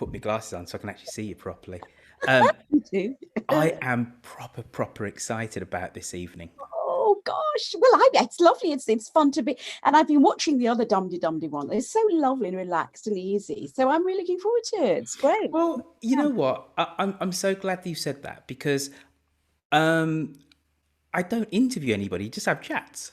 put my glasses on so I can actually see you properly. Um, You too. I am proper excited about this evening. Oh gosh. Well, it's lovely. It's fun to be. And I've been watching the other Dumdy one. It's so lovely and relaxed and easy. So I'm really looking forward to it. It's great. Well, you Yeah. know what? I'm so glad that you said that because um, I don't interview anybody, just have chats,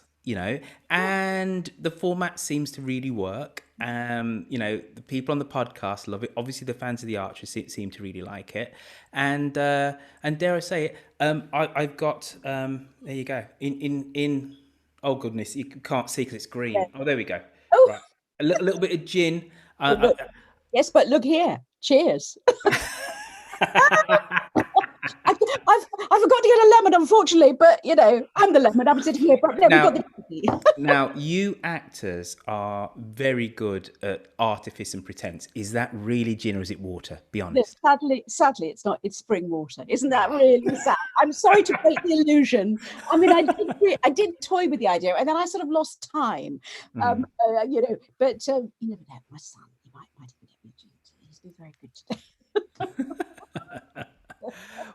and the format seems to really work. The people on the podcast love it. Obviously, the fans of the Archer seem to really like it, and dare I say it, I've got there you go in. Oh goodness, you can't see because it's Yeah. green. Oh, there we go. Oh, Right, a little bit of gin. look. Yes, but look here. Cheers. I forgot to get a lemon, unfortunately, but I'm the lemon. I'm sitting here. But no, we've got the tea. Now, you actors are very good at artifice and pretense. Is that really gin or is it water? Be No, honest. sadly, it's not. It's spring water. Isn't that really sad? I'm sorry to break the illusion. I mean, I did toy with the idea, and then I sort of lost time. But you never know. My son, he might even get me a gin. He's been very good today.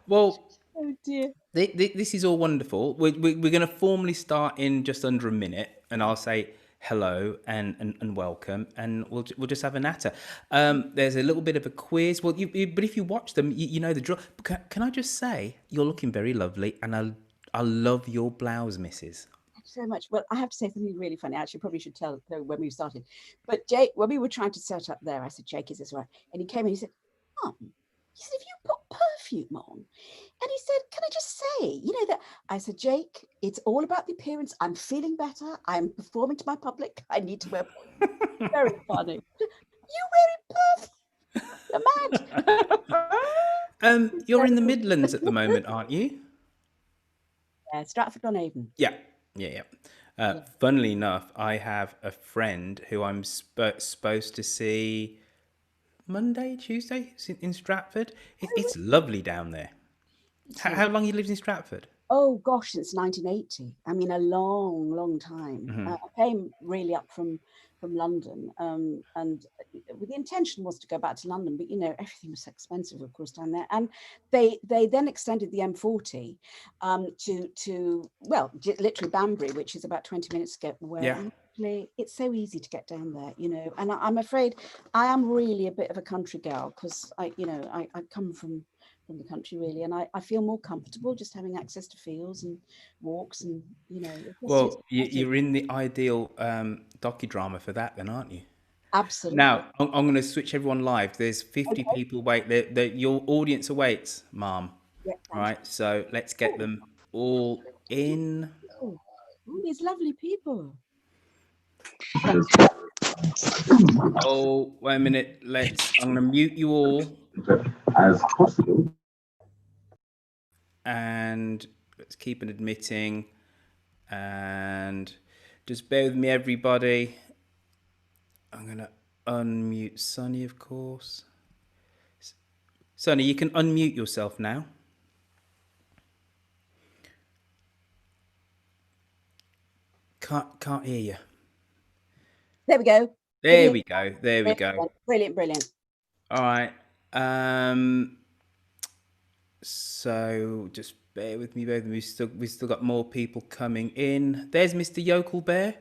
Well, Oh dear. this is all wonderful. We're going to formally start in just under a minute, and I'll say hello and welcome, and we'll just have a natter. There's a little bit of a quiz. Well, but if you watch them, you know the drill. Can I just say you're looking very lovely, and I love your blouse, Mrs. So much. Well, I have to say something really funny. Actually, probably should tell when we started. But Jake, when we were trying to set up there, I said, Jake, is this right? And he came and he said, Mum, he said, if you put perfume on. And he said, can I just say, that I said, Jake, it's all about the appearance. I'm feeling better. I'm performing to my public. I need to wear perfume. Very funny. You wearing perfume? You're mad. You're in the Midlands at the moment, aren't you? Yeah, Stratford on Avon. Yeah. Funnily enough, I have a friend who I'm supposed to see Monday, Tuesday in Stratford. It's lovely down there. How long you lived in Stratford? Oh gosh, since 1980. I mean, a long time. I came really up from London, and the intention was to go back to London, but everything was so expensive, of course, down there. And they then extended the M40 to literally Banbury, which is about 20 minutes to get where. Yeah. It's so easy to get down there, and I'm afraid I am really a bit of a country girl because I come from the country really, and I feel more comfortable just having access to fields and walks and Well, you're in the ideal docudrama for that then, aren't you? Absolutely. Now I'm going to switch everyone live. There's 50 people wait. Your audience awaits, Mom. Yeah, right, so let's get them all in. all these lovely people. Oh, wait a minute. I'm going to mute you all. As possible. And let's keep on admitting. And just bear with me, everybody. I'm going to unmute Sunny, of course. Sunny, you can unmute yourself now. Can't hear you. There we go. There we go. Brilliant. All right. So just bear with me. We've still got more people coming in. There's Mr. Yokel Bear.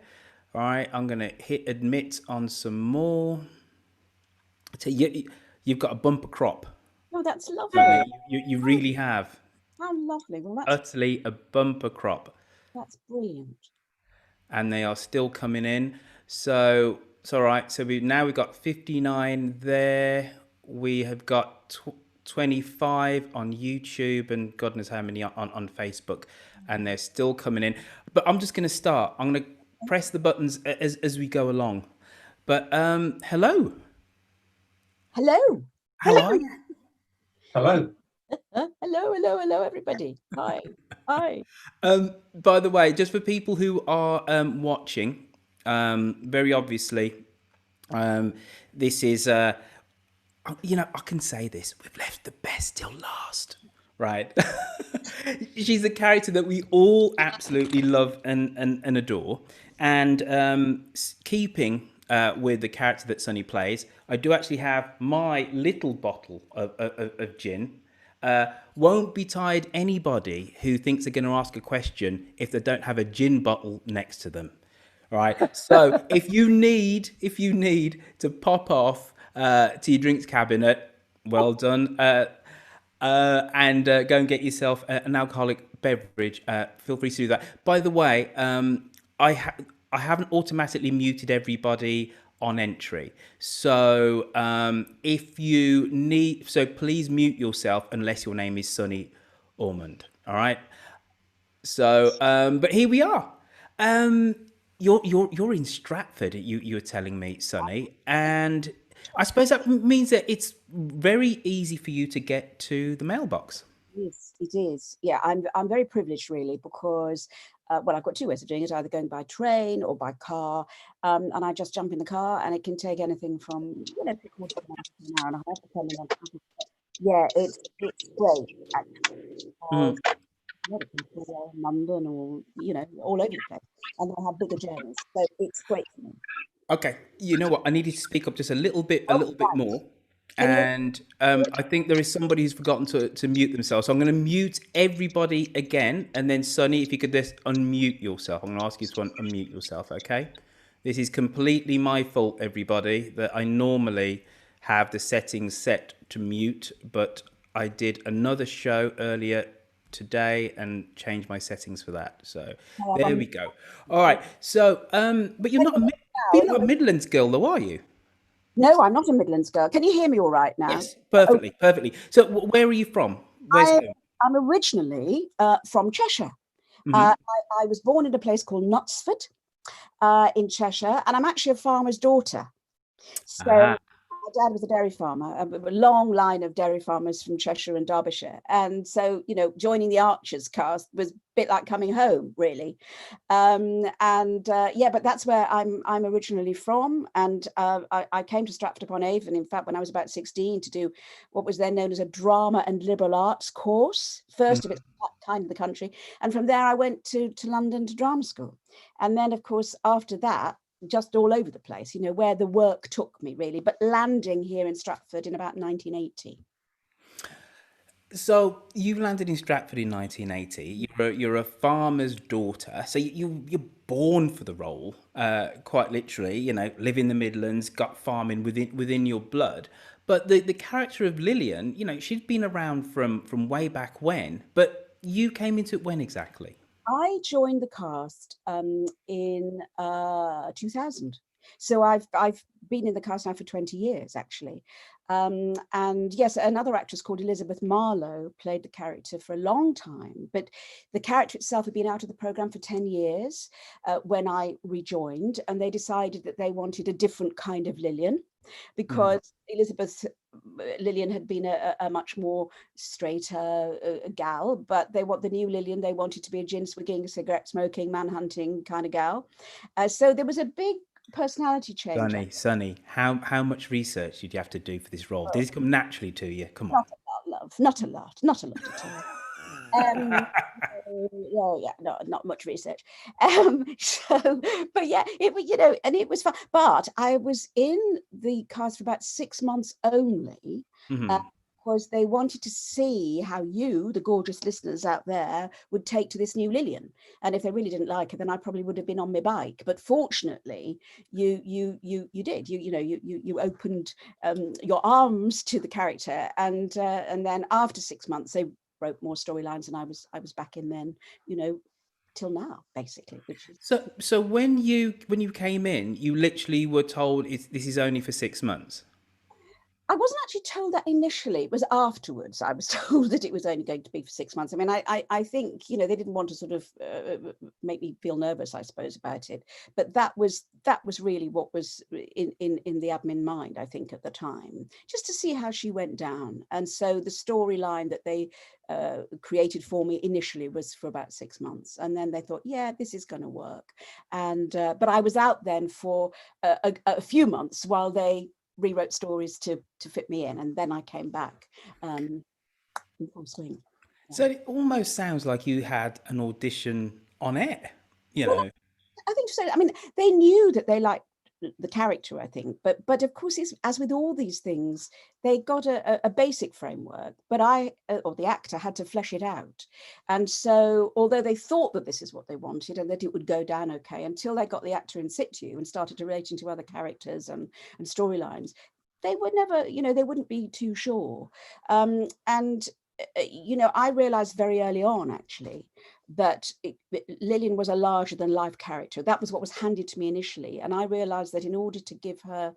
All right. I'm gonna hit admit on some more. You've got a bumper crop. Oh, that's lovely. You really have. How lovely. Well, that's utterly a bumper crop. That's brilliant. And they are still coming in. So it's all right. So we've got 59 there. We have got 25 on YouTube and God knows how many on Facebook. And they're still coming in. But I'm just going to start. I'm going to press the buttons as we go along. But hello. Hello. How are you? Hello. Hello, everybody. Hi. By the way, just for people who are watching, very obviously, this is, I can say this, we've left the best till last, right? She's a character that we all absolutely love and adore. And keeping with the character that Sunny plays, I do actually have my little bottle of gin. Won't be tied anybody who thinks they're going to ask a question if they don't have a gin bottle next to them. All right. So if you need to pop off to your drinks cabinet, well done. And go and get yourself an alcoholic beverage. Feel free to do that. By the way, I haven't automatically muted everybody on entry. So if you need, so please mute yourself unless your name is Sunny Ormonde. All right. So, but here we are. You're in Stratford. You were telling me, Sunny, and I suppose that means that it's very easy for you to get to the mailbox. Yes, it is. Yeah, I'm very privileged really because well, I've got two ways of doing it, either going by train or by car, and I just jump in the car, and it can take anything from 3/4 of an hour to an hour and a half, depending on traffic. Yeah, it's great actually. Mhm. A lot of people are in London or all over the place, and they have bigger journeys, so it's great for me. Okay, you know what? I needed to speak up just a little bit, Oh, right. more. Can you? And I think there is somebody who's forgotten to mute themselves. So I'm going to mute everybody again. And then, Sunny, if you could just unmute yourself. I'm going to ask you to unmute yourself, okay? This is completely my fault, everybody, that I normally have the settings set to mute. But I did another show earlier today and changed my settings for that. So there we go. All right. So, but you're not a Midlands girl, though, are you? No, I'm not a Midlands girl. Can you hear me all right now? Yes, perfectly, perfectly. So, where are you from? Where's home? I'm originally from Cheshire. Mhm. I was born in a place called Knutsford in Cheshire, and I'm actually a farmer's daughter. So Ah, my dad was a dairy farmer, a long line of dairy farmers from Cheshire and Derbyshire. And so, joining the Archers cast was a bit like coming home, really. Yeah, but that's where I'm originally from. And I came to Stratford upon Avon, in fact, when I was about 16 to do what was then known as a drama and liberal arts course, first of its kind in the country. And from there, I went to London to drama school. And then, of course, after that, just all over the place, where the work took me really, but landing here in Stratford in about 1980. so you landed in Stratford in 1980. You're a farmer's daughter. So you're born for the role, quite literally. Live in the Midlands, got farming within your blood. But the character of Lilian, she'd been around from way back when. But you came into it when exactly? I joined the cast in 2000. So I've been in the cast now for 20 years, actually. And yes, another actress called Elizabeth Marlowe played the character for a long time, but the character itself had been out of the programme for 10 years when I rejoined, and they decided that they wanted a different kind of Lilian, because Lilian had been a much more straighter gal, but they want the new Lilian. They wanted to be a gin swigging, cigarette smoking, man hunting kind of gal. So there was a big personality change. Sunny, how much research did you have to do for this role? Did it come naturally to you? Come on. Not a lot, love. Not a lot at all. Yeah, no, not much research. But yeah, it was, and it was fun. But I was in the cast for about 6 months only, Mhm. because they wanted to see how you, the gorgeous listeners out there, would take to this new Lilian. And if they really didn't like her, then I probably would have been on my bike. But fortunately, you did. You opened your arms to the character, and then after 6 months, they wrote more storylines, and I was back in then, till now, basically, which is. So when you came in, you literally were told this is only for 6 months. I wasn't actually told that initially. It was afterwards I was told that it was only going to be for 6 months. I mean, I think, they didn't want to sort of make me feel nervous, I suppose, about it. But that was really what was in the admin mind, I think, at the time, just to see how she went down. And so the storyline that they created for me initially was for about 6 months. And then they thought, yeah, this is going to work. And but I was out then for a few months while they rewrote stories to fit me in, and then I came back in full swing. So it almost sounds like you had an audition on air, you Well, know. I think so. I mean, they knew that they liked the character, I think. But of course, it's, as with all these things, they got a basic framework, but I, or the actor, had to flesh it out. And so, although they thought that this is what they wanted and that it would go down okay, until they got the actor in situ and started relating to other characters and storylines, they were never, they wouldn't be too sure. And I realized very early on, actually, that Lilian was a larger than life character. That was what was handed to me initially. And I realized that in order to give her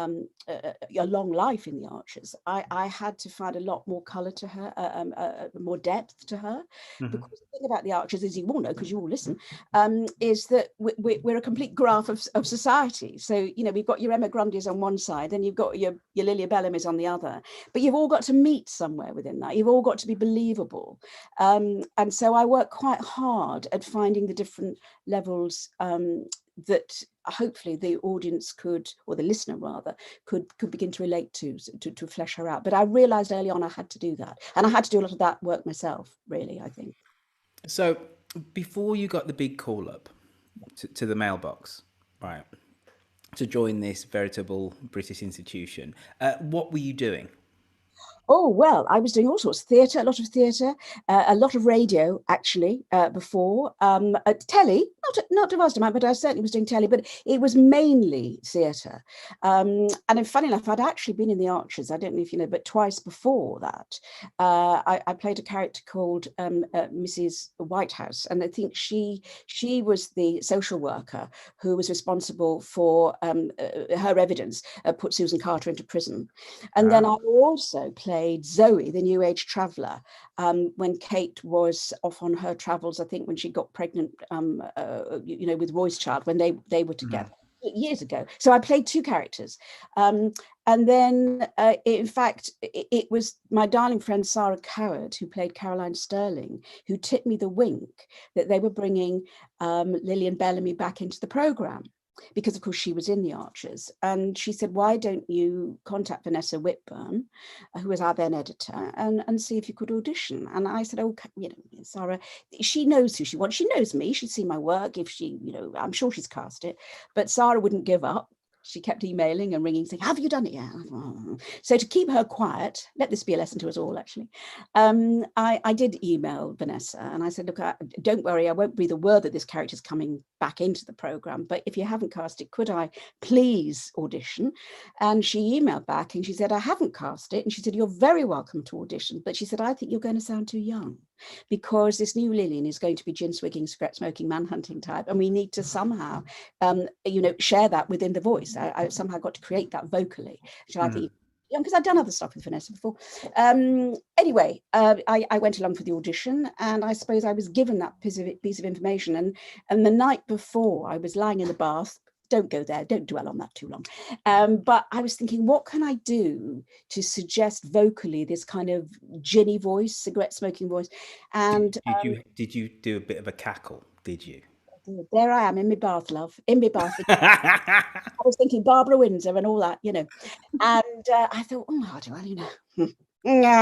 a long life in the Archers, I had to find a lot more colour to her, more depth to her. Mhm. Because the thing about the Archers, as you all know, because you all listen, is that we're a complete graph of society. So, we've got your Emma Grundys on one side, and you've got your Lilian Bellamy's on the other. But you've all got to meet somewhere within that. You've all got to be believable. And so I work quite hard at finding the different levels that hopefully the audience could, or the listener rather, could begin to relate to flesh her out. But I realized early on I had to do that, and I had to do a lot of that work myself, really, I think. So before you got the big call up to the mailbox, right, to join this veritable British institution, what were you doing? Oh, well, I was doing all sorts of theatre, a lot of theatre, a lot of radio, actually, before. Telly, not a vast amount, but I certainly was doing telly, but it was mainly theatre. And funny enough, I'd actually been in the Archers, I don't know if you know, but twice before that. I played a character called Mrs. Whitehouse, and I think she was the social worker who was responsible for her evidence, put Susan Carter into prison. And then I also played Zoe, the New Age traveller, when Kate was off on her travels, I think when she got pregnant, with Roy's child, when they were together. Years ago. So I played two characters. And then, in fact, it was my darling friend Sarah Coward, who played Caroline Sterling, who tipped me the wink that they were bringing Lilian Bellamy back into the programme, because of course she was in the Archers. And she said, why don't you contact Vanessa Whitburn, who was our then editor, and see if you could audition. And I said, okay, Sarah, she knows who she wants. She knows me. She's seen my work. If she, I'm sure she's cast it. But Sarah wouldn't give up. She kept emailing and ringing, saying, have you done it yet? So to keep her quiet, let this be a lesson to us all, actually, I did email Vanessa and I said, look, don't worry, I won't breathe a word that this character's coming back into the programme, but if you haven't cast it, could I please audition? And she emailed back and she said, I haven't cast it. And she said, you're very welcome to audition. But she said, I think you're going to sound too young, because this new Lilian is going to be gin swigging, cigarette smoking, manhunting type, and we need to somehow, share that within the voice. I somehow got to create that vocally, which I think, because I've done other stuff with Vanessa before. Anyway, I went along for the audition, and I suppose I was given that piece of information. And the night before, I was lying in the bath. Don't go there, don't dwell on that too long. But I was thinking, what can I do to suggest vocally this kind of ginny voice, cigarette smoking voice? And did you do a bit of a cackle? Did you? There I am in my bath, love, in my bath. I was thinking Barbara Windsor and all that, And I thought, how do I, and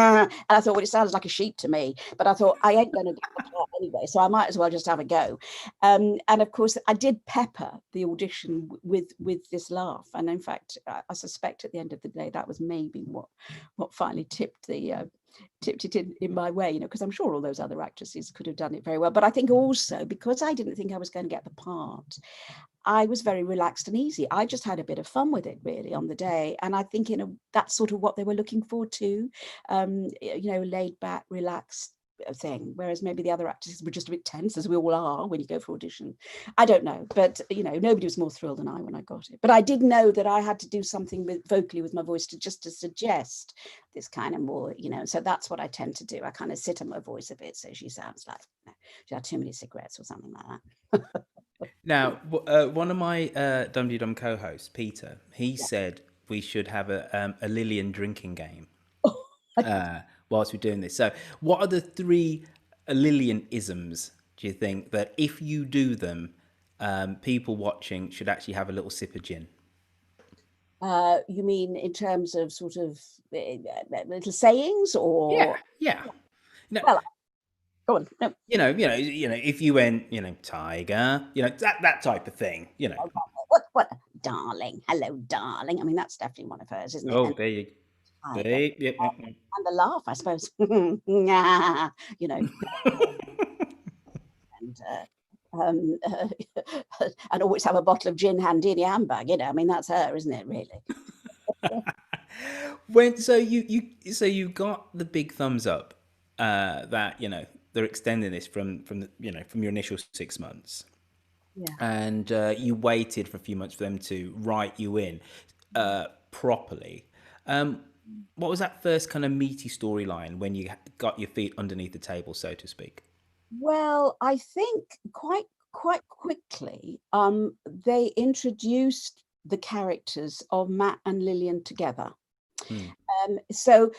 I thought, well, it sounds like a sheep to me, but I thought I ain't going to get the part anyway, so I might as well just have a go. And of course, I did pepper the audition with this laugh, and in fact, I suspect at the end of the day that was maybe what finally tipped it in my way, because I'm sure all those other actresses could have done it very well. But I think also because I didn't think I was going to get the part, I was very relaxed and easy. I just had a bit of fun with it really on the day. And I think, that's sort of what they were looking for too, laid back, relaxed thing. Whereas maybe the other actresses were just a bit tense, as we all are when you go for audition. I don't know, but nobody was more thrilled than I when I got it. But I did know that I had to do something vocally with my voice to suggest this kind of more, so that's what I tend to do. I kind of sit on my voice a bit so she sounds like she had too many cigarettes or something like that. Now, one of my Dum Dum co-hosts, Peter, he said we should have a Lilian drinking game whilst we're doing this. So what are the 3 Lilian-isms, do you think, that if you do them, people watching should actually have a little sip of gin? You mean in terms of sort of little sayings, or? Yeah. Well, go on. No. If you went, tiger, that type of thing, What darling. Hello, darling. I mean, that's definitely one of hers, isn't it? Oh, And there you tiger. there, yep, yep, yep. And the laugh, I suppose. You know, and and always have a bottle of gin handy in your handbag. You know, I mean, that's her, isn't it? Really. When so you got the big thumbs up that they're extending this from the, from your initial 6 months, Yeah. and you waited for a few months for them to write you in properly. What was that first kind of meaty storyline when you got your feet underneath the table, so to speak? Well, I think quite quickly, they introduced the characters of Matt and Lilian together. Hmm. So,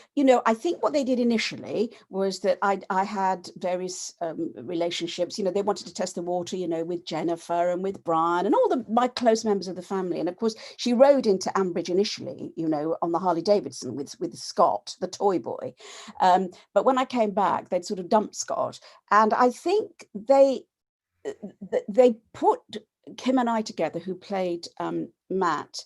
I think what they did initially was that I had various relationships. They wanted to test the water, with Jennifer and with Brian and all my close members of the family. And of course, she rode into Ambridge initially, on the Harley Davidson with Scott, the toy boy. But when I came back, they'd sort of dumped Scott, and I think they put Kim and I together, who played Matt.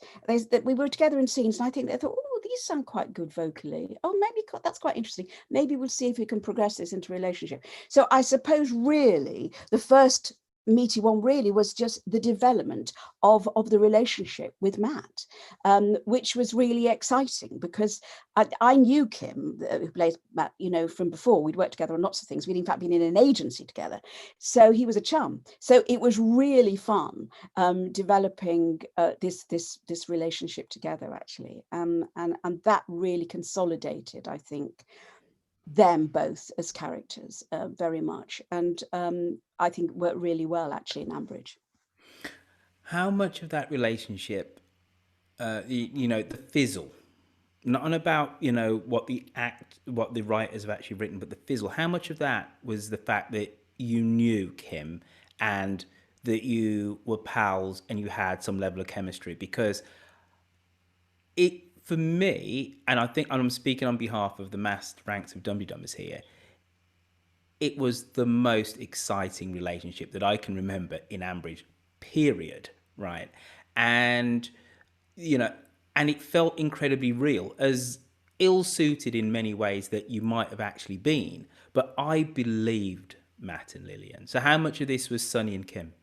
We were together in scenes, and I think they thought, oh, these sound quite good vocally. Oh, maybe that's quite interesting. Maybe we'll see if we can progress this into a relationship. So I suppose really the first meaty one really was just the development of the relationship with Matt, which was really exciting because I knew Kim, who plays Matt, from before. We'd worked together on lots of things. We'd in fact been in an agency together, so he was a chum. So it was really fun developing this relationship together, actually, and that really consolidated, I think, them both as characters very much, and I think worked really well actually in Ambridge. How much of that relationship, the fizzle, not on about what the writers have actually written, but the fizzle, how much of that was the fact that you knew Kim and that you were pals and you had some level of chemistry? Because it, for me, and I think, and I'm speaking on behalf of the massed ranks of Dumbie-Dummers here, it was the most exciting relationship that I can remember in Ambridge, period, right? And, and it felt incredibly real, as ill-suited in many ways that you might have actually been. But I believed Matt and Lilian. So how much of this was Sunny and Kim?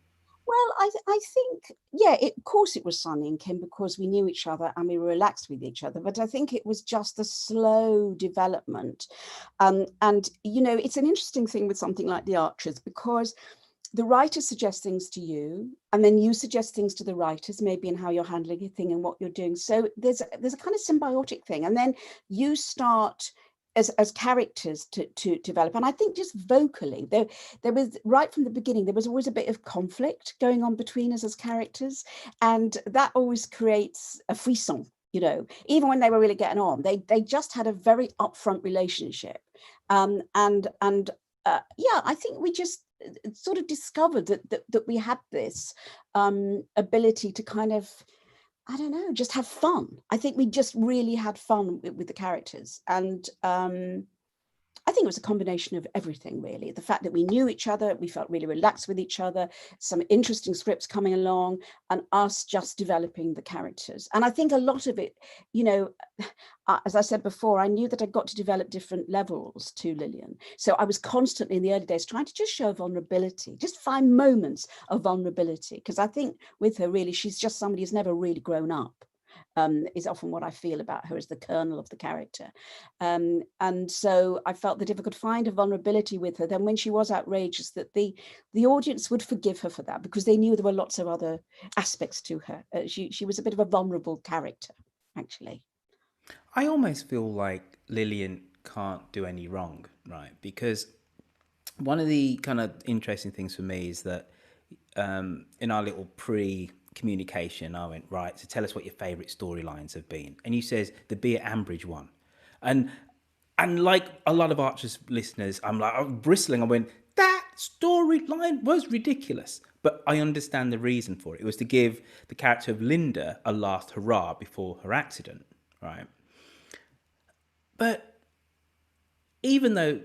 Well, I think, yeah, of course it was Sunny and Kim because we knew each other and we were relaxed with each other. But I think it was just a slow development. And, it's an interesting thing with something like The Archers, because the writers suggest things to you, and then you suggest things to the writers, maybe in how you're handling a thing and what you're doing. So there's a kind of symbiotic thing. And then you start as characters to develop. And I think just vocally, there was, right from the beginning, there was always a bit of conflict going on between us as characters. And that always creates a frisson, even when they were really getting on. They just had a very upfront relationship. Yeah, I think we just sort of discovered that we had this ability to kind of, I don't know, just have fun. I think we just really had fun with the characters. And I think it was a combination of everything, really. The fact that we knew each other, we felt really relaxed with each other, some interesting scripts coming along, and us just developing the characters. And I think a lot of it, as I said before, I knew that I got to develop different levels to Lilian. So I was constantly in the early days trying to just show vulnerability, just find moments of vulnerability. Because I think with her, really, she's just somebody who's never really grown up. Is often what I feel about her as the kernel of the character. And so I felt that if I could find a vulnerability with her, then when she was outrageous, that the audience would forgive her for that, because they knew there were lots of other aspects to her. She was a bit of a vulnerable character, actually. I almost feel like Lilian can't do any wrong, right? Because one of the kind of interesting things for me is that in our little communication, I went, right, so tell us what your favourite storylines have been. And you says the Be at Ambridge one. And like a lot of Archers listeners, I'm bristling. I went, that storyline was ridiculous. But I understand the reason for it. It was to give the character of Linda a last hurrah before her accident, right? But even though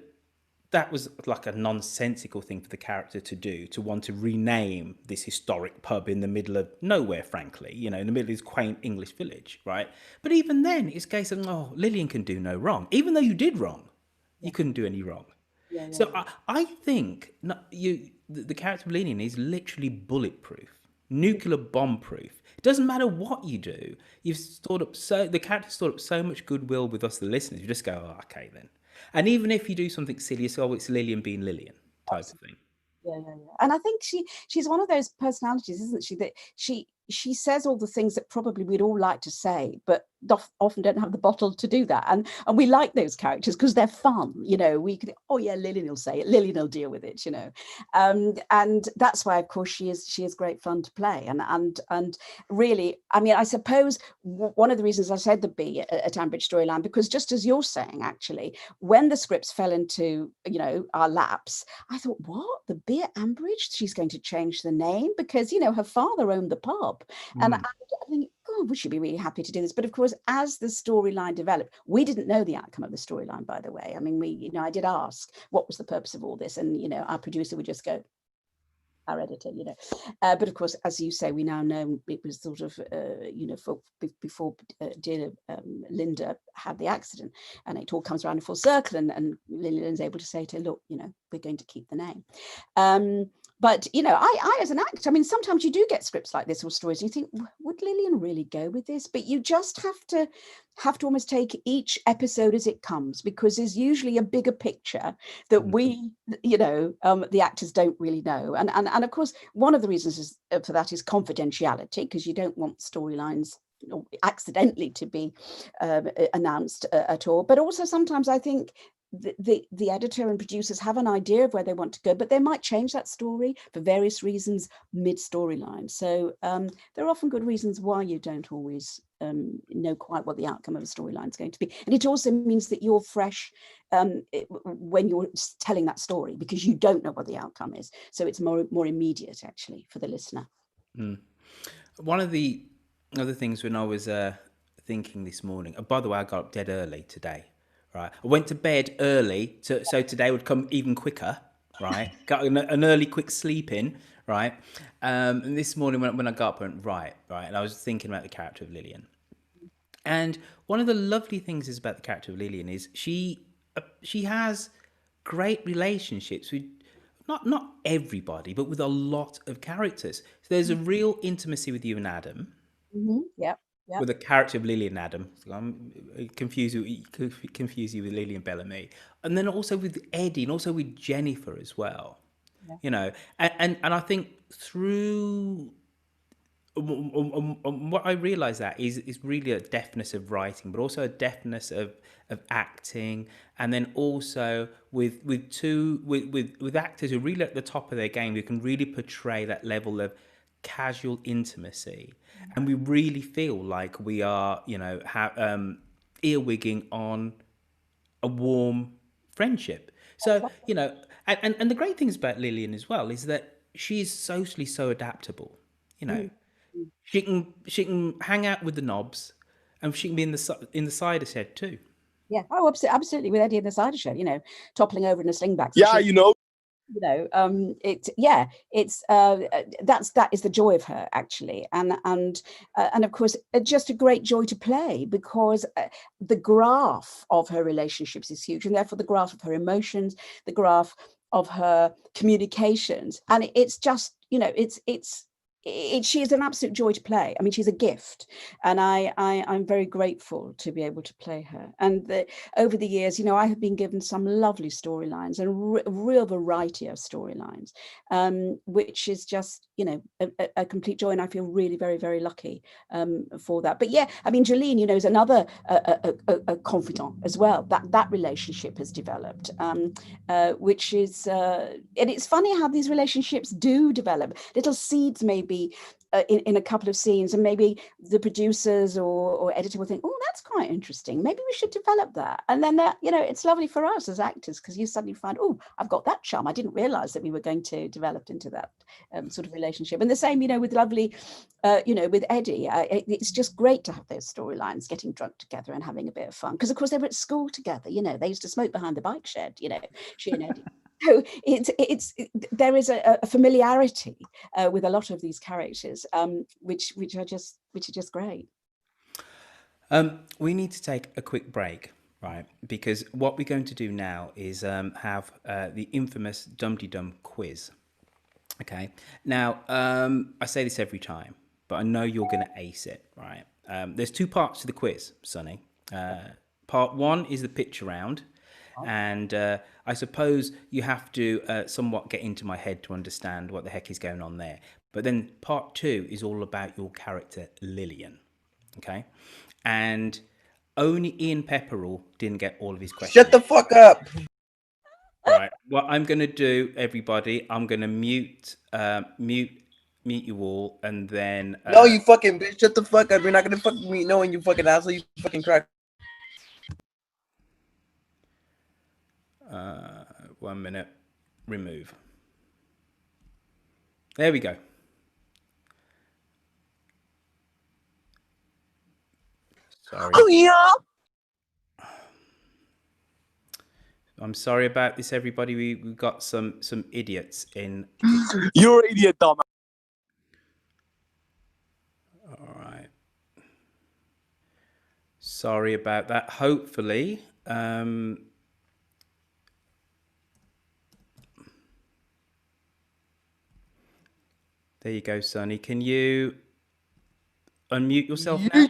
that was like a nonsensical thing for the character to do, to want to rename this historic pub in the middle of nowhere, frankly, in the middle of this quaint English village, right? But even then, it's a case of, oh, Lilian can do no wrong. Even though you did wrong, you couldn't do any wrong. Yeah, So I think the character of Lilian is literally bulletproof, nuclear bomb proof. It doesn't matter what you do. The character stored up so much goodwill with us, the listeners. You just go, oh, okay then. And even if you do something silly, it's it's Lilian being Lilian type of thing. Yeah. And I think she's one of those personalities, isn't she? That she says all the things that probably we'd all like to say, but often don't have the bottle to do that. And we like those characters because they're fun. We could, oh yeah, Lilian will say it, Lilian will deal with it. And that's why, of course, she is great fun to play. And really, I mean, I suppose one of the reasons I said the B at Ambridge Storyline, because just as you're saying, actually, when the scripts fell into our laps, I thought, what, the B at Ambridge? She's going to change the name because her father owned the pub, and I think, oh, would she be really happy to do this? But of course, as the storyline developed, we didn't know the outcome of the storyline, by the way. I mean, I did ask what was the purpose of all this, and our producer would just go, our editor, but of course, as you say, we now know it was sort of before dear Linda had the accident, and it all comes around in full circle, and Lilian's able to say to her, look, we're going to keep the name. But I as an actor, I mean, sometimes you do get scripts like this or stories, and you think, would Lilian really go with this? But you just have to almost take each episode as it comes, because there's usually a bigger picture that we, the actors don't really know. And of course, one of the reasons for that is confidentiality, because you don't want storylines accidentally to be announced at all. But also sometimes I think the editor and producers have an idea of where they want to go, but they might change that story for various reasons mid-storyline. So there are often good reasons why you don't always know quite what the outcome of a storyline is going to be. And it also means that you're fresh when you're telling that story, because you don't know what the outcome is. So it's more immediate, actually, for the listener. One of the other things when I was thinking this morning, by the way, I got up dead early today. Right, I went to bed early, so today would come even quicker. Right, got an early, quick sleep in. Right, and this morning when I got up, I went right, and I was thinking about the character of Lilian. And one of the lovely things is about the character of Lilian is she has great relationships with not everybody, but with a lot of characters. So there's a real intimacy with you and Adam. Yep. With the character of Lilian and Adam. I'm confuse you with Lilian Bellamy, and then also with Eddie, and also with Jennifer as well. Yeah. And I think through what I realise that is really a deftness of writing, but also a deftness of acting, and then also with actors who are really at the top of their game, who can really portray that level of casual intimacy, and we really feel like we are earwigging on a warm friendship. So and the great things about Lilian as well is that she is socially so adaptable. She can hang out with the knobs, and she can be in the cider shed too. Yeah, oh, absolutely, with Eddie in the cider shed, toppling over in a slingback. Yeah, that is the joy of her, actually, and of course just a great joy to play, because the graph of her relationships is huge, and therefore the graph of her emotions, the graph of her communications, and it's just she is an absolute joy to play. I mean, she's a gift, and I'm very grateful to be able to play her. And over the years, I have been given some lovely storylines, and a real variety of storylines, which is just a complete joy, and I feel really very, very lucky for that. But yeah, I mean, Jolene, is another a confidant as well. That relationship has developed, which is and it's funny how these relationships do develop. Little seeds maybe maybe in a couple of scenes, and maybe the producers or editor will think, oh, that's quite interesting. Maybe we should develop that. And then that, you know, it's lovely for us as actors, because you suddenly find, oh, I've got that charm. I didn't realize that we were going to develop into that sort of relationship. And the same, you know, with lovely, you know, with Eddie. It's just great to have those storylines, getting drunk together and having a bit of fun. Because of course they were at school together. You know, they used to smoke behind the bike shed. You know, she and Eddie. So there is a familiarity with a lot of these characters, which are just great. We need to take a quick break, right? Because what we're going to do now is have the infamous Dum Dum Quiz. Okay. Now, I say this every time, but I know you're going to ace it, right? There's two parts to the quiz, Sunny. Part one is the pitch around. And I suppose you have to somewhat get into my head to understand what the heck is going on there. But then part two is all about your character, Lilian. Okay? And only Ian Pepperell didn't get all of his questions. Shut the fuck up. Right. What I'm going to do, everybody, I'm going to mute you all, and then... No, you fucking bitch. Shut the fuck up. You're not going to fucking me knowing you fucking asshole. You fucking crack. 1 minute. Remove. There we go. Sorry. Oh, yeah. I'm sorry about this, everybody. We've got some idiots in. You're an idiot, dumb. All right. Sorry about that. Hopefully, there you go, Sunny. Can you unmute yourself now?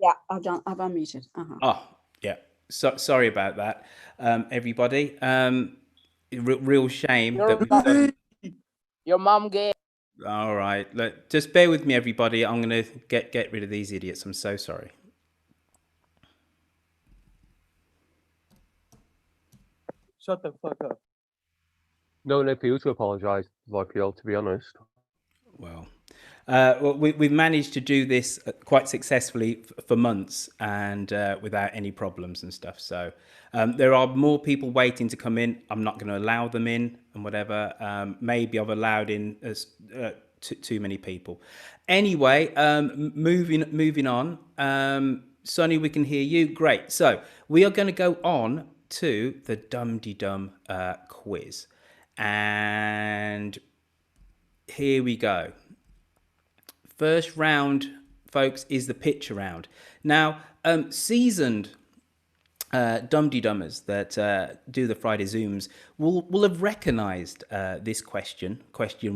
Yeah, I've unmuted. Oh, yeah. Sorry about that, everybody. Real shame that we've done. Your mom gay. All right. Look, just bear with me, everybody. I'm gonna get rid of these idiots. I'm so sorry. Shut the fuck up. No need for you to apologise, Lokiel, to be honest. Well, we've managed to do this quite successfully for months and without any problems and stuff. So there are more people waiting to come in. I'm not going to allow them in and whatever. Maybe I've allowed in too many people. Anyway, moving on. Sunny, we can hear you. Great. So we are going to go on to the Dum Dum quiz. And here we go. First round, folks, is the pitch round. Now, seasoned Dum Dummers that do the Friday Zooms will have recognised this question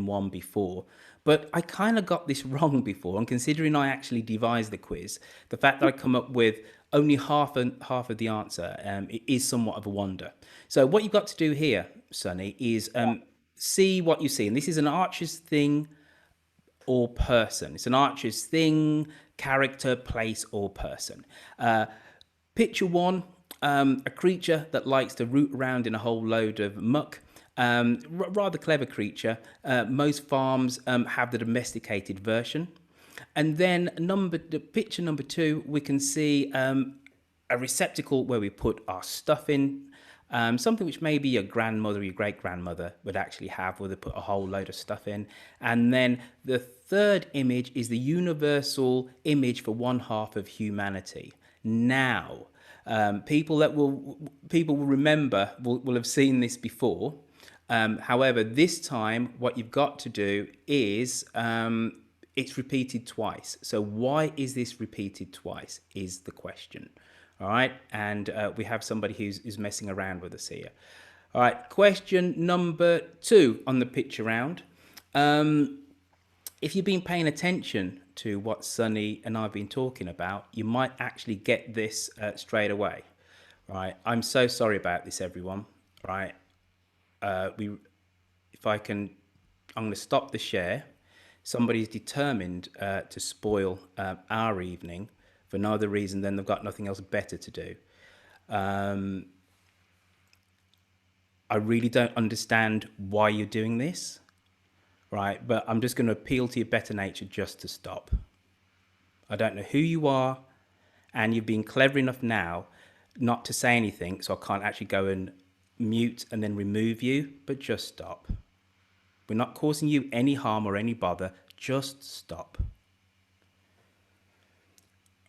one before. But I kind of got this wrong before, and considering I actually devised the quiz, the fact that I come up with only half of the answer it is somewhat of a wonder. So what you've got to do here, Sunny, is see what you see. And this is an Archer's thing or person. It's an Archer's thing, character, place, or person. Picture one, a creature that likes to root around in a whole load of muck. Rather clever creature. Most farms have the domesticated version. And then picture number two, we can see a receptacle where we put our stuff in. Something which maybe your grandmother or your great-grandmother would actually have, where they put a whole load of stuff in. And then the third image is the universal image for one half of humanity. Now, people will remember, will have seen this before. However, this time, what you've got to do is it's repeated twice. So why is this repeated twice is the question. All right, and we have somebody who's messing around with us here. All right, question number two on the pitch round. If you've been paying attention to what Sunny and I've been talking about, you might actually get this straight away. Right, I'm so sorry about this, everyone. Right, if I can, I'm going to stop the share. Somebody's determined to spoil our evening for no other reason than they've got nothing else better to do. I really don't understand why you're doing this, right? But I'm just going to appeal to your better nature just to stop. I don't know who you are, and you've been clever enough now not to say anything, so I can't actually go and mute and then remove you, but just stop. We're not causing you any harm or any bother. Just stop.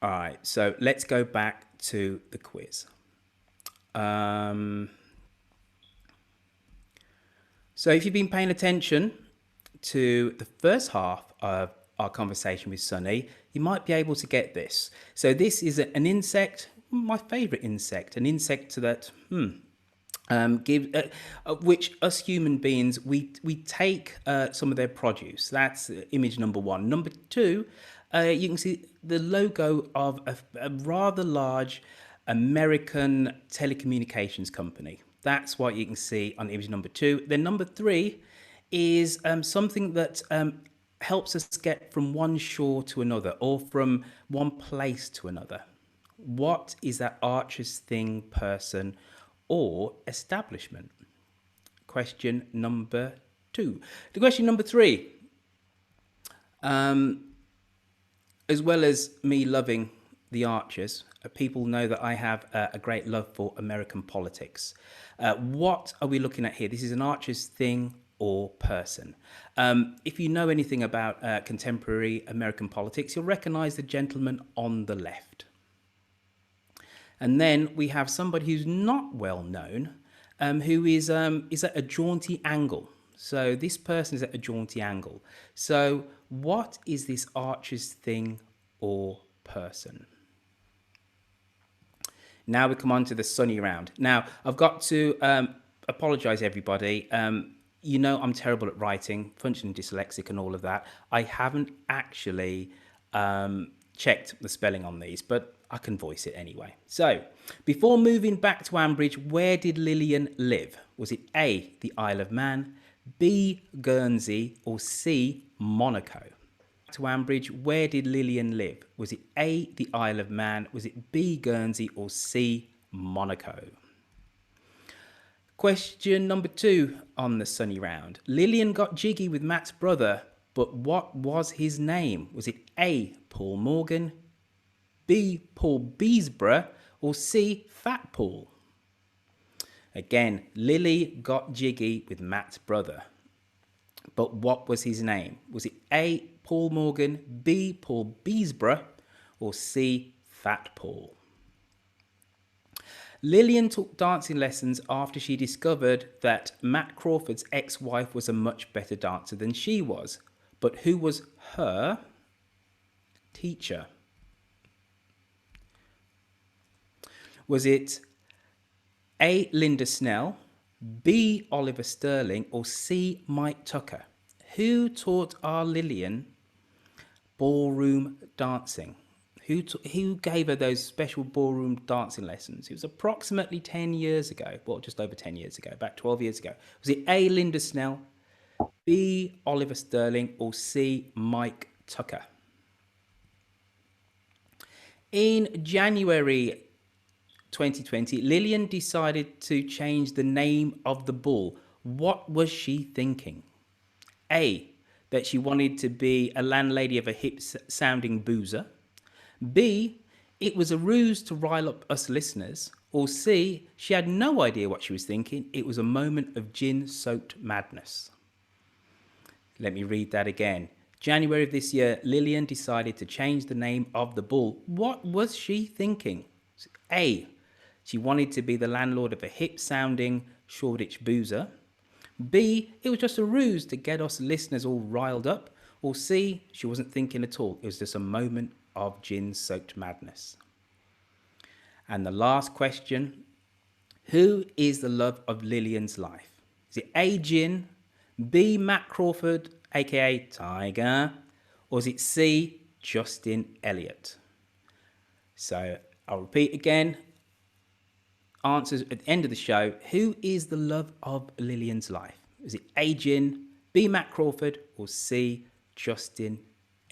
All right, so let's go back to the quiz. So if you've been paying attention to the first half of our conversation with Sunny, you might be able to get this. So this is an insect, my favorite insect, an insect that which us human beings, we take some of their produce. That's image number one. Number two, you can see the logo of a rather large American telecommunications company. That's what you can see on image number two. Then number three is something that helps us get from one shore to another, or from one place to another. What is that archer's thing, person, or establishment? Question number two. The question number three, as well as me loving the Archers, people know that I have a great love for American politics. What are we looking at here? This is an Archer's thing or person. If you know anything about contemporary American politics, you'll recognize the gentleman on the left. And then we have somebody who's not well known, who is at a jaunty angle. So this person is at a jaunty angle. So what is this Archer's thing or person? Now we come on to the Sunny round. Now I've got to apologise, everybody. You know I'm terrible at writing, functioning dyslexic and all of that. I haven't actually checked the spelling on these, but I can voice it anyway. So, before moving back to Ambridge, where did Lilian live? Was it A, the Isle of Man, B, Guernsey, or C, Monaco? To Ambridge, where did Lilian live? Was it A, the Isle of Man, was it B, Guernsey, or C, Monaco? Question number two on the Sunny round. Lilian got jiggy with Matt's brother, but what was his name? Was it A, Paul Morgan, B, Paul Beesborough, or C, Fat Paul? Again, Lily got jiggy with Matt's brother, but what was his name? Was it A, Paul Morgan, B, Paul Beesborough, or C, Fat Paul? Lilian took dancing lessons after she discovered that Matt Crawford's ex-wife was a much better dancer than she was. But who was her teacher? Was it A, Linda Snell, B, Oliver Sterling, or C, Mike Tucker? Who taught our Lilian ballroom dancing? Who gave her those special ballroom dancing lessons? It was approximately 10 years ago, well, just over 10 years ago, about 12 years ago. Was it A, Linda Snell, B, Oliver Sterling, or C, Mike Tucker? In January 2020, Lilian decided to change the name of the ball. What was she thinking? A, that she wanted to be a landlady of a hip-sounding boozer. B, it was a ruse to rile up us listeners. Or C, she had no idea what she was thinking. It was a moment of gin-soaked madness. Let me read that again. January of this year, Lilian decided to change the name of the bull. What was she thinking? A, she wanted to be the landlord of a hip-sounding Shoreditch boozer. B, it was just a ruse to get us listeners all riled up. Or C, she wasn't thinking at all. It was just a moment of gin-soaked madness. And the last question, who is the love of Lilian's life? Is it A, Gin, B, Matt Crawford, aka Tiger, or is it C, Justin Elliott? So I'll repeat again. Answers at the end of the show. Who is the love of Lilian's life? Is it A, Gin, B, Matt Crawford, or C, Justin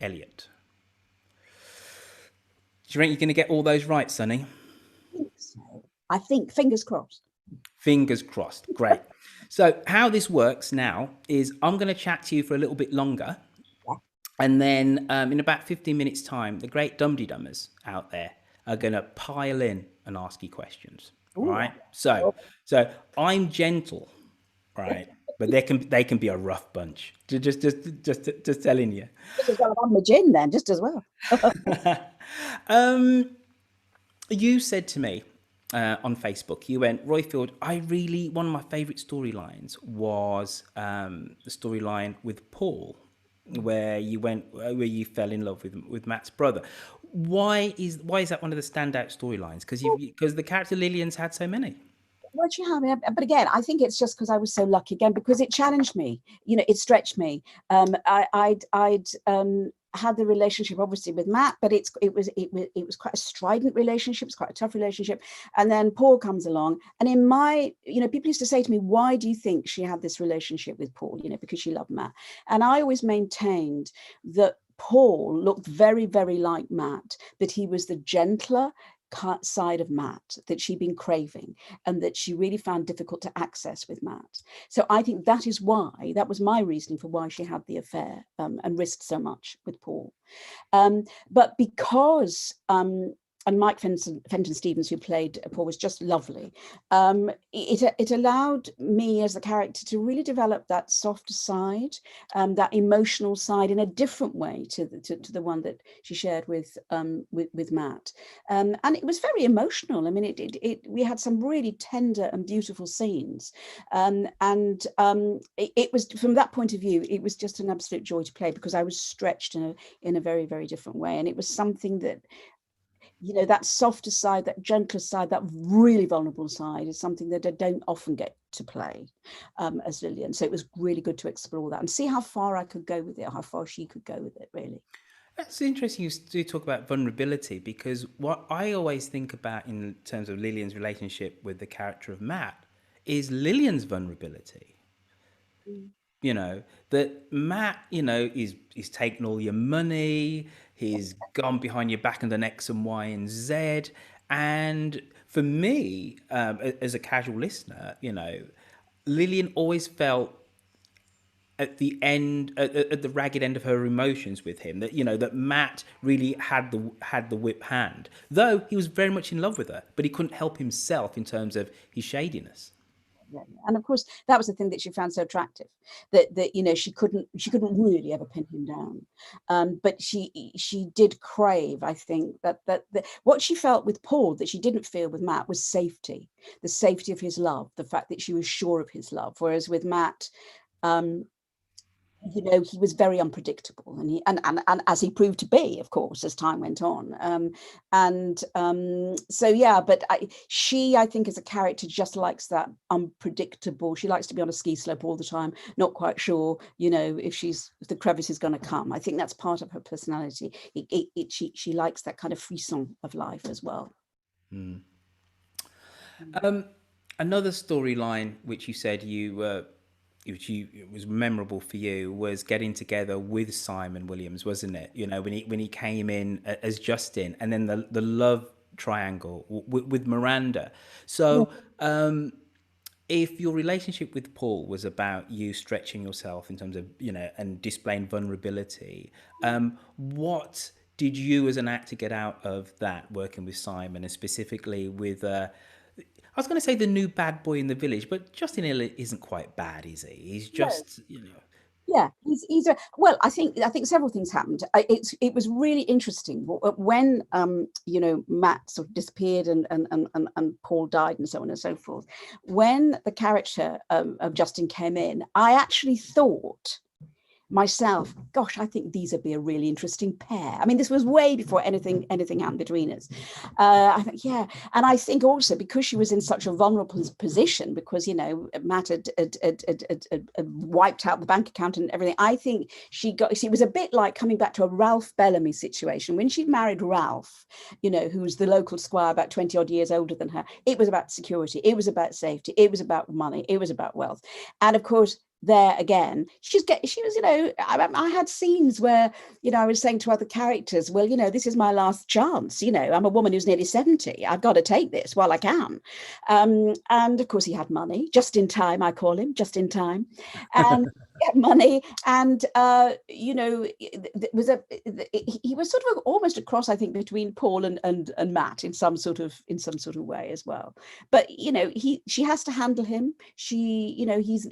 Elliott? Do you think you're going to get all those right, Sunny? I think so. I think, fingers crossed. Fingers crossed. Great. So how this works now is I'm going to chat to you for a little bit longer. Yeah. And then in about 15 minutes time, the great Dum-de-Dummers out there are going to pile in and ask you questions. Ooh. Right. So I'm gentle. Right. But they can be a rough bunch. Just telling you. Just as well on the gin then, just as well. You said to me on Facebook, you went, Royfield, one of my favourite storylines was the storyline with Paul, where you fell in love with Matt's brother. Why is that one of the standout storylines? Because the character Lilian's had so many. Well, you have, but again, I think it's just because I was so lucky again, because it challenged me. You know, it stretched me. I'd had the relationship obviously with Matt, but it was quite a strident relationship. It's quite a tough relationship. And then Paul comes along, and in my, people used to say to me, why do you think she had this relationship with Paul? Because she loved Matt. And I always maintained that Paul looked very, very like Matt, that he was the gentler side of Matt that she'd been craving and that she really found difficult to access with Matt. So I think that was my reasoning for why she had the affair and risked so much with Paul. But because and Mike Fenton Stevens, who played Paul, was just lovely. It allowed me as the character to really develop that softer side, that emotional side in a different way to the one that she shared with Matt. And it was very emotional. I mean, we had some really tender and beautiful scenes. It was, from that point of view, it was just an absolute joy to play, because I was stretched in a very, very different way. And it was something that, that softer side, that gentler side, that really vulnerable side is something that I don't often get to play as Lilian. So it was really good to explore that and see how far I could go with it, or how far she could go with it, really. That's interesting you do talk about vulnerability, because what I always think about in terms of Lilian's relationship with the character of Matt is Lilian's vulnerability. That Matt, he's taken all your money, he's gone behind your back and done X and Y and Z. And for me, as a casual listener, Lilian always felt at the end, at the ragged end of her emotions with him, that that Matt really had the whip hand, though he was very much in love with her, but he couldn't help himself in terms of his shadiness. And of course, that was the thing that she found so attractive, that she couldn't really ever pin him down, but she did crave, I think, that what she felt with Paul that she didn't feel with Matt was safety, the safety of his love, the fact that she was sure of his love, whereas with Matt, he was very unpredictable, and as he proved to be, of course, as time went on. So yeah, but I think as a character just likes that unpredictable. She likes to be on a ski slope all the time, not quite sure, if the crevice is going to come. I think that's part of her personality. She likes that kind of frisson of life as well. Another storyline which you said it was memorable for you was getting together with Simon Williams, wasn't it? When he came in as Justin, and then the love triangle with Miranda. So if your relationship with Paul was about you stretching yourself in terms of and displaying vulnerability, what did you as an actor get out of that, working with Simon, and specifically with I was going to say the new bad boy in the village, but Justin Hill isn't quite bad, is he? He's just, Yeah, he's well. I think several things happened. It was really interesting when Matt sort of disappeared and Paul died and so on and so forth. When the character of Justin came in, I actually thought myself, gosh, I think these would be a really interesting pair. I mean, this was way before anything happened between us. I think, yeah. And I think also because she was in such a vulnerable position, because, Matt had wiped out the bank account and everything, I think it was a bit like coming back to a Ralph Bellamy situation. When she'd married Ralph, who was the local squire about 20 odd years older than her, it was about security, it was about safety, it was about money, it was about wealth. And of course, there again. She was, you know, I had scenes where, you know, I was saying to other characters, well, you know, this is my last chance. You know, I'm a woman who's nearly 70. I've got to take this while I can. And of course, he had money, just in time. I call him just in time, and he had money. And you know, he was sort of almost a cross, I think, between Paul and Matt in some sort of way as well. But you know, she has to handle him. She, you know, he's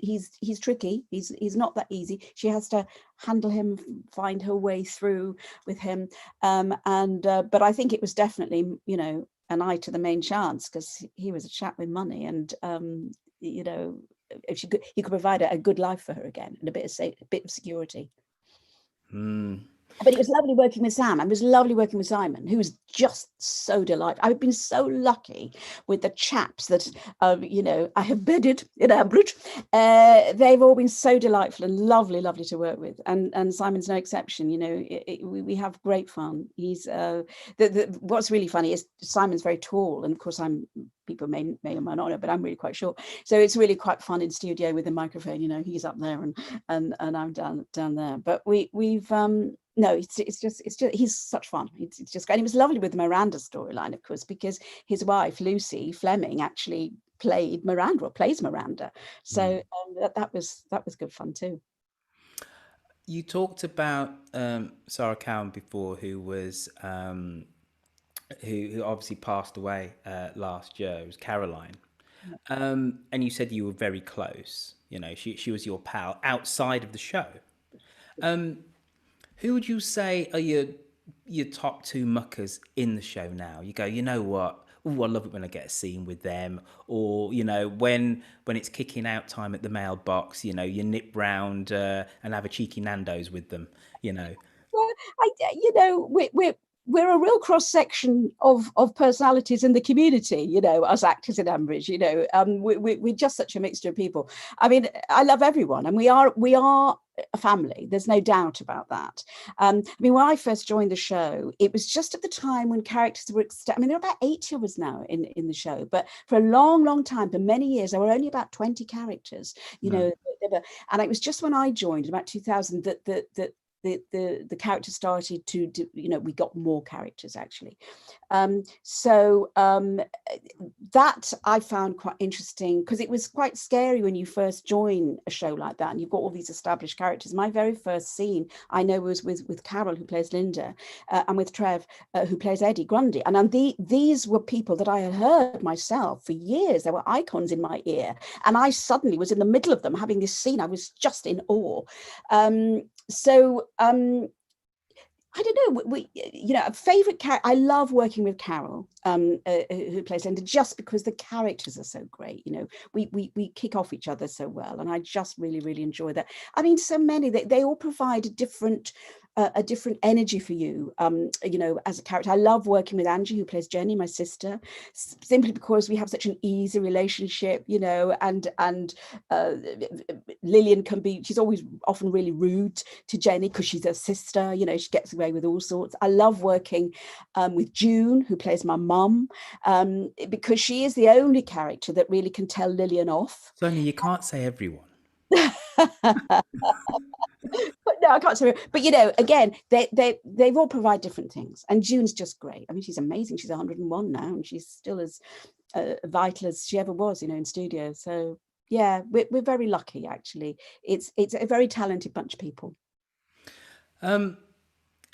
tricky. He's not that easy. She has to handle him, find her way through with him. But I think it was definitely, you know, an eye to the main chance, because he was a chap with money, and you know, if he could provide a good life for her again and a bit of security. But it was lovely working with Sam. It was lovely working with Simon, who was just so delightful. I've been so lucky with the chaps that, you know, I have bedded in Ambridge. They've all been so delightful and lovely to work with. And Simon's no exception. You know, we have great fun. He's what's really funny is Simon's very tall, and of course people may or may not know, but I'm really quite short. So it's really quite fun in studio with a microphone. You know, he's up there and I'm down there. But we've no, it's just he's such fun. It's just great. And it was lovely with the Miranda storyline, of course, because his wife Lucy Fleming actually played Miranda, or plays Miranda. So that was good fun too. You talked about Sarah Cowan before, who was who obviously passed away last year. It was Caroline. And you said you were very close. You know, she was your pal outside of the show. Who would you say are your top two muckers in the show now? You go, you know what? Ooh, I love it when I get a scene with them. Or, you know, when it's kicking out time at the mailbox, you know, you nip round and have a cheeky Nando's with them, you know. Well, you know, we're a real cross section of personalities in the community, you know, us actors in Ambridge. You know, we're just such a mixture of people. I mean, I love everyone, and we are a family. There's no doubt about that. I mean, when I first joined the show, it was just at the time when characters were I mean, there are about 80 of us now in the show, but for a long time, for many years, there were only about 20 characters. You know, and it was just when I joined in about 2000 that the characters started to you know, we got more characters actually. That I found quite interesting, because it was quite scary when you first join a show like that and you've got all these established characters. My very first scene I know was with Carol, who plays Linda, and with Trev, who plays Eddie Grundy, and these were people that I had heard myself for years. They were icons in my ear, and I suddenly was in the middle of them having this scene. I was just in awe. I don't know. You know, a favourite character. I love working with Carol, who plays Linda, just because the characters are so great. You know, we kick off each other so well, and I just really enjoy that. I mean, so many they all provide a different energy for you. You know, as a character, I love working with Angie, who plays Jenny, my sister, simply because we have such an easy relationship. You know, and Lilian she's always often really rude to Jenny because she's her sister. You know, she gets away with all sorts. I love working with June, who plays my mum, because she is the only character that really can tell Lilian off. Sonia, you can't say everyone. But no, I can't say. But you know, again, they've all provide different things, and June's just great. I mean, she's amazing. She's 101 now, and she's still as vital as she ever was, you know, in studio. So yeah, we're very lucky actually. It's a very talented bunch of people. Have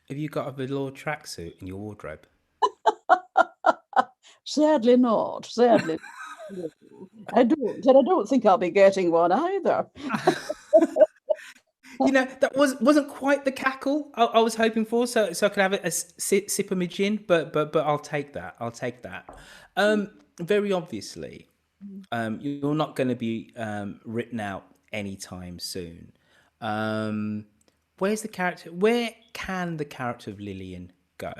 you got a velour tracksuit in your wardrobe? Sadly not. Sadly. I don't. And I don't think I'll be getting one either. You know, that wasn't quite the cackle I was hoping for. So I could have a sip of my gin, but I'll take that. I'll take that. Very obviously, you're not going to be written out anytime soon. Where can the character of Lilian go?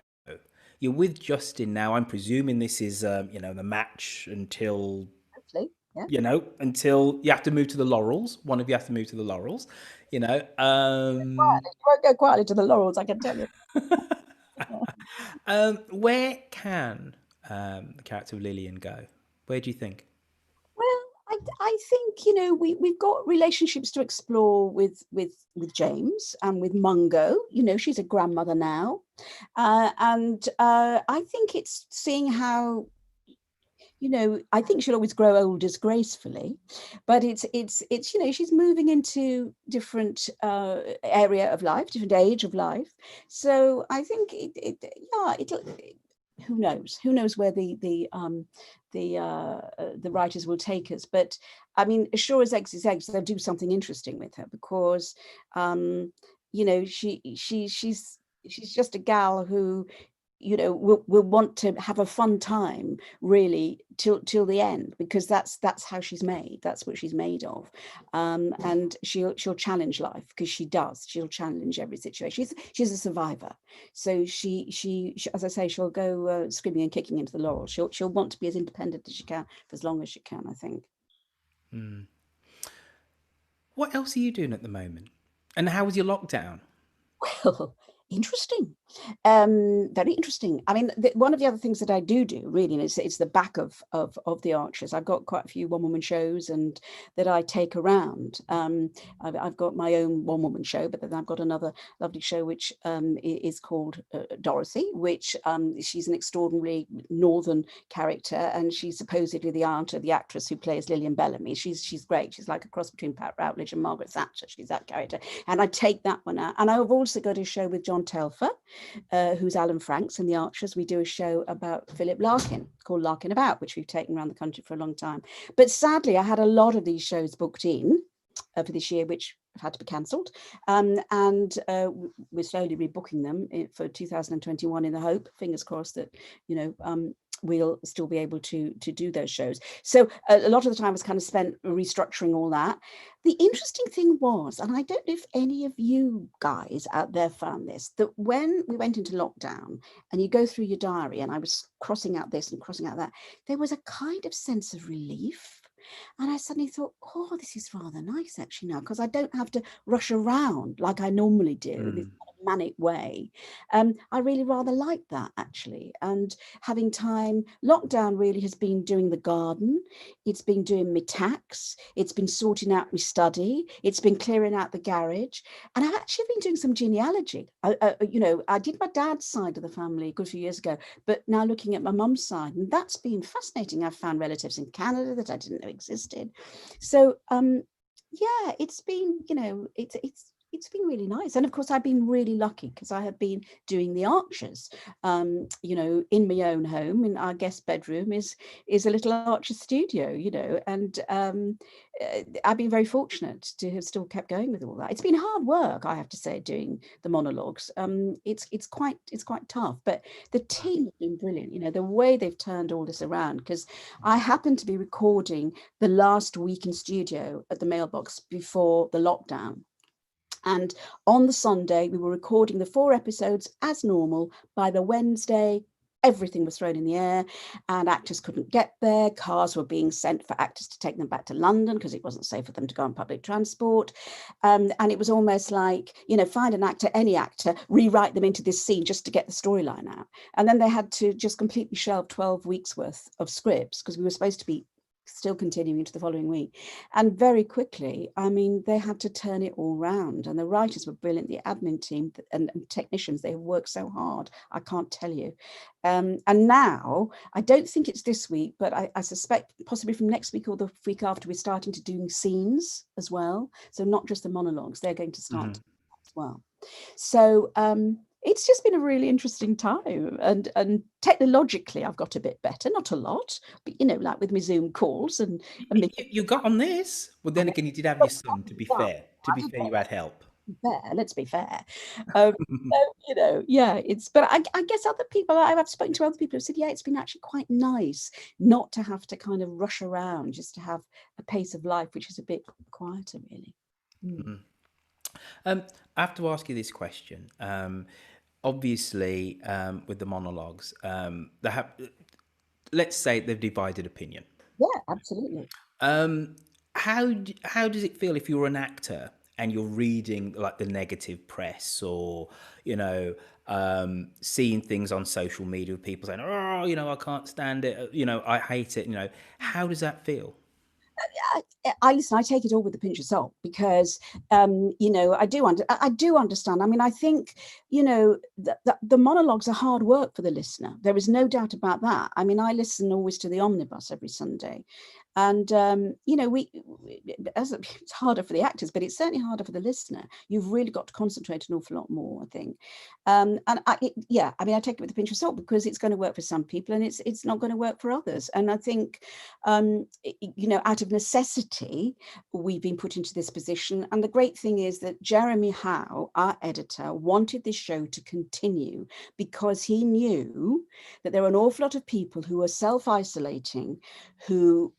You're with Justin now. I'm presuming this is you know, the match until Hopefully, yeah. You know, until you have to move to the Laurels. One of you has to move to the Laurels. You know, You won't go quietly to the Laurels, I can tell you. where can the character of Lilian go? Where do you think? Well, I I think, you know, we've got relationships to explore with James and with Mungo. You know, she's a grandmother now, and I think it's seeing how, you know, I think she'll always grow old as gracefully, but it's you know, she's moving into different area of life, different age of life. So I think who knows where the writers will take us. But I mean, as sure as eggs is eggs, they'll do something interesting with her, because you know, she's just a gal who, you know, will want to have a fun time really till the end, because that's how she's made. That's what she's made of. And she'll challenge life, because she'll challenge every situation. She's a survivor, so she as I say, she'll go screaming and kicking into the laurel. She'll want to be as independent as she can for as long as she can, I think. What else are you doing at the moment? And how was your lockdown? Well, interesting. Very interesting. I mean, one of the other things that I do really, and it's the back of the Archers. I've got quite a few one-woman shows and that I take around. I've got my own one-woman show, but then I've got another lovely show which is called Dorothy, which she's an extraordinarily northern character, and she's supposedly the aunt of the actress who plays Lilian Bellamy. She's great. She's like a cross between Pat Routledge and Margaret Thatcher. She's that character, and I take that one out. And I've also got a show with John Telfer, who's Alan Franks in the Archers. We do a show about Philip Larkin called Larkin About, which we've taken around the country for a long time. But sadly, I had a lot of these shows booked in for this year, which have had to be cancelled. And we're slowly rebooking them for 2021 in the hope, fingers crossed, that, you know, we'll still be able to do those shows. So a lot of the time was kind of spent restructuring all that. The interesting thing was, and I don't know if any of you guys out there found this, that when we went into lockdown and you go through your diary, and I was crossing out this and crossing out that, there was a kind of sense of relief. And I suddenly thought, oh, this is rather nice actually now, because I don't have to rush around like I normally do in this kind of manic way. I really rather like that actually. And having time, lockdown really has been doing the garden. It's been doing my tax. It's been sorting out my study. It's been clearing out the garage. And I've actually been doing some genealogy. You know, I did my dad's side of the family a good few years ago, but now looking at my mum's side, and that's been fascinating. I've found relatives in Canada that I didn't know existed. So yeah, it's been, you know, it's been really nice. And of course I've been really lucky because I have been doing the Archers, you know, in my own home. In our guest bedroom is a little Archer studio, you know, and I've been very fortunate to have still kept going with all that. It's been hard work, I have to say, doing the monologues. It's quite tough, but the team has been brilliant. You know, the way they've turned all this around, because I happened to be recording the last week in studio at the Mailbox before the lockdown. And on the Sunday, we were recording the 4 episodes as normal. By the Wednesday, everything was thrown in the air and actors couldn't get there. Cars were being sent for actors to take them back to London because it wasn't safe for them to go on public transport. And it was almost like, you know, find an actor, any actor, rewrite them into this scene just to get the storyline out. And then they had to just completely shelve 12 weeks worth of scripts because we were supposed to be still continuing to the following week. And very quickly, I mean, they had to turn it all round, and the writers were brilliant, the admin team and technicians, they have worked so hard, I can't tell you. And now, I don't think it's this week, but I suspect possibly from next week or the week after, we're starting to do scenes as well. So not just the monologues, they're going to start as well. So it's just been a really interesting time, and technologically I've got a bit better, not a lot, but you know, like with my Zoom calls and you got on this. Well, then again, you did have your son. To be fair, you had help. Let's be fair. So, you know, yeah, it's. But I guess other people, I've spoken to other people who said, yeah, it's been actually quite nice not to have to kind of rush around, just to have a pace of life which is a bit quieter, really. I have to ask you this question. Obviously, with the monologues, they have, let's say they've divided opinion. Yeah, absolutely. How does it feel if you're an actor and you're reading like the negative press, or, you know, seeing things on social media with people saying, oh, you know, I can't stand it, you know, I hate it, you know, how does that feel? I listen. I take it all with a pinch of salt because, you know, I do understand. I mean, I think, you know, the monologues are hard work for the listener. There is no doubt about that. I mean, I listen always to the omnibus every Sunday, and you know, it's harder for the actors, but it's certainly harder for the listener. You've really got to concentrate an awful lot more, I think. And yeah, I mean, I take it with a pinch of salt because it's going to work for some people and it's not going to work for others. And I think, you know, out of necessity, we've been put into this position. And the great thing is that Jeremy Howe, our editor, wanted this show to continue because he knew that there were an awful lot of people who were self-isolating, who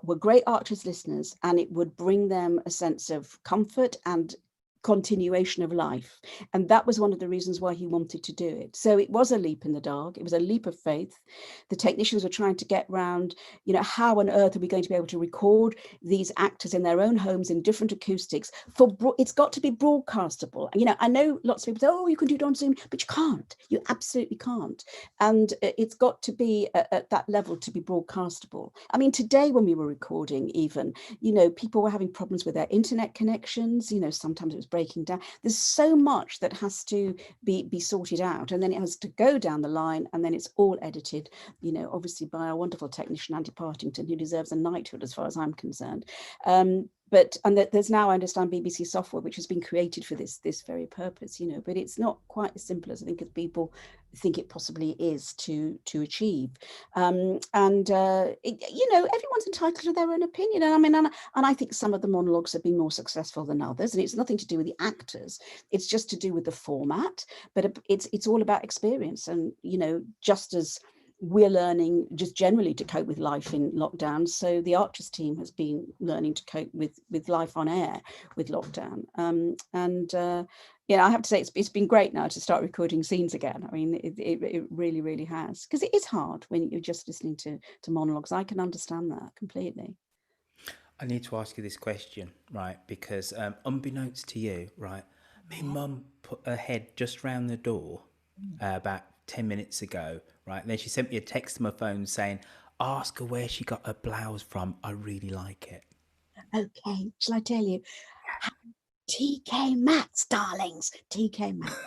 were great Archers listeners, and it would bring them a sense of comfort and continuation of life. And that was one of the reasons why he wanted to do it. So it was a leap in the dark. It was a leap of faith. The technicians were trying to get round, you know, how on earth are we going to be able to record these actors in their own homes in different acoustics? It's got to be broadcastable. You know, I know lots of people say, oh, you can do it on Zoom, but you can't. You absolutely can't. And it's got to be at that level to be broadcastable. I mean, today when we were recording even, you know, people were having problems with their internet connections. You know, sometimes it was breaking down. There's so much that has to be sorted out, and then it has to go down the line, and then it's all edited, you know, obviously by our wonderful technician Andy Partington, who deserves a knighthood as far as I'm concerned. There's now, I understand, BBC software which has been created for this very purpose, you know, but it's not quite as simple as I think as people think it possibly is to achieve. You know, everyone's entitled to their own opinion. And I mean, and I think some of the monologues have been more successful than others, and it's nothing to do with the actors. It's just to do with the format, but it's all about experience. And, you know, just as we're learning just generally to cope with life in lockdown, so the Archers team has been learning to cope with life on air with lockdown. Yeah, I have to say it's been great now to start recording scenes again. I mean, it really, really has, because it is hard when you're just listening to monologues. I can understand that completely. I need to ask you this question, right? Because unbeknownst to you, right, my mum put her head just round the door about 10 minutes ago, right? And then she sent me a text to my phone saying, ask her where she got her blouse from. I really like it. Okay, shall I tell you? TK Maxx, darlings. TK Maxx.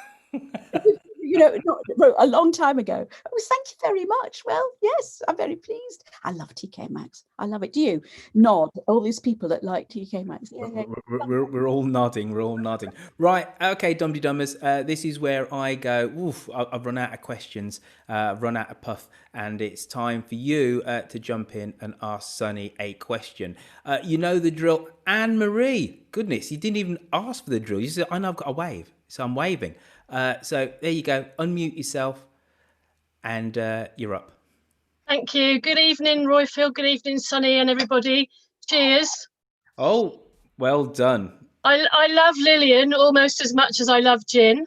You know, a long time ago. Oh, thank you very much. Well, yes, I'm very pleased. I love TK Maxx. I love it. Do you? Nod. All these people that like TK Maxx. Yeah. We're all nodding. We're all nodding. Right. Okay, Dumpty Dummers. This is where I go, oof, I've run out of questions. I've run out of puff. And it's time for you to jump in and ask Sunny a question. You know the drill. Anne-Marie. Goodness, you didn't even ask for the drill. You said, I know I've got a wave. So I'm waving. So there you go. Unmute yourself, and you're up. Thank you. Good evening, Royfield. Good evening, Sunny, and everybody. Cheers. Oh, well done. I love Lilian almost as much as I love gin.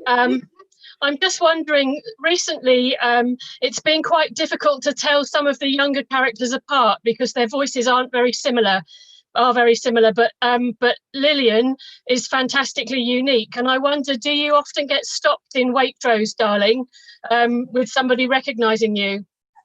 I'm just wondering, recently, it's been quite difficult to tell some of the younger characters apart because their voices are very similar, but Lilian is fantastically unique. And I wonder, do you often get stopped in Waitrose, darling, with somebody recognising you?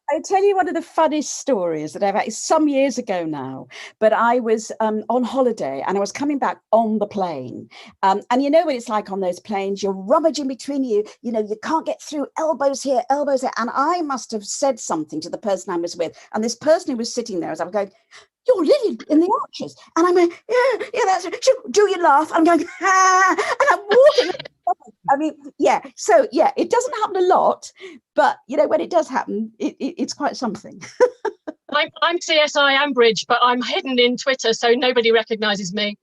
I'll tell you one of the funniest stories that I've had. It's some years ago now, but I was on holiday and I was coming back on the plane. And you know what it's like on those planes, you're rummaging between you know, you can't get through, elbows here, elbows there. And I must have said something to the person I was with. And this person who was sitting there, as I was going, you're Lilian in the Archers. And I'm going, yeah, that's right. Do you laugh? I'm going, ah, and I'm walking. I mean, yeah. So yeah, it doesn't happen a lot, but you know, when it does happen, it's quite something. I'm CSI Ambridge, but I'm hidden in Twitter, so nobody recognises me.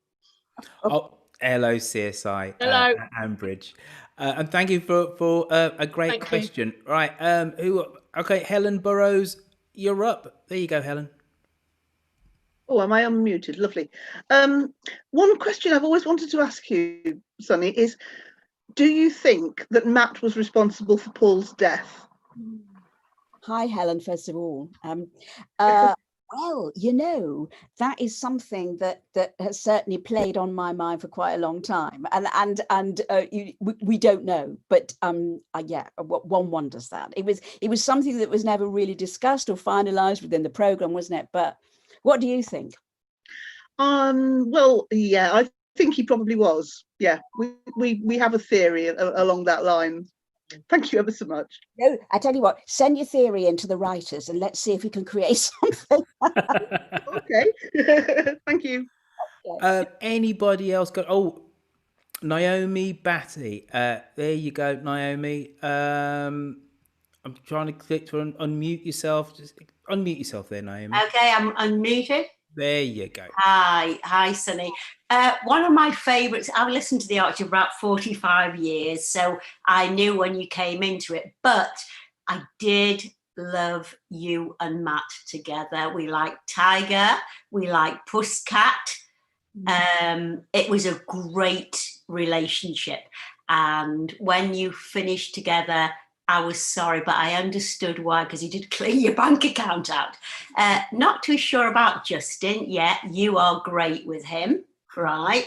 Oh, hello, CSI. Hello. Ambridge. And thank you for a great question. You. Right. Okay, Helen Burrows, you're up. There you go, Helen. Oh, am I unmuted? Lovely. One question I've always wanted to ask you, Sunny, is do you think that Matt was responsible for Paul's death? Hi, Helen, first of all. Well, that is something that has certainly played on my mind for quite a long time, and we don't know, but yeah, one wonders that it was something that was never really discussed or finalised within the programme, wasn't it? But what do you think? Well, yeah, I think he probably was. Yeah, we have a theory along that line. Thank you ever so much. No, I tell you what, send your theory into the writers and let's see if we can create something. Okay. Thank you. Anybody else got? Oh, Naomi Batty. There you go, Naomi. I'm trying to click to unmute yourself. Just unmute yourself there, Naomi. Okay, I'm unmuted. There you go. Hi, Sunny. One of my favourites, I've listened to The Archer for about 45 years, so I knew when you came into it, but I did love you and Matt together. We liked Tiger, we liked Pussycat. It was a great relationship. And when you finished together, I was sorry, but I understood why, because you did clear your bank account out. Not too sure about Justin yet. You are great with him, right?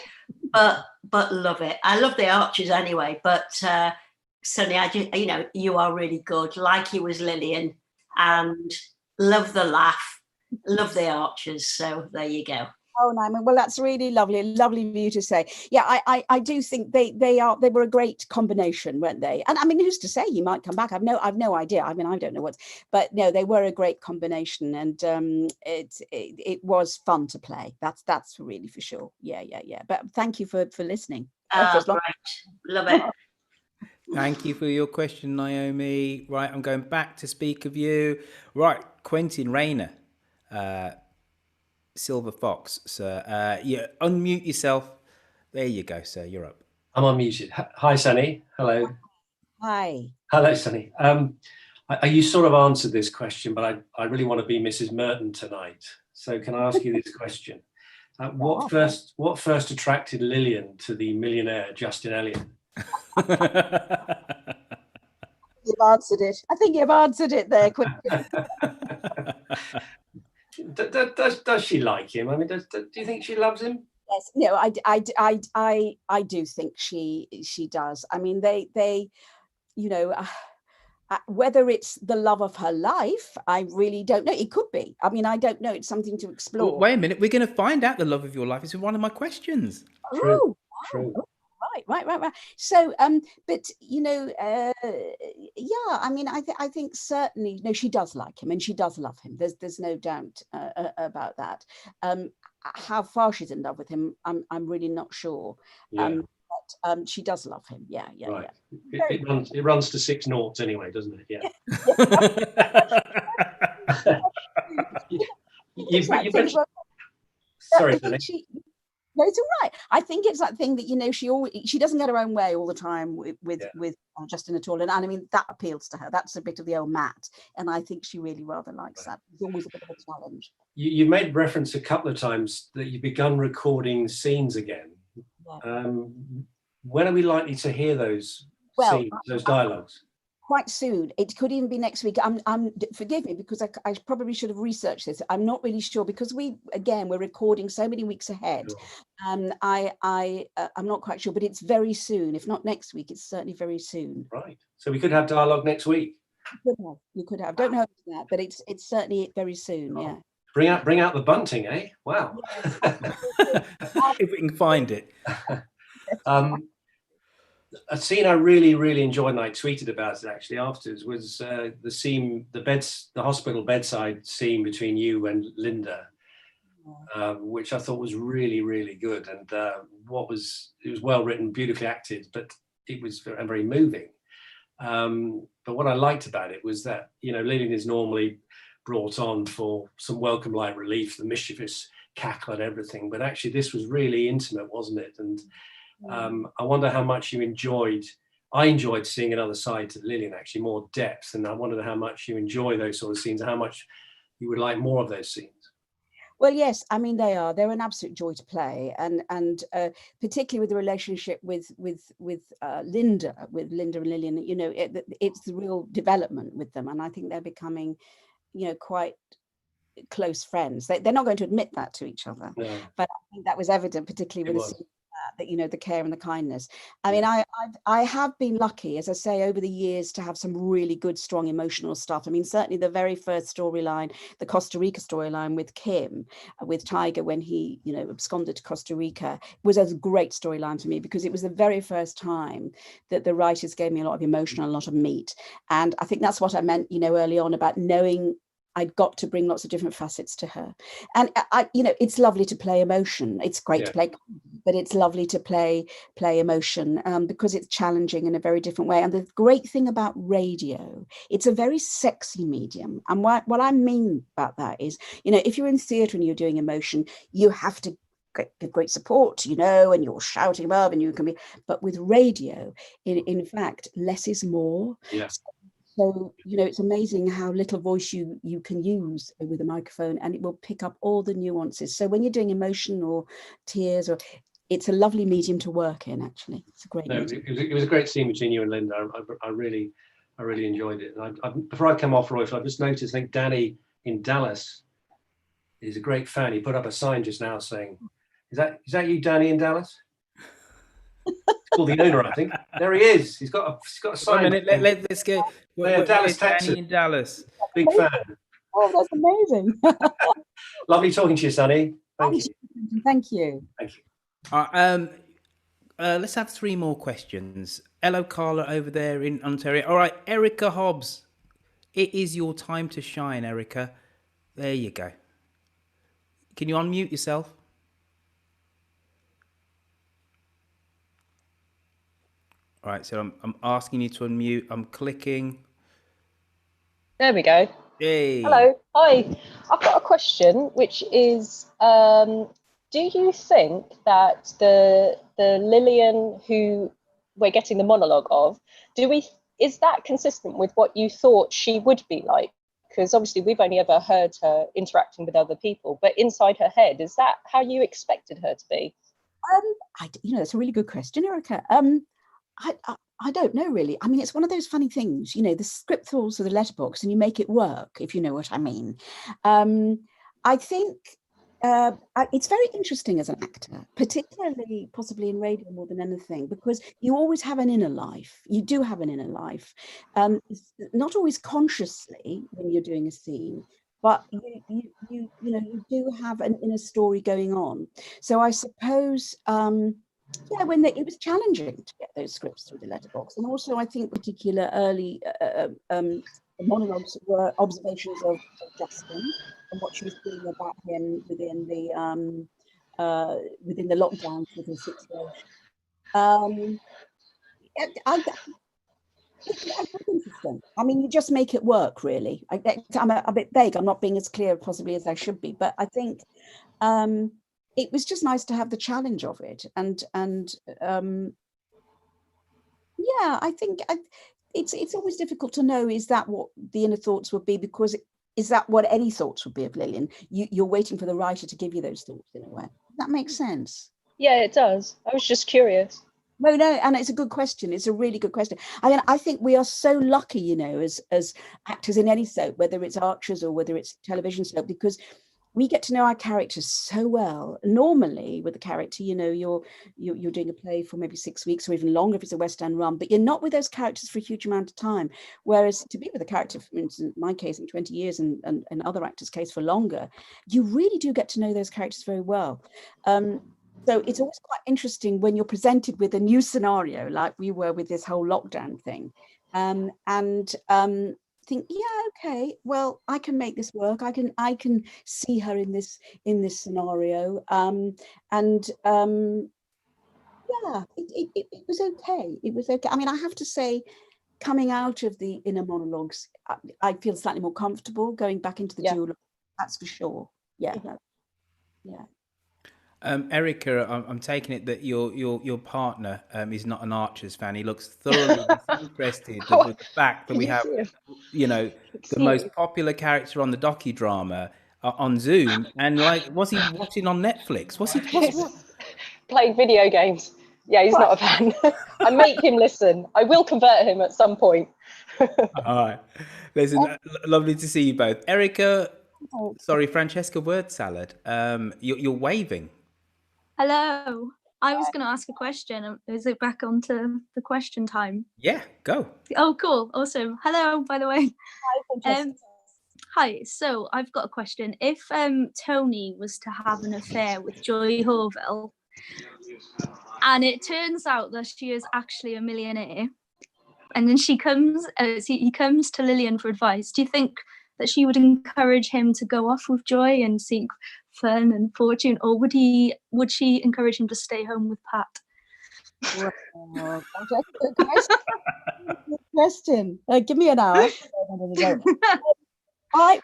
But love it. I love the Archers anyway. But Sunny, I just, you are really good. Like you was Lilian, and love the laugh. Love the Archers. So there you go. Oh, Naomi, well, that's really lovely of you to say. Yeah, I do think they were a great combination, weren't they? And I mean, who's to say he might come back? I've no idea. I mean, I don't know but no, they were a great combination, and it was fun to play. That's really for sure. Yeah. But thank you for listening. Great, love it. Thank you for your question, Naomi. Right, I'm going back to speak of you. Right, Quentin Rayner. Silver Fox, sir. Yeah, unmute yourself. There you go, sir. You're up. I'm unmuted. Hi, Sunny. Hello. Hi. Hello, Sunny. You sort of answered this question, but I really want to be Mrs. Merton tonight. So can I ask you this question? What first attracted Lilian to the millionaire Justin Elliott? You've answered it. I think you've answered it there, Quentin. Does she like him? I mean, do you think she loves him? Yes, no, I do think she does. I mean, they whether it's the love of her life, I really don't know. It could be. I mean, I don't know. It's something to explore. Well, wait a minute. We're going to find out the love of your life. It's one of my questions. True. Right. So, but yeah, I mean, I think certainly, no, she does like him and she does love him. There's no doubt about that. How far she's in love with him, I'm really not sure. Yeah. But she does love him. Yeah. Right. It runs to 6 noughts anyway, doesn't it? Yeah. Sorry, Sunny. No, it's all right. I think it's that thing that she doesn't get her own way all the time with Justin at all, and I mean that appeals to her. That's a bit of the old Matt, and I think she really rather likes that. It's always a bit of a challenge. You made reference a couple of times that you've begun recording scenes again. Yeah. When are we likely to hear those scenes, those dialogues? Quite soon. It could even be next week. Forgive me, because I probably should have researched this. I'm not really sure, because we're recording so many weeks ahead. Sure. I'm not quite sure, but it's very soon. If not next week, it's certainly very soon. Right. So we could have dialogue next week. You could have. Don't know that, but it's certainly very soon. Oh. Yeah. Bring out the bunting, eh? Wow. If we can find it. A scene I really, really enjoyed, and I tweeted about it actually afterwards, was the scene, the hospital bedside scene between you and Linda, which I thought was really, really good, and it was well written, beautifully acted, but it was very moving. But what I liked about it was that Lilian is normally brought on for some welcome light relief, the mischievous cackle and everything, but actually this was really intimate, wasn't it? And I wonder how much you enjoyed. I enjoyed seeing another side to Lilian, actually, more depth, and I wondered how much you enjoy those sort of scenes and how much you would like more of those scenes. Well, yes, I mean they're an absolute joy to play, and particularly with the relationship with Linda and Lilian, it's the real development with them, and I think they're becoming quite close friends. They're not going to admit that to each other, No, but I think that was evident, particularly it with was. that, you know, the care and the kindness. I mean, I have been lucky, as I say, over the years to have some really good, strong emotional stuff. I mean, certainly the very first storyline, the Costa Rica storyline with Kim, with Tiger, when he, you know, absconded to Costa Rica, was a great storyline for me, because it was the very first time that the writers gave me a lot of emotion, a lot of meat. And I think that's what I meant, you know, early on about knowing I'd got to bring lots of different facets to her. And you know, it's lovely to play emotion. It's great to play, but it's lovely to play emotion, because it's challenging in a very different way. And the great thing about radio, it's a very sexy medium. And what I mean about that is, you know, if you're in theatre and you're doing emotion, you have to give great support, you know, and you're shouting above, and you can be, but with radio, in fact, less is more. Yeah. So, you know, it's amazing how little voice you can use with a microphone, and it will pick up all the nuances. So when you're doing emotion or tears, or it's a lovely medium to work in, actually. It's a great medium. It was a great scene between you and Linda. I really enjoyed it. And before I come off, Roy, I've just noticed, I think Danny in Dallas is a great fan. He put up a sign just now saying, is that you, Danny in Dallas? It's called the owner, I think. There he is. He's got a sign. 1 minute, let's go. Dallas, Texas. Danny in Dallas. Big fan. Oh, that's amazing. Lovely talking to you, Sunny. Thank you. Thank you. Thank you. Let's have 3 more questions. Hello, Carla, over there in Ontario. All right, Erica Hobbs. It is your time to shine, Erica. There you go. Can you unmute yourself? All right, so I'm asking you to unmute. I'm clicking. There we go. Hey. Hello. Hi. I've got a question, which is, do you think that the Lilian who we're getting the monologue of, is that consistent with what you thought she would be like? Because obviously we've only ever heard her interacting with other people, but inside her head, is that how you expected her to be? You know, that's a really good question, Erica. I don't know, really. I mean, it's one of those funny things, you know, the script falls to the letterbox and you make it work, if you know what I mean. I think it's very interesting as an actor, particularly possibly in radio more than anything, because you always have an inner life. You do have an inner life, not always consciously when you're doing a scene, but you know, you do have an inner story going on. So I suppose, yeah, it was challenging to get those scripts through the letterbox. And also, I think particular early monologues were observations of Justin and what she was feeling about him within the lockdown sort of situation. It's interesting. I mean, you just make it work, really. I'm a bit vague. I'm not being as clear possibly as I should be, but I think it was just nice to have the challenge of it, and yeah, I think it's always difficult to know, is that what the inner thoughts would be, because is that what any thoughts would be of Lilian? You're waiting for the writer to give you those thoughts in a way. That makes sense. Yeah, it does. I was just curious. No, and it's a good question. It's a really good question. I mean, I think we are so lucky, you know, as actors in any soap, whether it's Archers or whether it's television soap, because we get to know our characters so well. Normally with a character, you know, you're doing a play for maybe 6 weeks or even longer if it's a West End run, but you're not with those characters for a huge amount of time. Whereas to be with a character, for instance, in my case, in 20 years and other actors' case for longer, you really do get to know those characters very well. So it's always quite interesting when you're presented with a new scenario, like we were with this whole lockdown thing, and think, yeah, okay, well, I can make this work. I can see her in this scenario, and yeah, it was okay. It was okay. I mean, I have to say, coming out of the inner monologues, I feel slightly more comfortable going back into the dual. That's for sure. Yeah, yeah. Erica, I'm taking it that your partner is not an Archers fan. He looks thoroughly disinterested with the fact that we have, you know, the most popular character on the docudrama on Zoom, and like, what's he watching on Netflix? What's playing video games? Yeah, he's not a fan. I make him listen. I will convert him at some point. All right, listen, lovely to see you both, Erica. Sorry, Francesca, word salad. You're waving. Hello. I was going to ask a question. Is it back onto the question time? Yeah, go. Oh, cool. Awesome. Hello, by the way. Hi. So I've got a question. If Tony was to have an affair with Joy Horville, and it turns out that she is actually a millionaire, and then he comes to Lilian for advice, do you think that she would encourage him to go off with Joy and seek fun and fortune, or would she encourage him to stay home with Pat? Well, that's a good question. Give me an hour.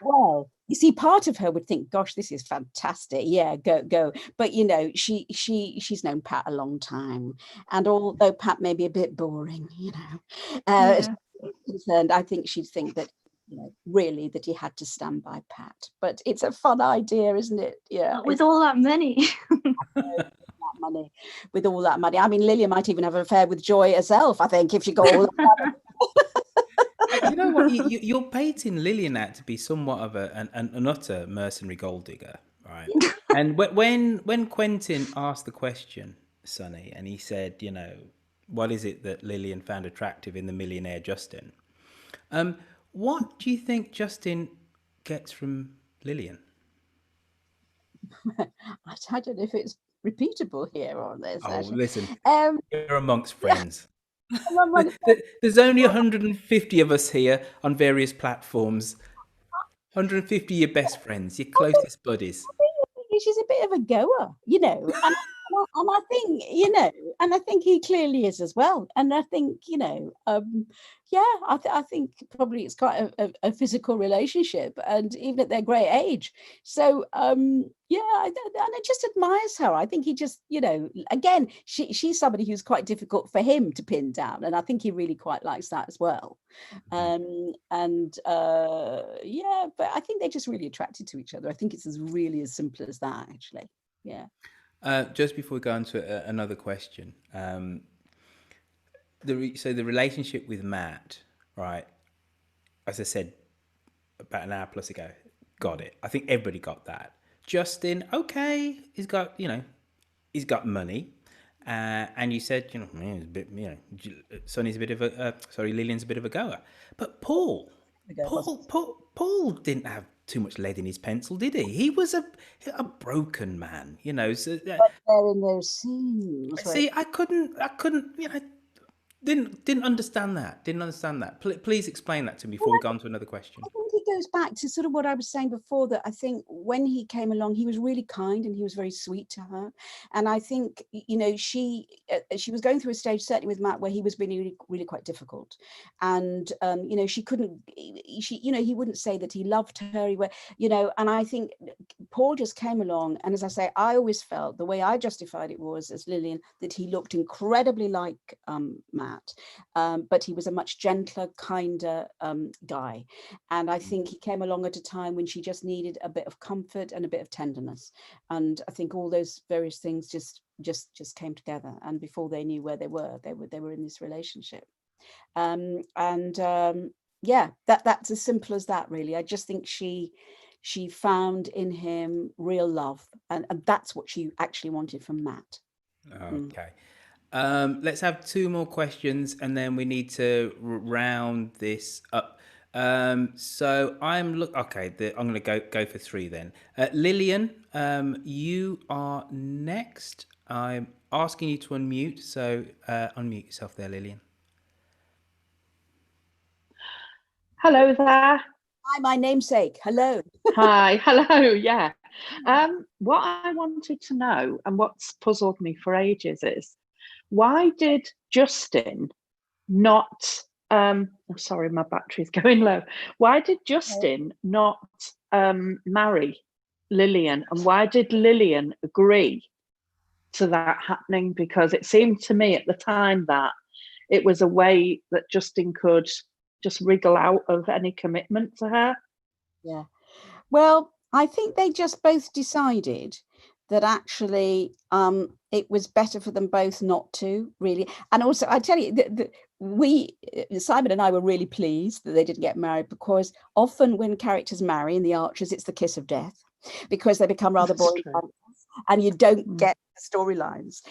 Well, you see, part of her would think, gosh, this is fantastic. Yeah, go. But, you know, she's known Pat a long time. And although Pat may be a bit boring, you know, concerned, I think she'd think that, you know, really that he had to stand by Pat. But it's a fun idea, isn't it? Yeah. With all that money. With all that money. I mean, Lilian might even have an affair with Joy herself, I think, if she got all that. You know what? You're painting Lilian out to be somewhat of an utter mercenary gold digger, right? And when Quentin asked the question, Sunny, and he said, you know, what is it that Lilian found attractive in the millionaire Justin? What do you think Justin gets from Lilian? I don't know if it's repeatable here on this. Oh, actually. listen, you're amongst friends. Yeah. There's only 150 of us here on various platforms. 150 of your best friends, your closest buddies. She's a bit of a goer, you know, and I think, you know, and I think he clearly is as well. And I think, you know, I think probably it's quite a physical relationship, and even at their great age. So, and I just admires her. I think he just, you know, again, she's somebody who's quite difficult for him to pin down, and I think he really quite likes that as well. But I think they're just really attracted to each other. I think it's really as simple as that, actually. Yeah. Just before we go on to another question, the relationship with Matt, right? As I said about an hour plus ago, got it. I think everybody got that. Justin, okay, he's got money, and you said, you know, he's a bit, you know, Sonny's a bit of Lilian's a bit of a goer, but Paul didn't have too much lead in his pencil, did he? He was a broken man, you know. So but they're in those scenes. See, I couldn't, you know, didn't understand that. Please explain that to me before we go on to another question. I think it goes back to sort of what I was saying before, that I think when he came along, he was really kind and he was very sweet to her. And I think, you know, she was going through a stage, certainly with Matt, where he was really, really quite difficult. And, you know, he wouldn't say that he loved her, you know, and I think Paul just came along. And as I say, I always felt the way I justified it was, as Lilian, that he looked incredibly like Matt. But he was a much gentler, kinder guy. And I think he came along at a time when she just needed a bit of comfort and a bit of tenderness. And I think all those various things just came together. And before they knew where they were in this relationship. That's as simple as that, really. I just think she found in him real love, and that's what she actually wanted from Matt. Okay. Let's have two more questions and then we need to round this up. So I'm going to go for three then. Lilian, you are next. I'm asking you to unmute, so unmute yourself there, Lilian. Hello there. Hi, my namesake. Hello. Hi, hello. Yeah. What I wanted to know, and what's puzzled me for ages, is why did Justin not sorry, my battery's going low. Why did Justin not marry Lilian, and why did Lilian agree to that happening? Because it seemed to me at the time that it was a way that Justin could just wriggle out of any commitment to her. Yeah. Well, I think they just both decided that actually it was better for them both not to really. And also, I tell you, Simon and I were really pleased that they didn't get married, because often when characters marry in the Archers, it's the kiss of death, because they become rather boring and you don't get storylines.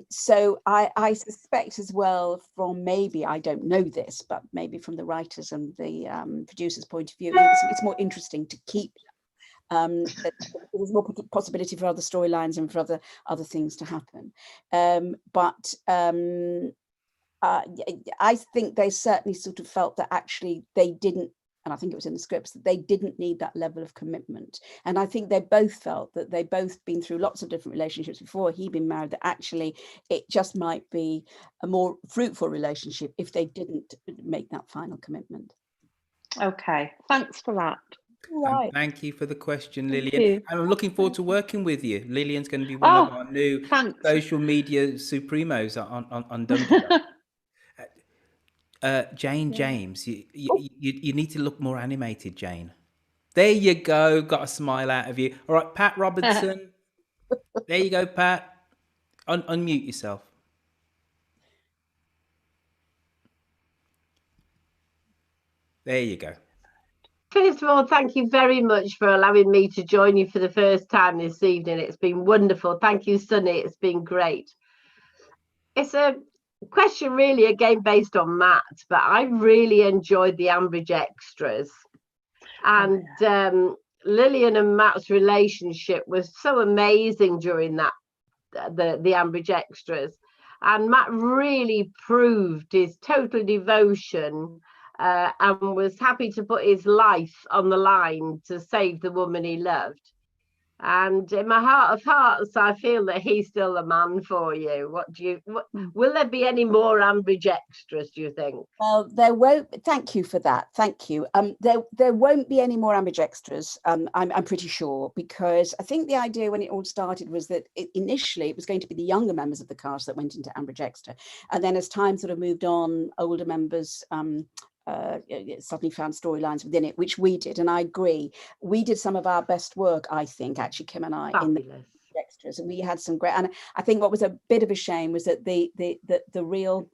So I suspect as well, from maybe, I don't know this, but maybe from the writers and the producers' point of view, it's more interesting to keep. There's more possibility for other storylines and for other things to happen. But I think they certainly sort of felt that actually they didn't, and I think it was in the scripts, that they didn't need that level of commitment. And I think they both felt that they both been through lots of different relationships before he'd been married, that actually it just might be a more fruitful relationship if they didn't make that final commitment. Okay, thanks for that. Right. Thank you for the question, Thank Lilian. you. And I'm looking forward to working with you. Lilian's going to be one of our new social media supremos on Dum Dum. Jane James, you need to look more animated, Jane. There you go. Got a smile out of you. All right, Pat Robertson. There you go, Pat. Unmute yourself. There you go. First of all, thank you very much for allowing me to join you for the first time this evening. It's been wonderful. Thank you, Sunny. It's been great. It's a question really, again, based on Matt, but I really enjoyed the Ambridge extras. And Lilian and Matt's relationship was so amazing during that, the Ambridge extras. And Matt really proved his total devotion and was happy to put his life on the line to save the woman he loved. And in my heart of hearts, I feel that he's still the man for you. Will there be any more Ambridge extras, do you think? Well, there won't. Thank you for that. Thank you. There won't be any more Ambridge extras. I'm pretty sure, because I think the idea when it all started was that initially it was going to be the younger members of the cast that went into Ambridge extra, and then as time sort of moved on, older members suddenly found storylines within it, which we did. And I agree, we did some of our best work, I think, actually, Kim and I, in the extras, and we had some great. And I think what was a bit of a shame was that the real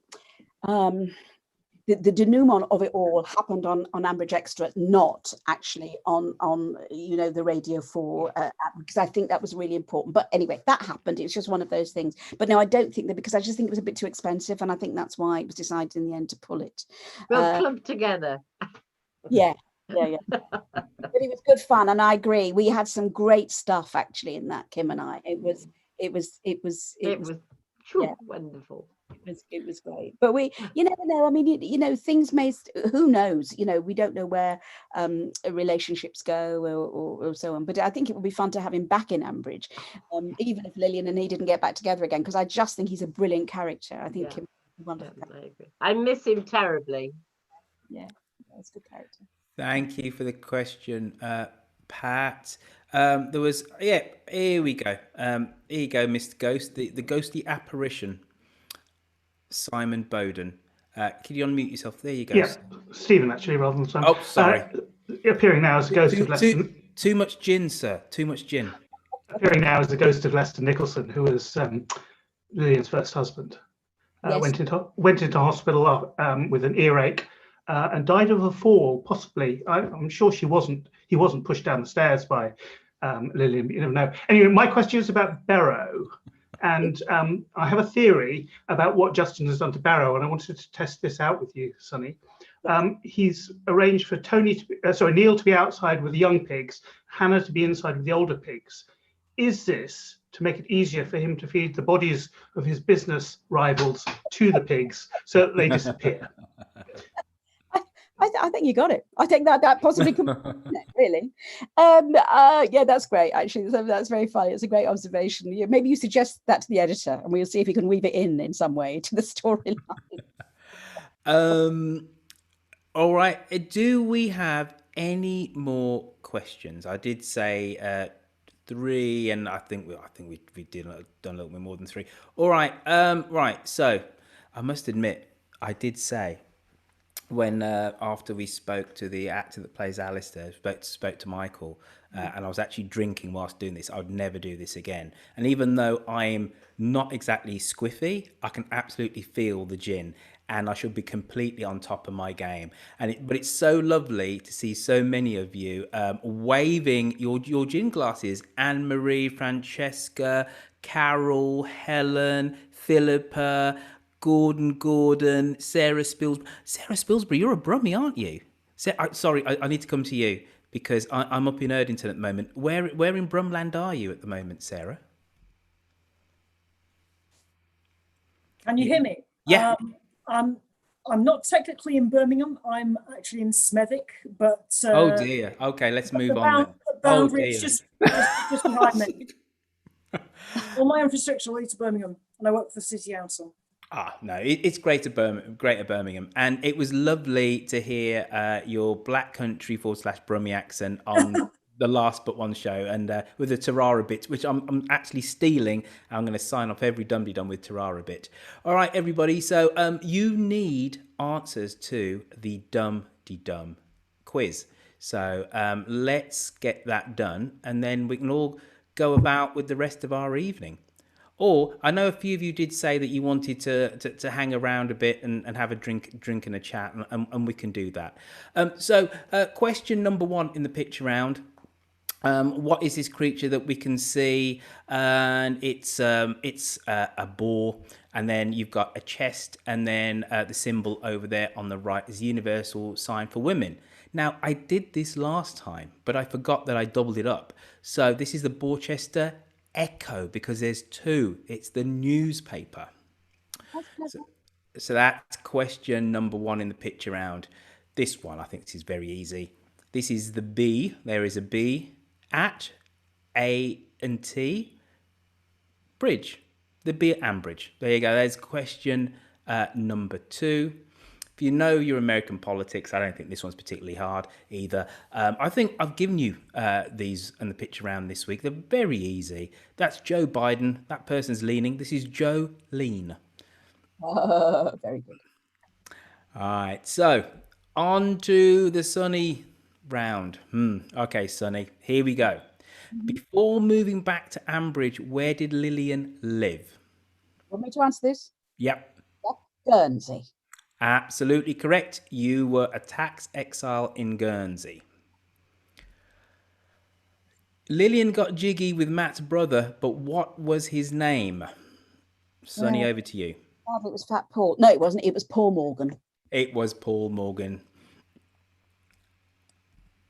the denouement of it all happened on Ambridge Extra, not actually on the Radio 4, because I think that was really important. But anyway, that happened. It was just one of those things. But no, I don't think that, because I just think it was a bit too expensive, and I think that's why it was decided in the end to pull it. We'll club together. Yeah. But it was good fun, and I agree. We had some great stuff actually in that, Kim and I. It was wonderful. It was great, but you never know. I mean, things may. Who knows? We don't know where relationships go or so on. But I think it would be fun to have him back in Ambridge, even if Lilian and he didn't get back together again, because I just think he's a brilliant character. I think wonderful. I miss him terribly. Yeah, that's a good character. Thank you for the question, Pat. There was here we go. Here you go, Mr. Ghost, the ghostly apparition. Simon Bowden. Can you unmute yourself? There you go. Yeah, Stephen, actually, rather than Simon. Oh, sorry. Appearing now as a ghost of Lester. Too much gin, sir. Too much gin. Appearing now as the ghost of Lester Nicholson, who was Lilian's first husband. Yes. Went into hospital with an earache and died of a fall, possibly. I'm sure he wasn't pushed down the stairs by Lilian, but you never know. Anyway, my question is about Barrow. And I have a theory about what Justin has done to Barrow, and I wanted to test this out with you, Sunny. He's arranged for Neil to be outside with the young pigs, Hannah to be inside with the older pigs. Is this to make it easier for him to feed the bodies of his business rivals to the pigs so that they disappear? I think you got it. I think that possibly could be it, really. Yeah, that's great, actually. That's very funny. It's a great observation. Maybe you suggest that to the editor, and we'll see if he can weave it in some way to the storyline. All right. Do we have any more questions? I did say 3, and I think we done a little bit more than 3. All right. Right. So I must admit, I did say, when after we spoke to the actor that plays Alistair, spoke to Michael, and I was actually drinking whilst doing this. I would never do this again. And even though I'm not exactly squiffy, I can absolutely feel the gin, and I should be completely on top of my game. But it's so lovely to see so many of you waving your gin glasses. Anne Marie, Francesca, Carol, Helen, Philippa, Gordon, Sarah Spilsbury. Sarah Spilsbury, you're a Brummie, aren't you? Sorry, I need to come to you because I'm up in Erdington at the moment. Where in Brumland are you at the moment, Sarah? Can you hear me? Yeah. I'm not technically in Birmingham. I'm actually in Smethwick, but Oh dear. Okay, let's move on then. the boundary is just behind me. All my infrastructure leads to Birmingham, and I work for the City Council. No, it's Greater Birmingham, and it was lovely to hear your Black Country / Brummie accent on the last but one show, and with the Tarara bits, which I'm actually stealing. I'm going to sign off every Dum Dum with Tarara bit. All right, everybody. So you need answers to the Dum Dum quiz. So let's get that done, and then we can all go about with the rest of our evening. Or I know a few of you did say that you wanted to hang around a bit and have a drink and a chat, and we can do that. So question number 1 in the pitch round. What is this creature that we can see? And it's a boar, and then you've got a chest, and then the symbol over there on the right is the universal sign for women. Now, I did this last time, but I forgot that I doubled it up. So this is the Borchester Echo, because there's 2. It's the newspaper. So that's question number 1 in the picture round. This one, I think this is very easy. This is the B. There is a B at A&T Bridge. The B at Ambridge. There you go. There's question number 2. If you know your American politics, I don't think this one's particularly hard either. I think I've given you these in the pitch around this week. They're very easy. That's Joe Biden. That person's leaning. This is Joe Lean. Very good. All right. So on to the Sunny round. Okay, Sunny. Here we go. Before moving back to Ambridge, where did Lilian live? Want me to answer this? Yep. Guernsey. Absolutely correct. You were a tax exile in Guernsey. Lilian got jiggy with Matt's brother, but what was his name? Sunny, over to you. I think it was Fat Paul. No, it wasn't. It was Paul Morgan. It was Paul Morgan.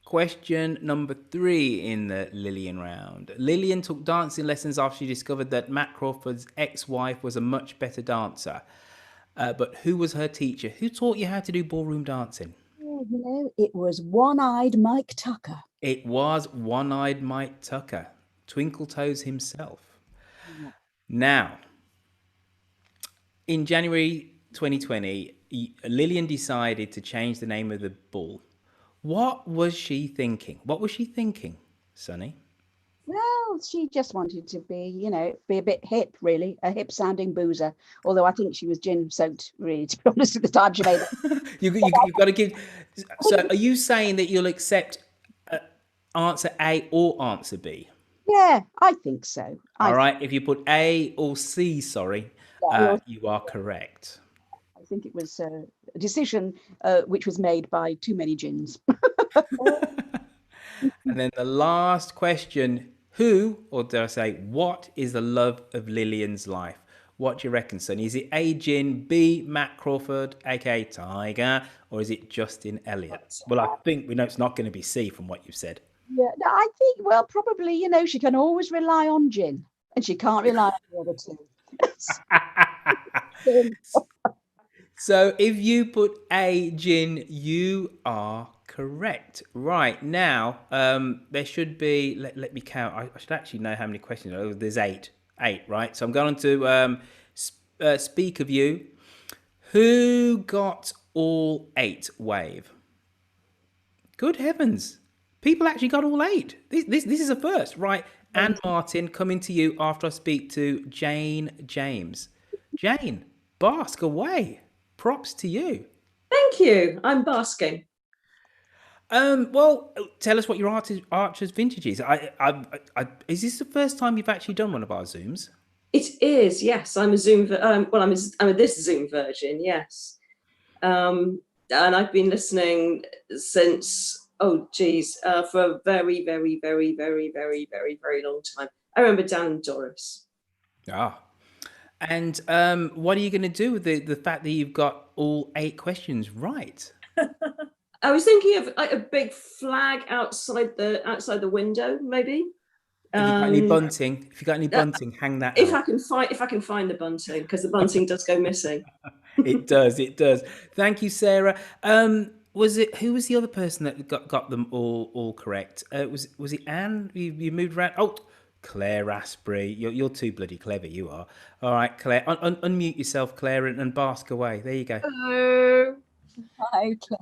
Question number 3 in the Lilian round. Lilian took dancing lessons after she discovered that Matt Crawford's ex-wife was a much better dancer. But who was her teacher? Who taught you how to do ballroom dancing? Oh, you know, it was One-Eyed Mike Tucker. It was One-Eyed Mike Tucker, Twinkle Toes himself. Yeah. Now, in January 2020, Lilian decided to change the name of the bull. What was she thinking? What was she thinking, Sunny? Well, she just wanted to be, you know, be a bit hip, really, a hip-sounding boozer. Although I think she was gin-soaked, really, to be honest, at the time she made it. You've got to give... So are you saying that you'll accept answer A or answer B? Yeah, I think so. All right, if you put A or C, sorry, you are correct. I think it was a decision which was made by too many gins. And then the last question, who, or dare I say, what is the love of Lilian's life? What do you reckon, Sonny? Is it A, Gin, B, Matt Crawford, aka Tiger, or is it Justin Elliott? Well, I think we know it's not going to be C from what you've said. Yeah, no, I think, well, probably, you know, she can always rely on Gin, and she can't rely on the other 2. So if you put A, Gin, you are correct. Right, now, there should be, let me count. I should actually know how many questions. Oh, there's 8, right? So I'm going to speak of you. Who got all 8 wave? Good heavens. People actually got all 8. This is a first, right? And Martin, coming to you after I speak to Jane James. Jane, bask away. Props to you. Thank you. I'm basking. Well, tell us what your Archer's vintage is. Is this the first time you've actually done one of our Zooms? It is, yes. I'm a Zoom. I'm a this Zoom version, yes. And I've been listening since for a very, very, very, very, very, very, very long time. I remember Dan and Doris. Ah. And what are you going to do with the fact that you've got all 8 questions right? I was thinking of like a big flag outside the window, maybe. If you got any bunting, hang that if out. I can find the bunting, because the bunting does go missing. It does. Thank you, Sarah. Who was the other person that got them all correct? Was it Anne? You moved around. Oh, Claire Asprey. You're too bloody clever. You are. All right, Claire. Unmute yourself, Claire, and bask away. There you go. Hello. Hi, Claire.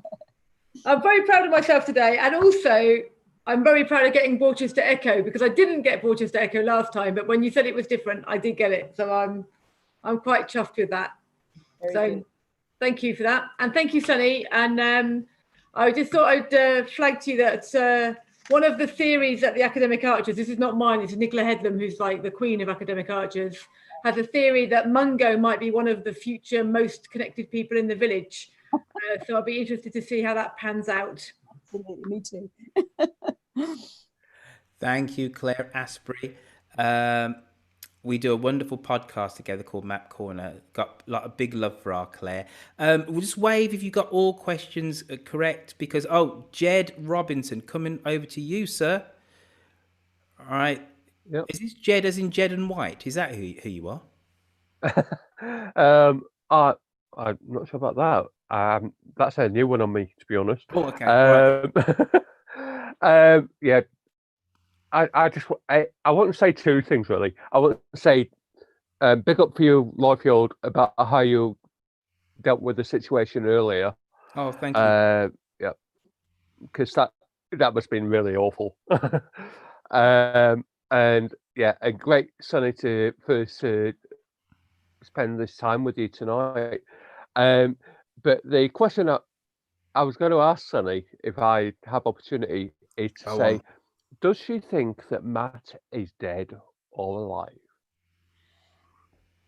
I'm very proud of myself today, and also I'm very proud of getting Borchester Echo, because I didn't get Borchester Echo last time, but when you said it was different, I did get it. So I'm quite chuffed with that. Thank you for that, and thank you, Sunny. And I just thought I'd flag to you that one of the theories at the Academic Archers, this is not mine, it's Nicola Headlam, who's like the queen of Academic Archers, has a theory that Mungo might be one of the future most connected people in the village. So I'll be interested to see how that pans out. Absolutely, me too. Thank you, Claire Asprey. We do a wonderful podcast together called Map Corner. Got a lot of big love for our Claire. We'll just wave if you got all questions correct, because Jed Robinson, coming over to you, sir. All right. Yep. Is this Jed as in Jed and White? Is that who you are? I'm not sure about that. That's a new one on me, to be honest. Oh, okay. Yeah. I want to say 2 things, really. I want to say big up for you, Lloydfield, about how you dealt with the situation earlier. Oh, thank you. Yeah, because that must have been really awful. And yeah, a great, Sunny, to first spend this time with you tonight. But the question that I was going to ask Sunny, if I have opportunity, is to say, does she think that Matt is dead or alive?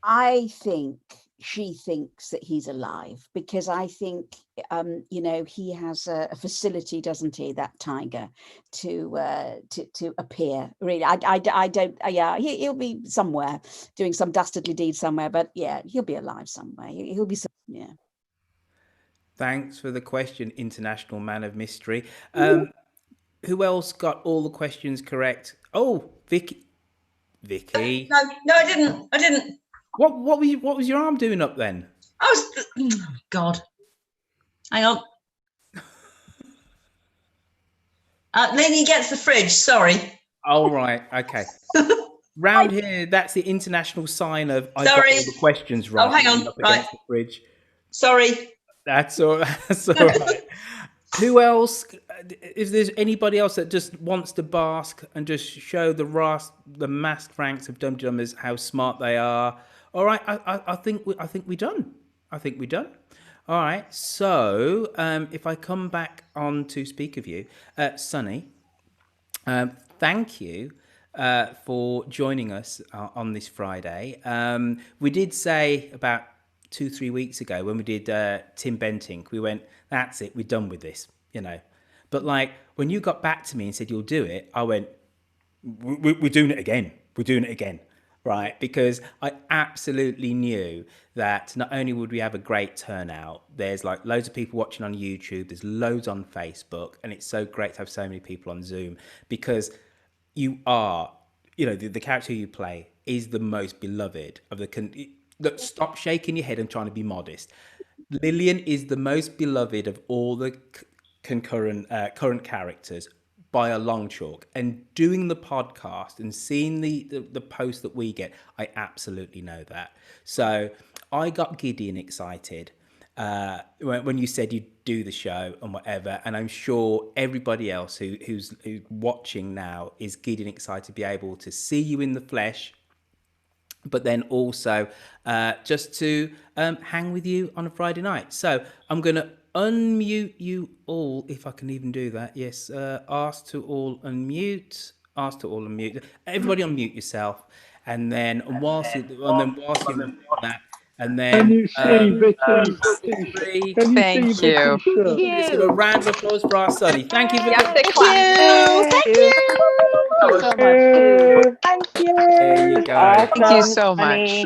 I think she thinks that he's alive, because I think, he has a facility, doesn't he, that tiger, to appear. Really, I don't. Yeah, he'll be somewhere doing some dastardly deed somewhere, but yeah, he'll be alive somewhere. He'll be. Yeah. Thanks for the question, International Man of Mystery. Who else got all the questions correct? Oh, Vicky. No, I didn't. What was your arm doing up then? God. Hang on. Leaning against the fridge, sorry. Oh, right, okay. Round here, that's the international sign of I got all the questions right. Oh, hang on, right. The fridge. Sorry. That's all right. Who else? If there's anybody else that just wants to bask and just show the masked ranks of Dum Dummers how smart they are. All right, I think we're done. All right. So if I come back on to speak of you, Sunny, thank you for joining us on this Friday. We did say about 2-3 weeks ago when we did Tim Bentinck, we went, that's it, we're done with this, But like when you got back to me and said you'll do it, I went, we're doing it again. Right? Because I absolutely knew that not only would we have a great turnout, there's like loads of people watching on YouTube, there's loads on Facebook, and it's so great to have so many people on Zoom, because you are, the character you play is the most beloved of the... Look, stop shaking your head and trying to be modest. Lilian is the most beloved of all the current characters by a long chalk. And doing the podcast and seeing the post that we get, I absolutely know that. So I got giddy and excited when you said you'd do the show and whatever. And I'm sure everybody else who's watching now is giddy and excited to be able to see you in the flesh, but then also just to hang with you on a Friday night. So I'm going to unmute you all, if I can even do that. Yes, ask to all unmute. Ask to all unmute. Everybody unmute yourself, and then whilst you're doing that, and then Can you see Vicky? three. Can you Thank see you. Vicky? Let's give a round of applause for our Sunny. Thank you for Yep, the thank you. Thank you so much. Thank you. There you go. Thank you so much.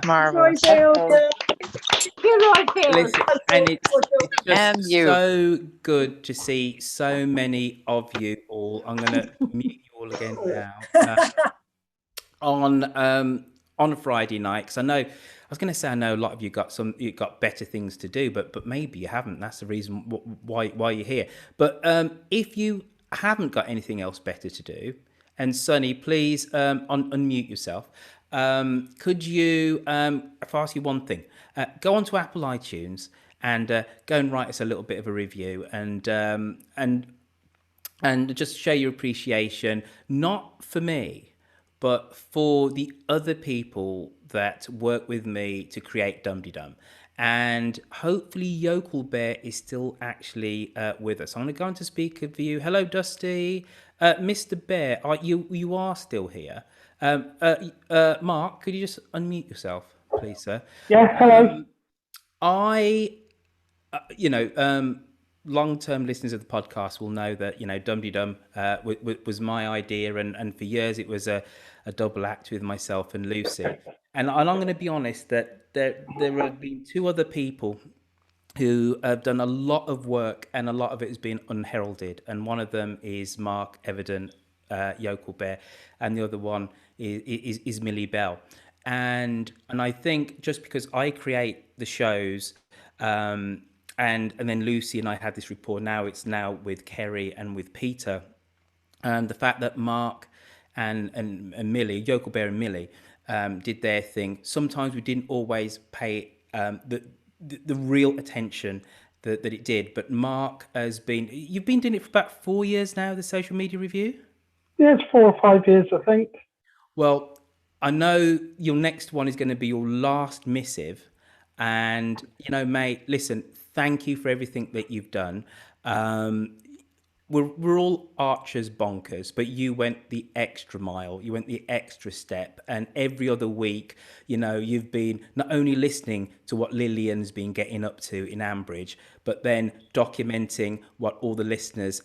Marvelous. Listen, and it's And just you. so good to see so many of you all. I'm going to mute you all again now. On a Friday night, because I know a lot of you got better things to do, but maybe you haven't. That's the reason why you're here. But if you haven't got anything else better to do, and Sunny, please unmute yourself. Could you, if I ask you one thing, go onto Apple iTunes and go and write us a little bit of a review and just show your appreciation, not for me, but for the other people that work with me to create Dum Dum. And hopefully Yokel Bear is still actually with us. I'm going to go into speaker view. Hello, Dusty. Mr. Bear, you are still here. Mark, could you just unmute yourself, please, sir? Yeah, hello. Long-term listeners of the podcast will know that, Dum Dum was my idea, and for years it was a double act with myself and Lucy. And I'm going to be honest that there have been two other people who have done a lot of work, and a lot of it has been unheralded. And one of them is Mark Evident, Yokel Bear, and the other one is Millie Bell. And I think just because I create the shows, and then Lucy and I had this rapport. Now it's with Kerry and with Peter, and the fact that Mark and Millie, Yokel Bear and Millie, did their thing. Sometimes we didn't always pay the real attention that it did. But Mark you've been doing it for about 4 years now, the Social Media Review? Yeah, it's 4 or 5 years, I think. Well, I know your next one is going to be your last missive. And, mate, listen, thank you for everything that you've done. We're all Archers bonkers, but you went the extra mile. You went the extra step. And every other week, you've been not only listening to what Lilian's been getting up to in Ambridge, but then documenting what all the listeners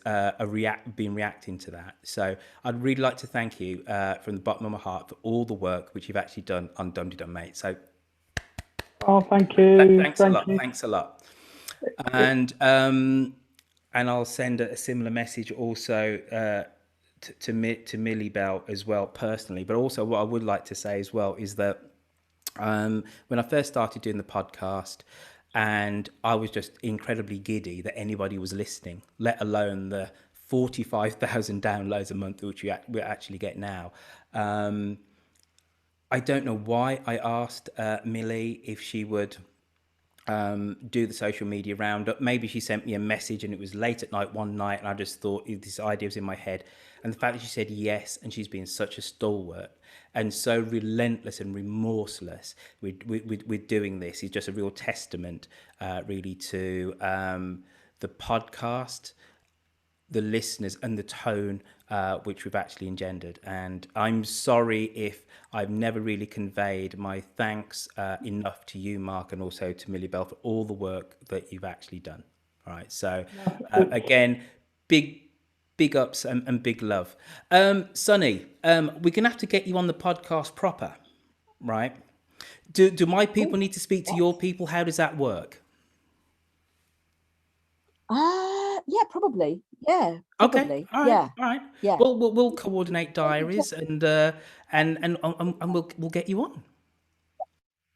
been reacting to that. So I'd really like to thank you from the bottom of my heart for all the work which you've actually done on Dum Dum, mate. So thank you. Thanks a lot. And I'll send a similar message also to Millie Bell as well personally. But also what I would like to say as well is that when I first started doing the podcast, and I was just incredibly giddy that anybody was listening, let alone the 45,000 downloads a month which we actually get now. I don't know why I asked Millie if she would do the social media roundup. Maybe she sent me a message and it was late at night one night and I just thought this idea was in my head. And the fact that she said yes, and she's been such a stalwart and so relentless and remorseless with doing this is just a real testament really to the podcast, the listeners, and the tone which we've actually engendered. And I'm sorry if I've never really conveyed my thanks enough to you, Mark, and also to Millie Bell for all the work that you've actually done. All right. So again, big ups and big love. Sunny, we're going to have to get you on the podcast proper, right? Do my people need to speak to your people? How does that work? Yeah, probably. Yeah. Probably. Okay. All right. Yeah. All right. Yeah. We'll coordinate diaries and we'll get you on.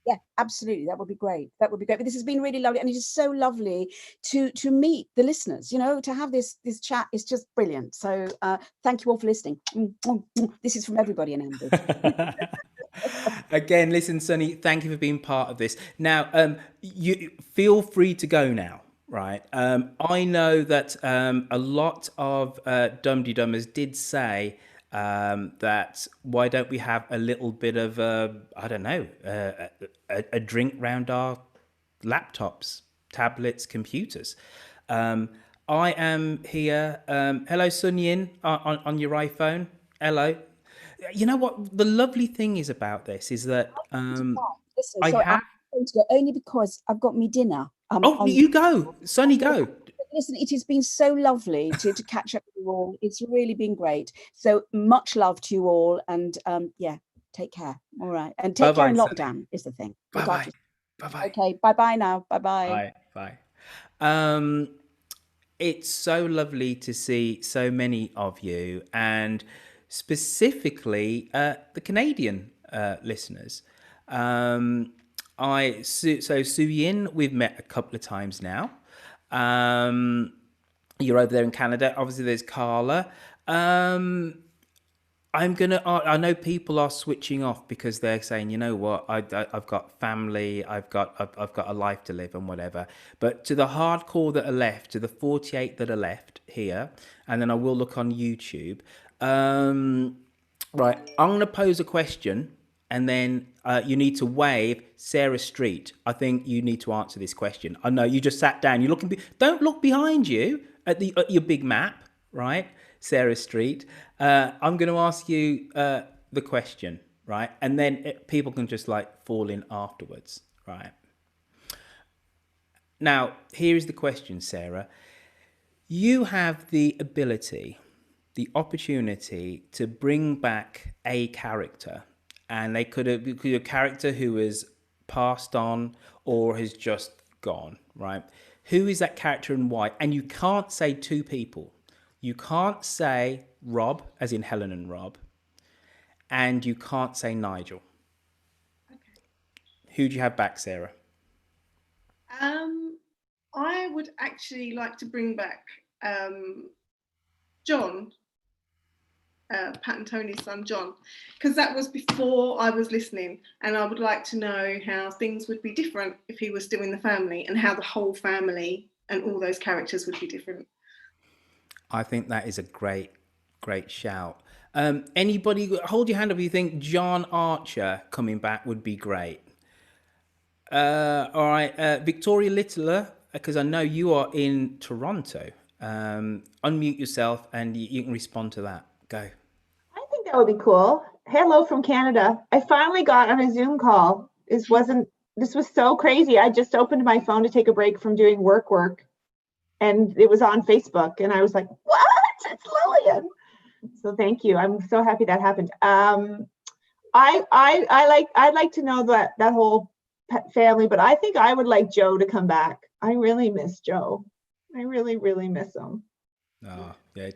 Yeah, absolutely. That would be great. That would be great. But this has been really lovely, and it is so lovely to meet the listeners. To have this chat is just brilliant. So thank you all for listening. This is from everybody in Ambridge. Again, listen, Sunny, thank you for being part of this. Now, you feel free to go now. Right. I know that a lot of Dum Dummers did say that why don't we have a little bit of a drink round our laptops tablets, computers. I am here. Hello, Sunyin, on your iPhone. Hello. You know what? The lovely thing is about this is that Listen, I sorry, I'm have. going to go only because I've got me dinner. Oh, you go, Sunny, go. Listen, it has been so lovely to catch up with you all. It's really been great. So much love to you all, and yeah, take care. All right, and take care Bye-bye, in Sunny. lockdown is the thing. Bye-bye. Bye-bye. Okay, bye now. Bye. Bye. It's so lovely to see so many of you, and specifically the Canadian listeners. Suyin, we've met a couple of times now. You're over there in Canada. Obviously, there's Carla. I know people are switching off because they're saying, you know what, I've got family, I've got a life to live and whatever. But to the hardcore that are left, to the 48 that are left here, and then I will look on YouTube. Right, I'm going to pose a question, and then you need to wave Sarah Street. I think you need to answer this question. I know you just sat down. You're looking. Don't look behind you at your big map, right? Sarah Street. I'm going to ask you the question, right? And then people can just like fall in afterwards, right? Now, here is the question, Sarah. You have the ability, the opportunity to bring back a character, and they could be a character who has passed on or has just gone, right? Who is that character and why? And you can't say two people. You can't say Rob, as in Helen and Rob, and you can't say Nigel. Okay. Who do you have back, Sarah? I would actually like to bring back John, Pat and Tony's son, John, because that was before I was listening, and I would like to know how things would be different if he was still in the family, and how the whole family and all those characters would be different. I think that is a great shout. Anybody, hold your hand up if you think John Archer coming back would be great. All right, Victoria Littler, because I know you are in Toronto. Unmute yourself and you can respond to that. Go. I think that would be cool. Hello from Canada. I finally got on a Zoom call. This was so crazy. I just opened my phone to take a break from doing work, and it was on Facebook, and I was like, "What? It's Lilian!" So thank you. I'm so happy that happened. I'd like to know that whole family, but I think I would like Joe to come back. I really miss Joe. I really, really miss him. Oh, yeah.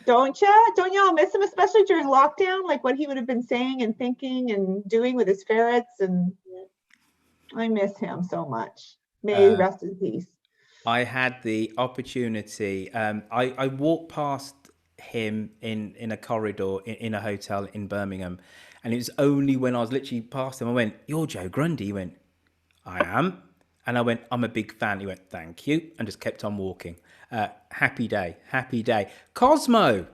Don't you? Don't y'all miss him, especially during lockdown? Like what he would have been saying and thinking and doing with his ferrets, and I miss him so much. May he rest in peace. I had the opportunity. I walked past him in a corridor in a hotel in Birmingham, and it was only when I was literally past him, I went, "You're Joe Grundy." He went, "I am." And I went, "I'm a big fan." He went, "Thank you," and just kept on walking. Happy day. Cosmo,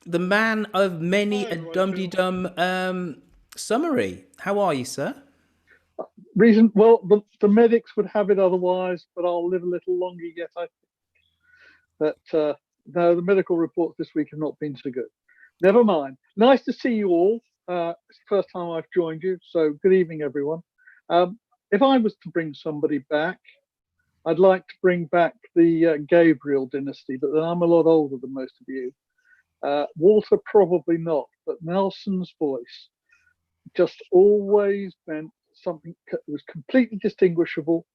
the man of many a dum-de-dum summary. How are you, sir? Well, the medics would have it otherwise, but I'll live a little longer yet, I think. But no, the medical reports this week have not been so good. Never mind. Nice to see you all. It's the first time I've joined you, so good evening, everyone. If I was to bring somebody back, I'd like to bring back the Gabriel dynasty, but then I'm a lot older than most of you. Walter probably not, but Nelson's voice just always meant something that was completely distinguishable.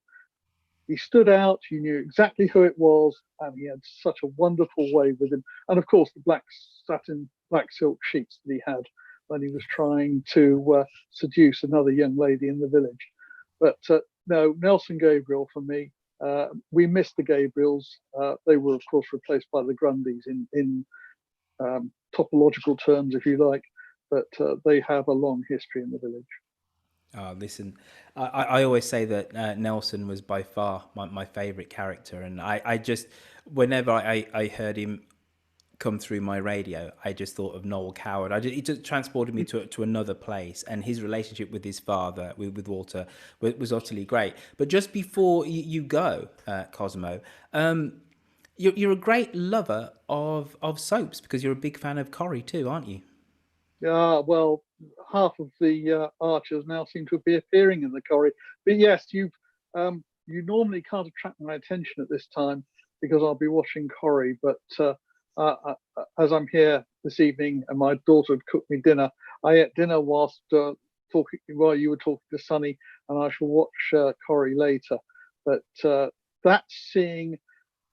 He stood out, you knew exactly who it was, and he had such a wonderful way with him. And of course, the black silk sheets that he had when he was trying to seduce another young lady in the village. But no, Nelson Gabriel for me. We missed the Gabriels. They were, of course, replaced by the Grundys in topological terms, if you like. But they have a long history in the village. Oh, listen, I always say that Nelson was by far my favourite character. And I just, whenever I heard him come through my radio, I just thought of Noel Coward. It just transported me to another place, and his relationship with his father, with Walter, was utterly great. But just before you go, Cosmo, you're a great lover of soaps, because you're a big fan of Corrie too, aren't you? Yeah, well, half of the archers now seem to be appearing in the Corrie. But yes, you normally can't attract my attention at this time because I'll be watching Corrie. But as I'm here this evening and my daughter had cooked me dinner, I ate dinner while you were talking to Sunny, and I shall watch Corrie later. But that's seeing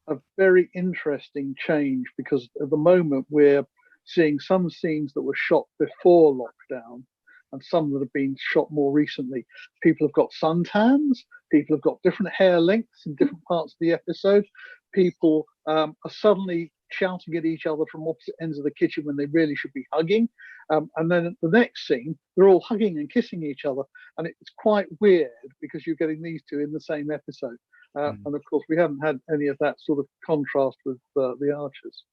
a very interesting change, because at the moment we're seeing some scenes that were shot before lockdown and some that have been shot more recently. People have got suntans, people have got different hair lengths in different parts of the episode. People are suddenly shouting at each other from opposite ends of the kitchen when they really should be hugging. And then at the next scene, they're all hugging and kissing each other. And it's quite weird because you're getting these two in the same episode. And of course, we haven't had any of that sort of contrast with the Archers.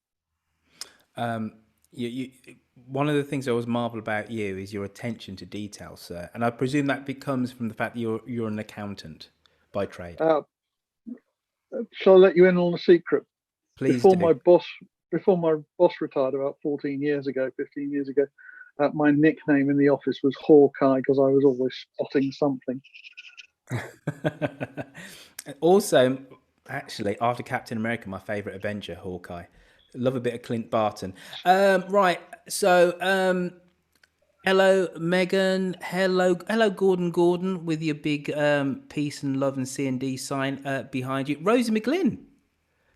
One of the things I always marvel about you is your attention to detail, sir. And I presume that comes from the fact that you're an accountant by trade. Shall I let you in on a secret? Please before do. my boss retired about 15 years ago, my nickname in the office was Hawkeye, because I was always spotting something. Also, actually, after Captain America, my favorite Avenger, Hawkeye. Love a bit of Clint Barton. Right, so hello, Megan. Hello, Gordon, with your big peace and love and C&D sign behind you. Rosie McGlynn,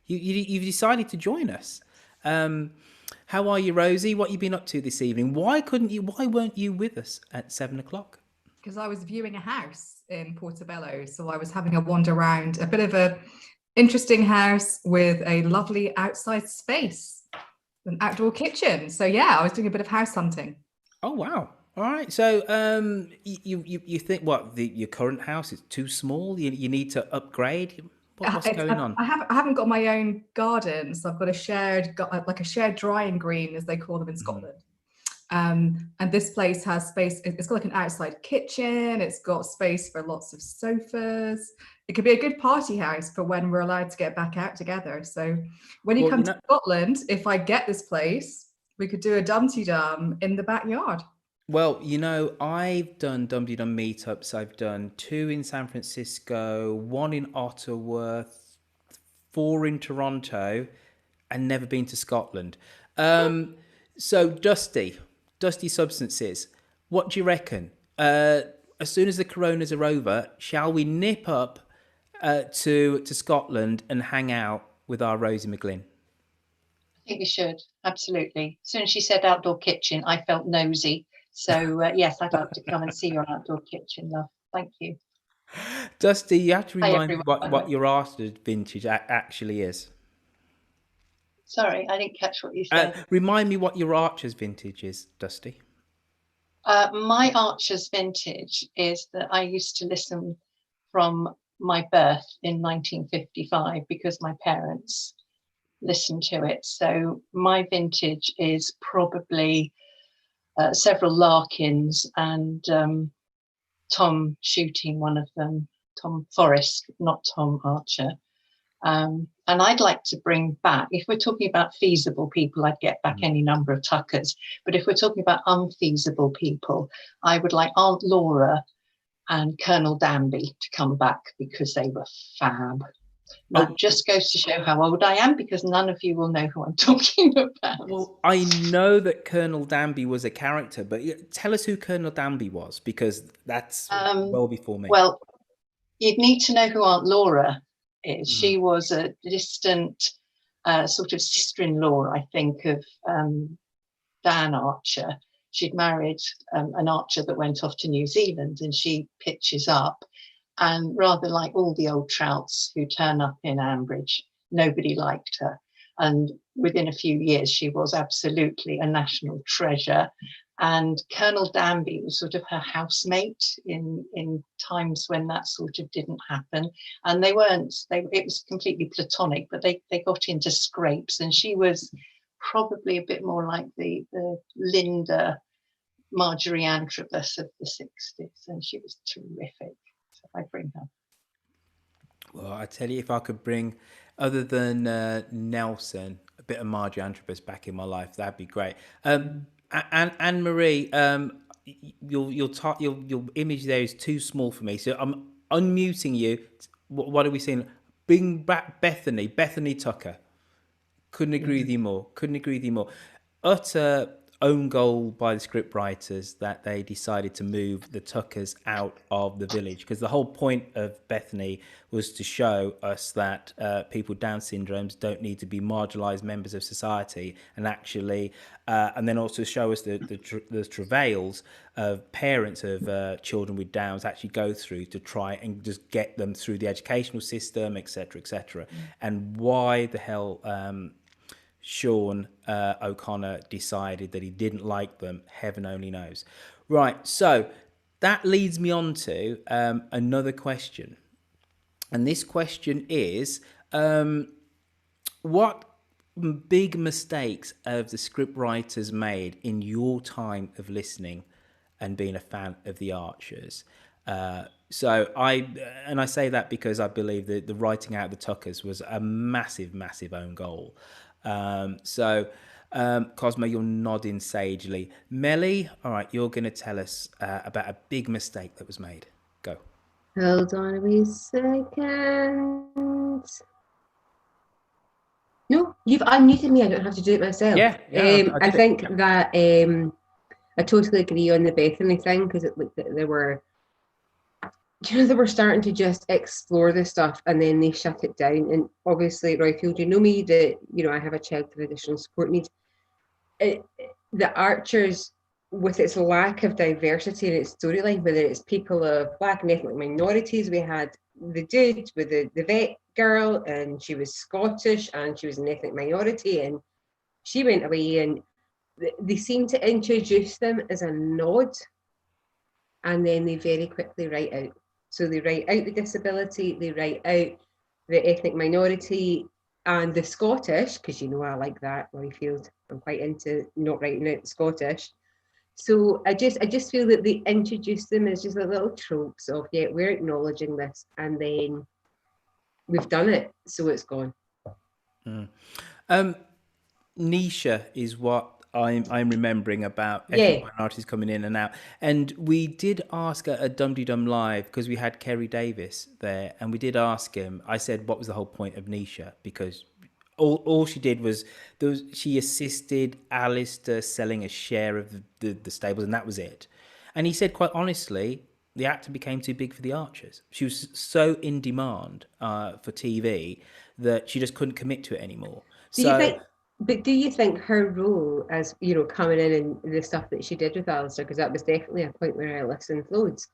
you've decided to join us. How are you, Rosie? What have you been up to this evening? Why weren't you with us at 7 o'clock? Because I was viewing a house in Portobello, so I was having a wander around. A bit of a interesting house with a lovely outside space, an outdoor kitchen. So yeah, I was doing a bit of house hunting. Oh wow! All right. So you think your current house is too small? You need to upgrade. What's going on? I haven't got my own garden, so I've got a shared drying green, as they call them in Scotland. And this place has space. It's got like an outside kitchen. It's got space for lots of sofas. It could be a good party house for when we're allowed to get back out together. So when you come to Scotland, if I get this place, we could do a dum-tee-dum in the backyard. Well, I've done dum-tee-dum meetups. I've done 2 in San Francisco, 1 in Ottawa, 4 in Toronto, and never been to Scotland. So Dusty Substances, what do you reckon? As soon as the coronas are over, shall we nip up to Scotland and hang out with our Rosie McGlynn? I think we should, absolutely. As soon as she said outdoor kitchen, I felt nosy. So yes, I'd like to come and see your outdoor kitchen, love. Thank you. Dusty, you have to remind me what your Arthur vintage actually is. Sorry, I didn't catch what you said. Remind me what your Archer's vintage is, Dusty. My Archer's vintage is that I used to listen from my birth in 1955 because my parents listened to it. So my vintage is probably several Larkins and Tom shooting one of them, Tom Forrest, not Tom Archer. And I'd like to bring back, if we're talking about feasible people, I'd get back any number of Tuckers. But if we're talking about unfeasible people, I would like Aunt Laura and Colonel Danby to come back because they were fab. That just goes to show how old I am, because none of you will know who I'm talking about. Well, I know that Colonel Danby was a character, but tell us who Colonel Danby was, because that's well before me. Well, you'd need to know who Aunt Laura is. She was a distant sort of sister-in-law, I think, of Dan Archer. She'd married an archer that went off to New Zealand, and she pitches up. And rather like all the old trouts who turn up in Ambridge, nobody liked her. And within a few years, she was absolutely a national treasure. And Colonel Danby was sort of her housemate in times when that sort of didn't happen. And it was completely platonic, but they got into scrapes. And she was probably a bit more like the Linda Marjorie Antrobus of the 60s, and she was terrific. So I bring her. Well, I tell you, if I could bring, other than Nelson, a bit of Marjorie Antrobus back in my life, that'd be great. Anne Marie, your image there is too small for me, so I'm unmuting you. What are we seeing? Bring back Bethany Tucker. Couldn't agree with you more. Couldn't agree with you more. Utter own goal by the script writers that they decided to move the Tuckers out of the village, because the whole point of Bethany was to show us that people with Down syndromes don't need to be marginalised members of society, and actually, and then also show us the travails of parents of children with Downs actually go through to try and just get them through the educational system, etc., and why the hell Sean O'Connor decided that he didn't like them, heaven only knows. Right, so that leads me on to another question. And this question is, what big mistakes have the script writers made in your time of listening and being a fan of The Archers? So I say that because I believe that the writing out of the Tuckers was a massive own goal. Cosmo, you're nodding sagely. Melly, all right, you're going to tell us about a big mistake that was made. Go. Hold on a wee second. No, you've unmuted me. I don't have to do it myself. Yeah, I think that I totally agree on the Bethany thing, because it looked like they were starting to just explore this stuff, and then they shut it down. And obviously, Royfield, you know me, that I have a child with additional support needs. The Archers, with its lack of diversity in its storyline, whether it's people of Black and ethnic minorities, we had the dude with the vet girl, and she was Scottish, and she was an ethnic minority, and she went away, and they seemed to introduce them as a nod, and then they very quickly write out. So they write out the disability, they write out the ethnic minority and the Scottish, because I like that, Royfield. I'm quite into not writing out the Scottish. So I just feel that they introduce them as just little tropes of, yeah, we're acknowledging this, and then we've done it, so it's gone. Nisha is what I'm remembering about Yeah. minorities coming in and out. And we did ask at a Dum Dum Live, because we had Kerry Davis there, and we did ask him, I said, what was the whole point of Nisha? Because all she did was she assisted Alistair selling a share of the stables, and that was it. And he said, quite honestly, the actor became too big for the Archers. She was so in demand for TV that she just couldn't commit to it anymore. Do you think her role as, coming in and the stuff that she did with Alistair, because that was definitely a point where I listened loads,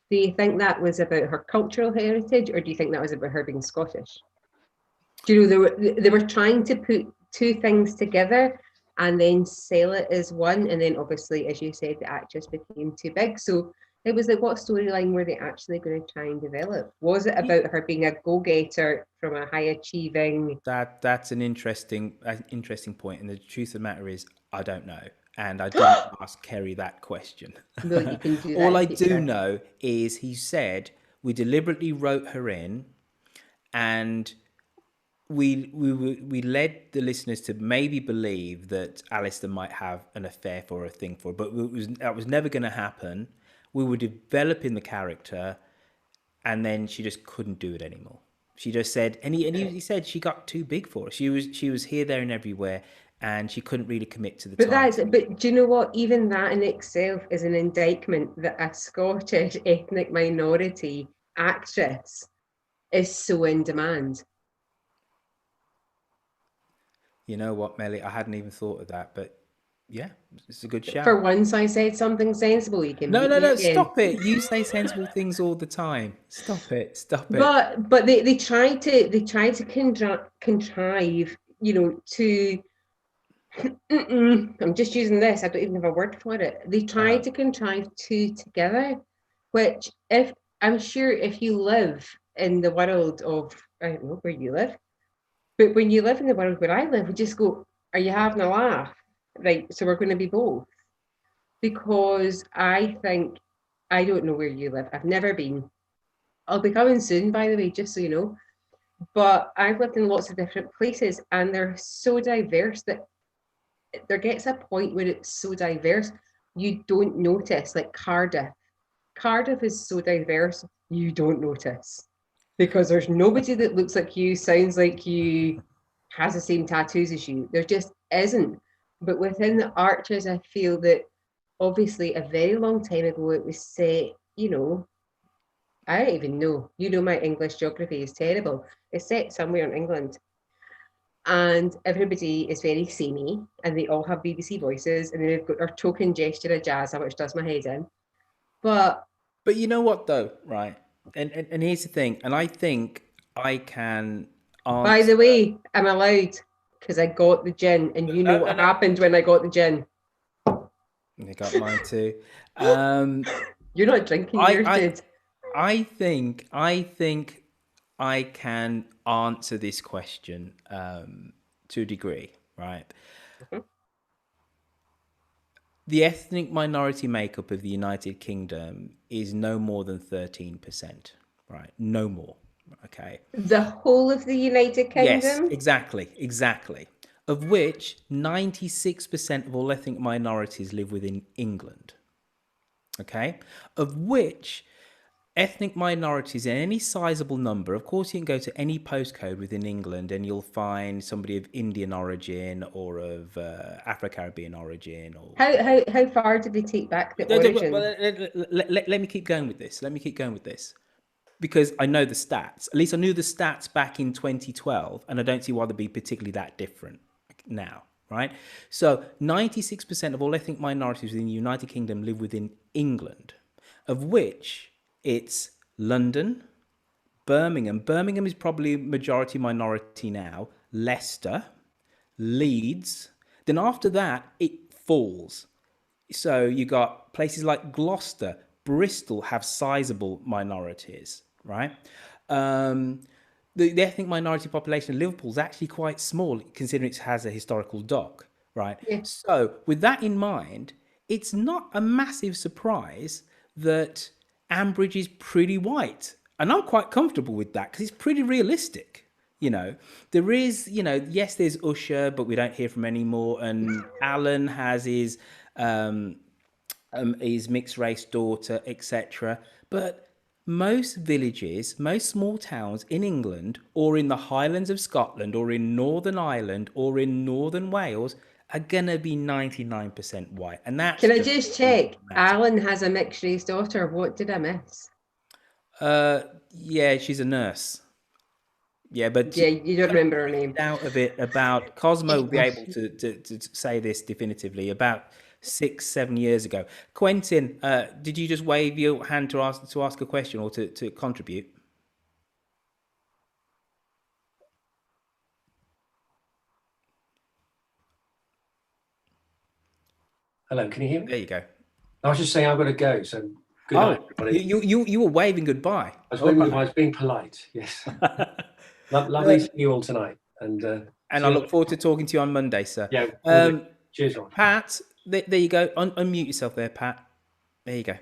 do you think that was about her cultural heritage, or do you think that was about her being Scottish? They were trying to put two things together and then sell it as one, and then obviously, as you said, the actress became too big. So it was like, what storyline were they actually going to try and develop? Was it about her being a go-getter from a high-achieving... That's an interesting point, and the truth of the matter is, I don't know. And I didn't ask Kerry that question. No, you can do that. All I do know is he said we deliberately wrote her in, and we led the listeners to maybe believe that Alistair might have an affair for, or a thing for, but that was never going to happen. We were developing the character, and then she just couldn't do it anymore. She just said, and he said she got too big for her. She was here, there, and everywhere, and she couldn't really commit to the time. But do you know what? Even that in itself is an indictment that a Scottish ethnic minority actress is so in demand. You know what, Melly? I hadn't even thought of that, but yeah, it's a good shout. For once, I said something sensible. You can no, stop it! You say sensible things all the time. Stop it! But they try to contrive, to. I'm just using this. I don't even have a word for it. They try to contrive two together, which I'm sure if you live in the world of, I don't know where you live, but when you live in the world where I live, we just go, are you having a laugh? Right, so we're going to be both. Because I think, I don't know where you live. I've never been. I'll be coming soon, by the way, just so you know. But I've lived in lots of different places, and they're so diverse that there gets a point where it's so diverse, you don't notice. Like Cardiff. Cardiff is so diverse, you don't notice. Because there's nobody that looks like you, sounds like you, has the same tattoos as you. There just isn't. But within the Archers, I feel that obviously a very long time ago it was set, you know, I don't even know. You know, my English geography is terrible. It's set somewhere in England. And everybody is very samey, and they all have BBC voices, and then they've got their token gesture of jazz, which does my head in. But you know what though, right? And here's the thing, and I think I can answer. By the way, I'm allowed because I got the gin, and you know what happened when I got the gin. I got mine too. You're not drinking yours, dude. I think I can answer this question to a degree, right? Mm-hmm. The ethnic minority makeup of the United Kingdom is no more than 13%, right? No more, okay? The whole of the United Kingdom? Yes, exactly. Of which 96% of all ethnic minorities live within England, okay? Of which ethnic minorities in any sizable number, of course you can go to any postcode within England and you'll find somebody of Indian origin or of Afro-Caribbean origin. Or How far did they take back the origin? Let me keep going with this. Because I know the stats. At least I knew the stats back in 2012, and I don't see why they'd be particularly that different now, right? So 96% of all ethnic minorities within the United Kingdom live within England, of which it's London, Birmingham. Birmingham is probably majority minority now. Leicester, Leeds. Then after that, it falls. So you got places like Gloucester, Bristol have sizable minorities, right? The ethnic minority population of Liverpool is actually quite small, considering it has a historical dock, right? Yeah. So with that in mind, it's not a massive surprise that Ambridge is pretty white. And I'm quite comfortable with that because it's pretty realistic. You know, there is, you know, yes, there's Usher, but we don't hear from anymore. And Alan has his mixed race daughter, etc. But most villages, most small towns in England or in the Highlands of Scotland or in Northern Ireland or in Northern Wales are gonna be 99% white. And that's Can I just check? Alan has a mixed race daughter. What did I miss? Yeah, she's a nurse. Yeah, but yeah, you don't remember her name. Out of it about Cosmo will be able to say this definitively. About 6-7 years ago, Quentin, did you just wave your hand to ask a question or to contribute? Hello, can you hear me? There you go. I was just saying I've got to go. So good night, everybody. You were waving goodbye. I was being polite. Yes. Lovely to see you all tonight. And I look forward to talking to you on Monday, sir. Yeah. Cheers, Ron. Pat, there you go. Unmute yourself there, Pat. There you go.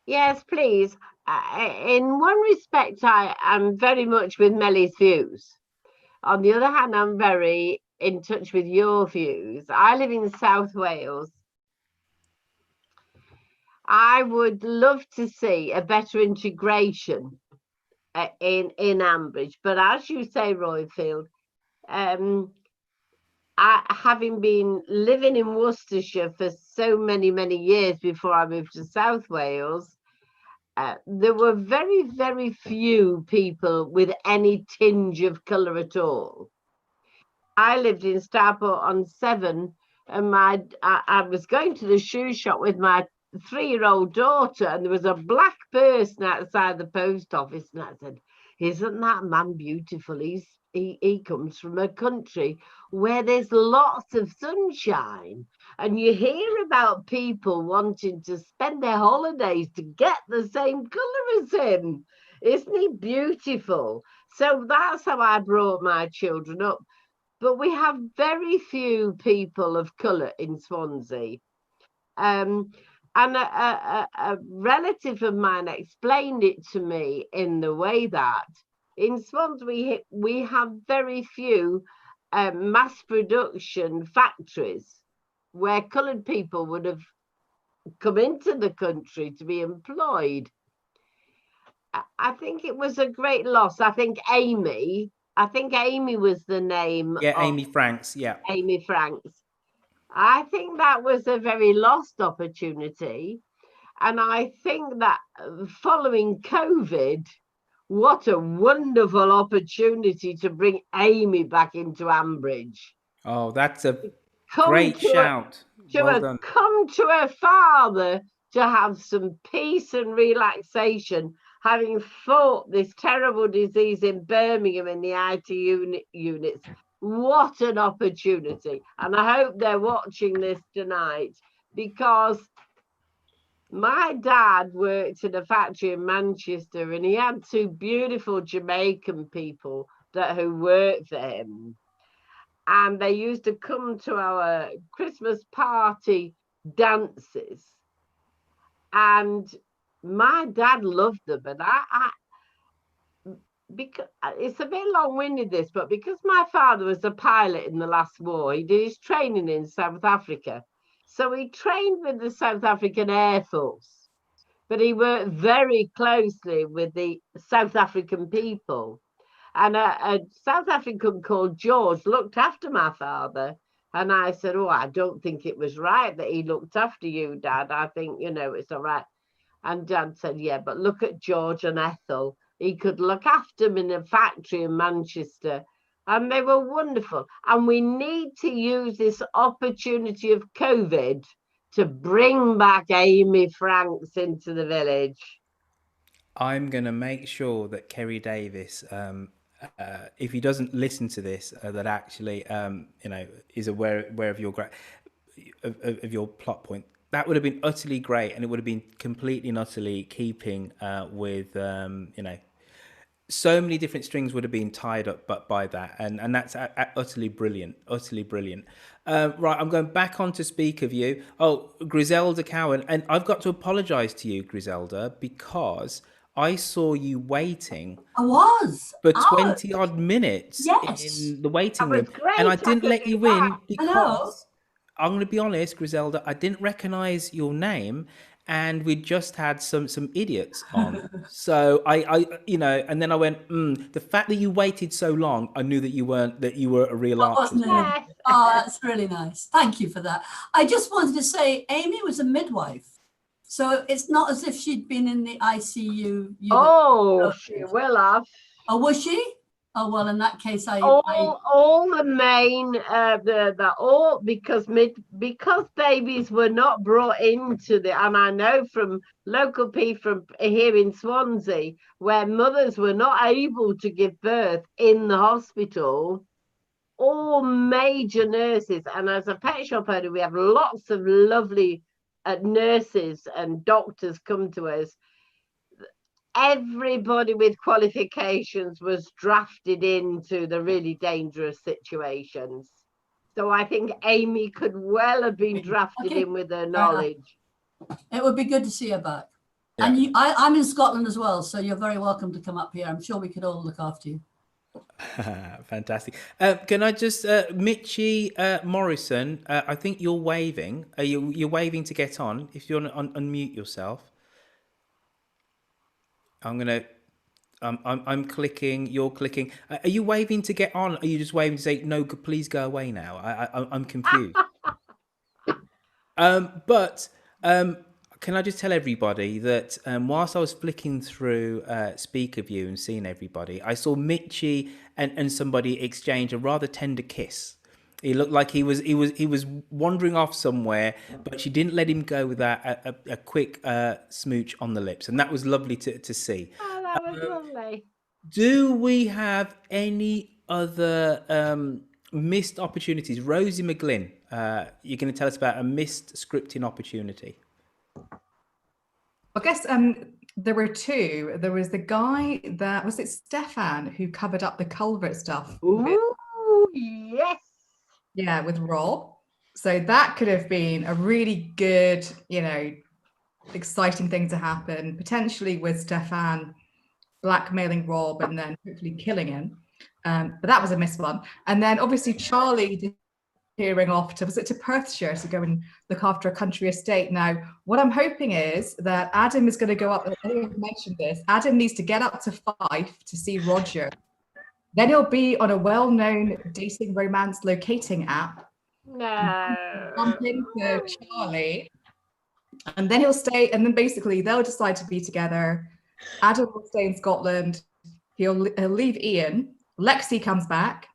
Yes, please. In one respect, I am very much with Mellie's views. On the other hand, I'm very in touch with your views. I live in South Wales. I would love to see a better integration in Ambridge, but as you say, Royfield, having been living in Worcestershire for so many years before I moved to South Wales, there were very, very few people with any tinge of colour at all. I lived in Stratford-on-Severn, and I was going to the shoe shop with my 3-year-old daughter, and there was a black person outside the post office, and I said, "Isn't that man beautiful? He comes from a country where there's lots of sunshine." And you hear about people wanting to spend their holidays to get the same colour as him. Isn't he beautiful? So that's how I brought my children up. but we have very few people of colour in Swansea. And a relative of mine explained it to me in the way that in Swansea we have very few mass production factories where coloured people would have come into the country to be employed. I think it was a great loss. I think Amy was the name. Yeah, of Amy Franks. Yeah. Amy Franks. I think that was a very lost opportunity. And I think that following COVID, what a wonderful opportunity to bring Amy back into Ambridge. Oh, that's a great shout. Well done. Come to her father to have some peace and relaxation, having fought this terrible disease in Birmingham in the IT units. What an opportunity. And I hope they're watching this tonight, because my dad worked in a factory in Manchester and he had two beautiful Jamaican people who worked for him. And they used to come to our Christmas party dances. And my dad loved them. And because it's a bit long-winded this, but because my father was a pilot in the last war, he did his training in South Africa. So he trained with the South African Air Force, but he worked very closely with the South African people. And a South African called George looked after my father. And I said, oh, I don't think it was right that he looked after you, Dad. I think, it's all right. And Dad said, yeah, but look at George and Ethel. He could look after them in a factory in Manchester. And they were wonderful. And we need to use this opportunity of COVID to bring back Amy Franks into the village. I'm going to make sure that Kerry Davis, if he doesn't listen to this, that actually, is aware of your plot point. That would have been utterly great, and it would have been completely and utterly keeping with, so many different strings would have been tied up but by that, and that's utterly brilliant, right, I'm going back on to speak of you. Oh, Griselda Cowan, and I've got to apologise to you, Griselda, because I saw you waiting. I was for 20 odd minutes in the waiting room, and I didn't let you in because I'm going to be honest, Griselda, I didn't recognise your name. And we just had some idiots on. So I and then I went, the fact that you waited so long, I knew that you were a real archer. Oh, that's really nice. Thank you for that. I just wanted to say Amy was a midwife. So it's not as if she'd been in the ICU. She will have. Oh, was she? Oh, well, in that case, all the main, because babies were not brought into and I know from local people from here in Swansea, where mothers were not able to give birth in the hospital, all major nurses, and as a pet shop owner, we have lots of lovely nurses and doctors come to us. Everybody with qualifications was drafted into the really dangerous situations. So I think Amy could well have been drafted in with her knowledge. It would be good to see her back. Yeah. And I'm in Scotland as well, so you're very welcome to come up here. I'm sure we could all look after you. Fantastic. Can I just, Mitchie Morrison, I think you're waving. You're waving to get on. If you want to unmute yourself. I'm clicking, you're clicking. Are you waving to get on? Are you just waving to say, no, please go away now? I'm confused. But can I just tell everybody that whilst I was flicking through Speak of You and seeing everybody, I saw Mitchie and somebody exchange a rather tender kiss. He looked like he was wandering off somewhere, but she didn't let him go without a quick smooch on the lips, and that was lovely to see. Oh, that was lovely. Do we have any other missed opportunities? Rosie McGlynn, you're going to tell us about a missed scripting opportunity. I guess there were two. There was the guy was it Stefan who covered up the culvert stuff. Ooh. Oh, yes. Yeah, with Rob. So that could have been a really good, exciting thing to happen, potentially with Stefan blackmailing Rob and then hopefully killing him. But that was a missed one. And then obviously Charlie disappearing off to, was it to Perthshire to go and look after a country estate. Now, what I'm hoping is that Adam is going to go up, I think I've mentioned this, Adam needs to get up to Fife to see Roger. Then he'll be on a well-known dating romance locating app. No. Bump into Charlie. And then he'll stay, and then basically they'll decide to be together. Adam will stay in Scotland. He'll leave Ian. Lexi comes back.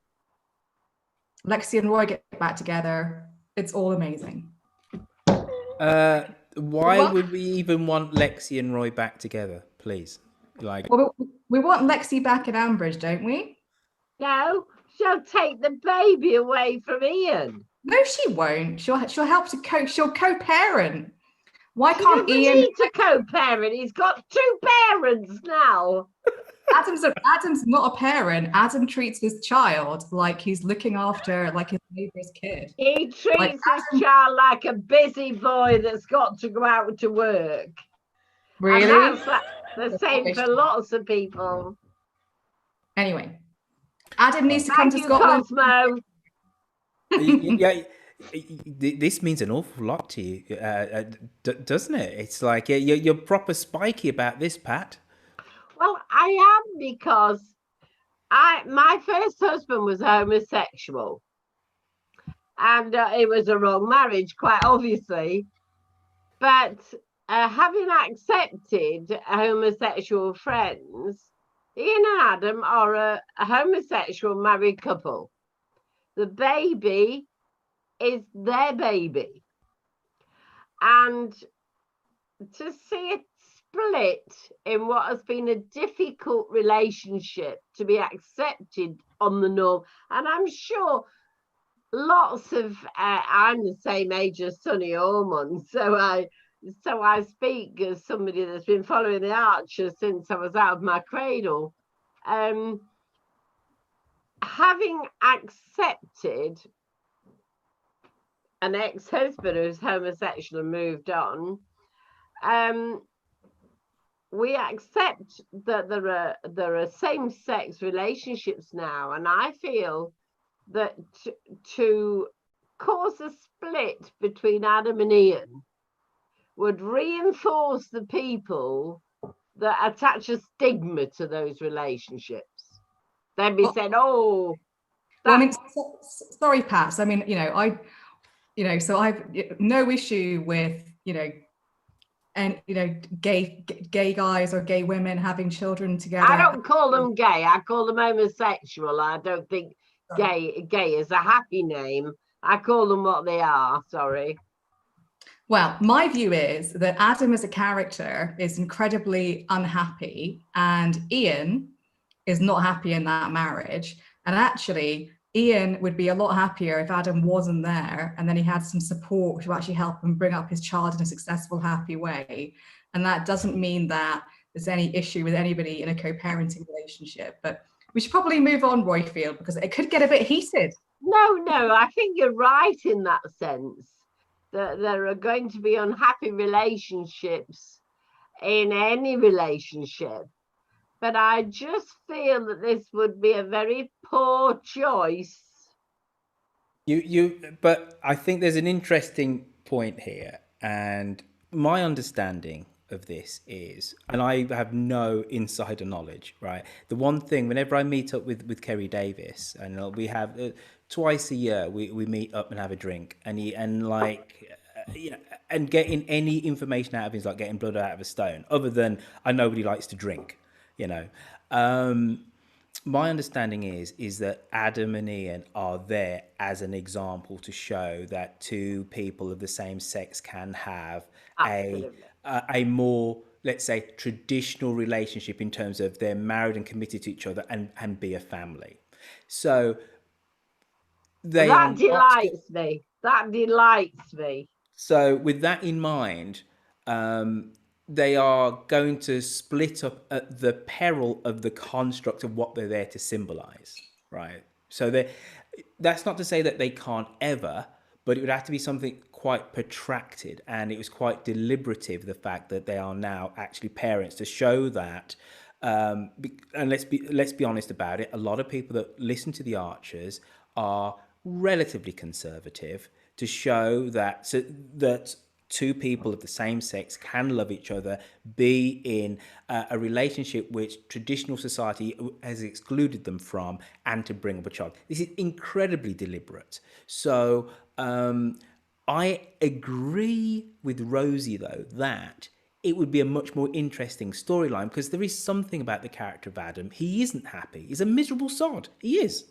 Lexi and Roy get back together. It's all amazing. Why would we even want Lexi and Roy back together, please? Well, we want Lexi back in Ambridge, don't we? No, she'll take the baby away from Ian. No, she won't. She'll help to she'll co-parent. Why He can't doesn't Ian need to co-parent? He's got 2 parents now. Adam's not a parent. Adam treats his child like he's looking after like his neighbour's kid. He treats his child like a busy boy that's got to go out to work. Really? And that's the same for lots of people. Anyway, Adam needs to come to Scotland. Cosmo. Yeah, this means an awful lot to you, doesn't it? It's like you're proper spiky about this, Pat. Well, I am, because my first husband was homosexual, and it was a wrong marriage, quite obviously. But having accepted homosexual friends, Ian and Adam are a homosexual married couple. The baby is their baby, and to see it split in what has been a difficult relationship to be accepted on the norm, and I'm sure lots of I'm the same age as Sunny Ormonde, so I speak as somebody that's been following the Archers since I was out of my cradle. Having accepted an ex-husband who's homosexual and moved on, we accept that there are same-sex relationships now, and I feel that to cause a split between Adam and Ian would reinforce the people that attach a stigma to those relationships. They'd be saying, "Oh." Well, I mean, sorry, Pat. I mean, so I've no issue with, and gay guys or gay women having children together. I don't call them gay. I call them homosexual. I don't think gay is a happy name. I call them what they are. Sorry. Well, my view is that Adam as a character is incredibly unhappy, and Ian is not happy in that marriage. And actually, Ian would be a lot happier if Adam wasn't there, and then he had some support to actually help him bring up his child in a successful, happy way. And that doesn't mean that there's any issue with anybody in a co-parenting relationship. But we should probably move on, Royfield, because it could get a bit heated. No, I think you're right in that sense, that there are going to be unhappy relationships in any relationship. But I just feel that this would be a very poor choice. But I think there's an interesting point here, and my understanding of this is, and I have no insider knowledge, right? The one thing, whenever I meet up with Kerry Davis, and we have twice a year, we meet up and have a drink, and and getting any information out of him is like getting blood out of a stone, other than I know what he likes to drink. My understanding is that Adam and Ian are there as an example to show that two people of the same sex can have a more, let's say, traditional relationship in terms of they're married and committed to each other and be a family. So that delights me. That delights me. So with that in mind, they are going to split up at the peril of the construct of what they're there to symbolize, right? So that's not to say that they can't ever, but it would have to be something quite protracted, and it was quite deliberative, the fact that they are now actually parents, to show that. And let's be honest about it, a lot of people that listen to the Archers are relatively conservative, to show that that two people of the same sex can love each other, be in a relationship which traditional society has excluded them from, and to bring up a child. This is incredibly deliberate. So I agree with Rosie, though, that it would be a much more interesting storyline, because there is something about the character of Adam. He isn't happy. He's a miserable sod. He is.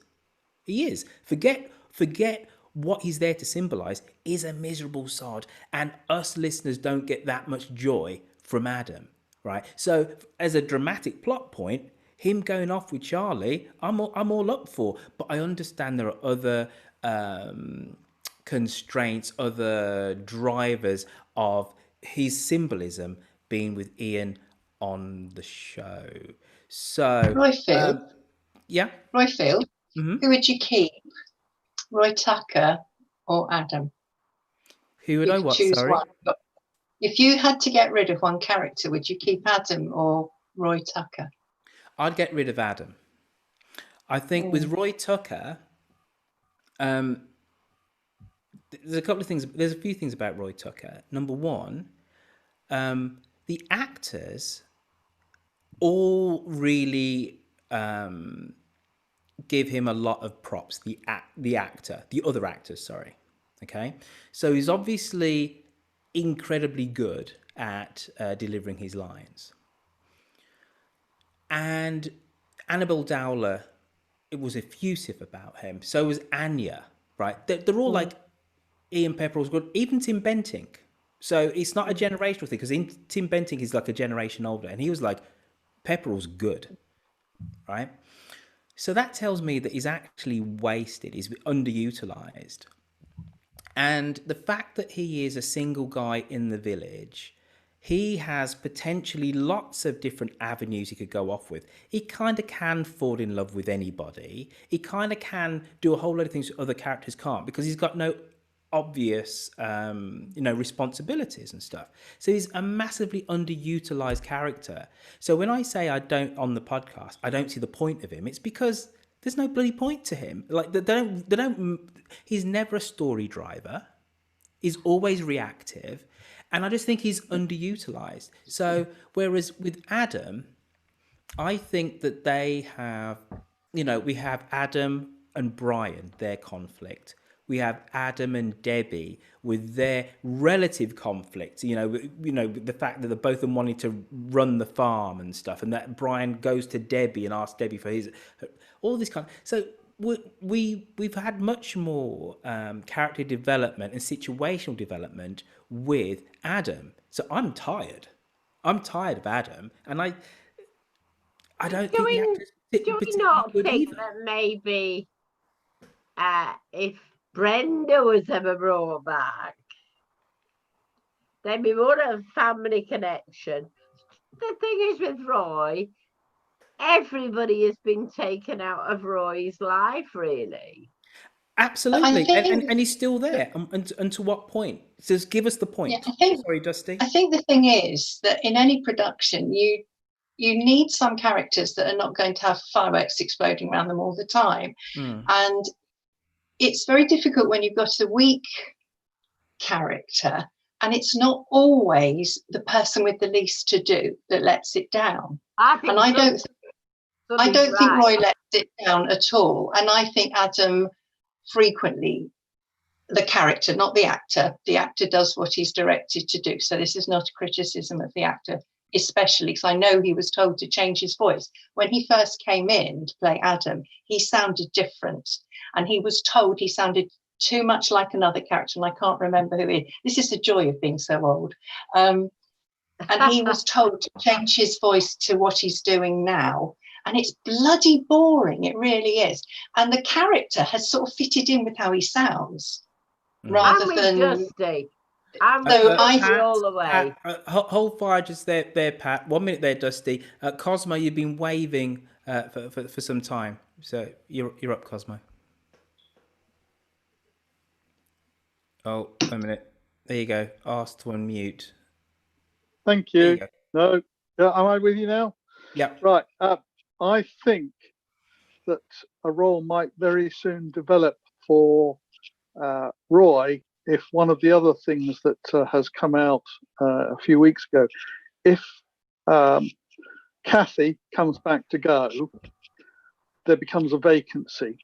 He is. Forget what he's there to symbolize. Is a miserable sod, and us listeners don't get that much joy from Adam, right? So as a dramatic plot point, him going off with Charlie, I'm all up for. But I understand there are other constraints, other drivers of his symbolism being with Ian on the show. So Royfield, yeah, Royfield, who would you keep, Roy Tucker or Adam? Who would I what? Choose Sorry. one. If you had to get rid of one character, would you keep Adam or Roy Tucker? I'd get rid of Adam. I think with Roy Tucker, there's a couple of things. There's a few things about Roy Tucker. Number one, the actors all really give him a lot of props. The other actors, sorry. Okay, so he's obviously incredibly good at delivering his lines. And Annabelle Dowler, it was effusive about him. So was Anya, right? They're all like Ian Pepperell's good. Even Tim Bentinck. So it's not a generational thing, because Tim Bentinck is like a generation older, and he was like, Pepperell's good, right? So that tells me that he's actually wasted, he's underutilized. And the fact that he is a single guy in the village, he has potentially lots of different avenues he could go off with. He kind of can fall in love with anybody. He kind of can do a whole lot of things that other characters can't, because he's got no obvious responsibilities and stuff. So he's a massively underutilized character. So when I say I don't see the point of him, it's because there's no bloody point to him. Like they don't he's never a story driver. He's always reactive, and I just think he's underutilized. So whereas with Adam, I think that they have, we have Adam and Brian, their conflict. We have Adam and Debbie with their relative conflict, the fact that they're both of them wanting to run the farm and stuff, and that Brian goes to Debbie and asks Debbie for all this kind. So we've had much more character development and situational development with Adam. So I'm tired. I'm tired of Adam, and I don't think the actors do we not think that maybe if Brenda was ever brought back, there'd be more of a family connection? The thing is with Roy, everybody has been taken out of Roy's life, really. Absolutely, and he's still there. And to what point? Just give us the point. Yeah, sorry, Dusty. I think the thing is that in any production, you need some characters that are not going to have fireworks exploding around them all the time. And it's very difficult when you've got a weak character, and it's not always the person with the least to do that lets it down. I don't think Roy lets it down at all. And I think Adam frequently, the character, not the actor does what he's directed to do. So this is not a criticism of the actor, especially because I know he was told to change his voice. When he first came in to play Adam, he sounded different, and he was told he sounded too much like another character, and I can't remember who it is. This is the joy of being so old. And he was told to change his voice to what he's doing now, and it's bloody boring. It really is. And the character has sort of fitted in with how he sounds, rather than Dusty. I'm all the way. Hold fire just there, Pat. 1 minute there, Dusty. Cosmo, you've been waving for some time, so you're up, Cosmo. Oh, wait a minute. There you go. Asked to unmute. Thank There you you. go. No, am I with you now? Yeah. Right. I think that a role might very soon develop for Roy if one of the other things that has come out a few weeks ago, if Kathy comes back to go, there becomes a vacancy.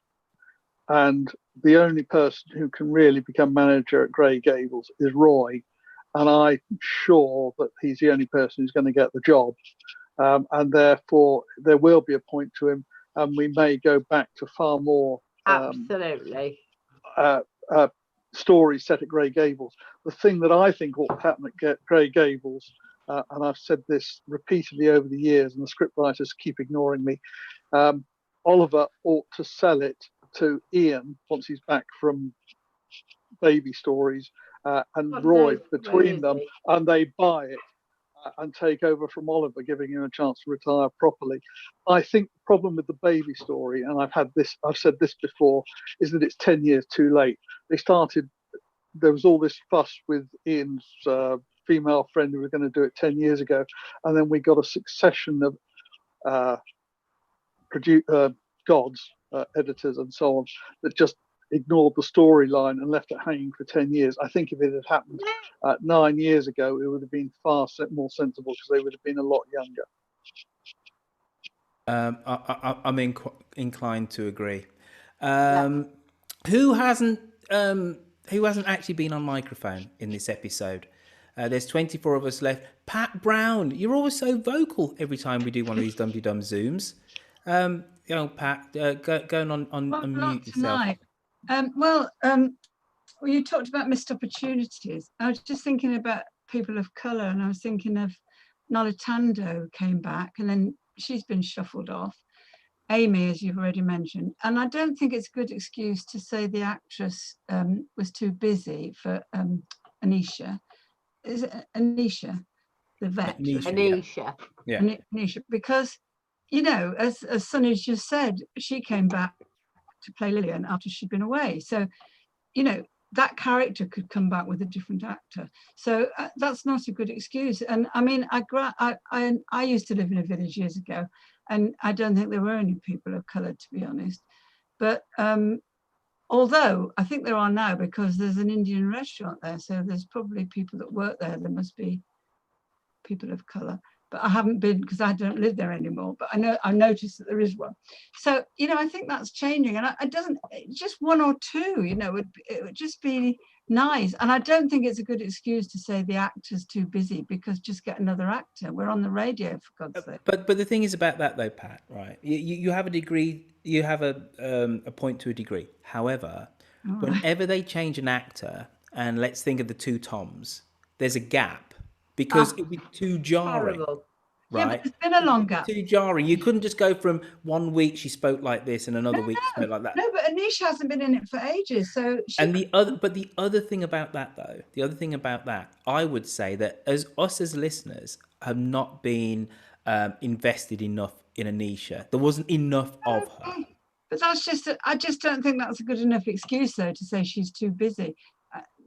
And the only person who can really become manager at Grey Gables is Roy. And I'm sure that he's the only person who's going to get the job. And therefore, there will be a point to him. And we may go back to far more Absolutely. Stories set at Grey Gables. The thing that I think ought to happen at Grey Gables, and I've said this repeatedly over the years, and the scriptwriters keep ignoring me, Oliver ought to sell it to Ian once he's back from baby stories, and Roy between them, and they buy it and take over from Oliver, giving him a chance to retire properly. I think the problem with the baby story, and I've said this before, is that it's 10 years too late. There was all this fuss with Ian's female friend who was going to do it 10 years ago, and then we got a succession of gods, editors and so on, that just ignored the storyline and left it hanging for 10 years. I think if it had happened 9 years ago, it would have been far more sensible because they would have been a lot younger. I'm inclined to agree. Who hasn't actually been on microphone in this episode? There's 24 of us left. Pat Brown, you're always so vocal every time we do one of these Dum Dum Zooms. Pat, go on unmute yourself. Well, you talked about missed opportunities. I was just thinking about people of colour, and I was thinking of Nolatando came back, and then she's been shuffled off. Amy, as you've already mentioned, and I don't think it's a good excuse to say the actress was too busy for Anisha. Is it Anisha, the vet? Anisha. Yeah. Anisha, because as Sunny's just said, she came back to play Lilian after she'd been away. So, that character could come back with a different actor. So that's not a good excuse. And I mean, I used to live in a village years ago, and I don't think there were any people of colour, to be honest. But although I think there are now, because there's an Indian restaurant there, so there's probably people that work there. There must be people of colour. But I haven't been because I don't live there anymore. But I noticed that there is one. So I think that's changing, and just one or two. It would just be nice. And I don't think it's a good excuse to say the actor's too busy, because just get another actor. We're on the radio, for God's sake. But the thing is about that though, Pat, right? You have a degree. You have a point to a degree. However, whenever they change an actor, and let's think of the two Toms, there's a gap. Because it'd be too jarring, right? Yeah, but it's been a long gap. Too jarring. You couldn't just go from 1 week she spoke like this and another week she spoke like that. No, but Anisha hasn't been in it for ages, so. The other thing about that, I would say that as listeners have not been invested enough in Anisha. There wasn't enough of her. But that's just. I just don't think that's a good enough excuse, though, to say she's too busy.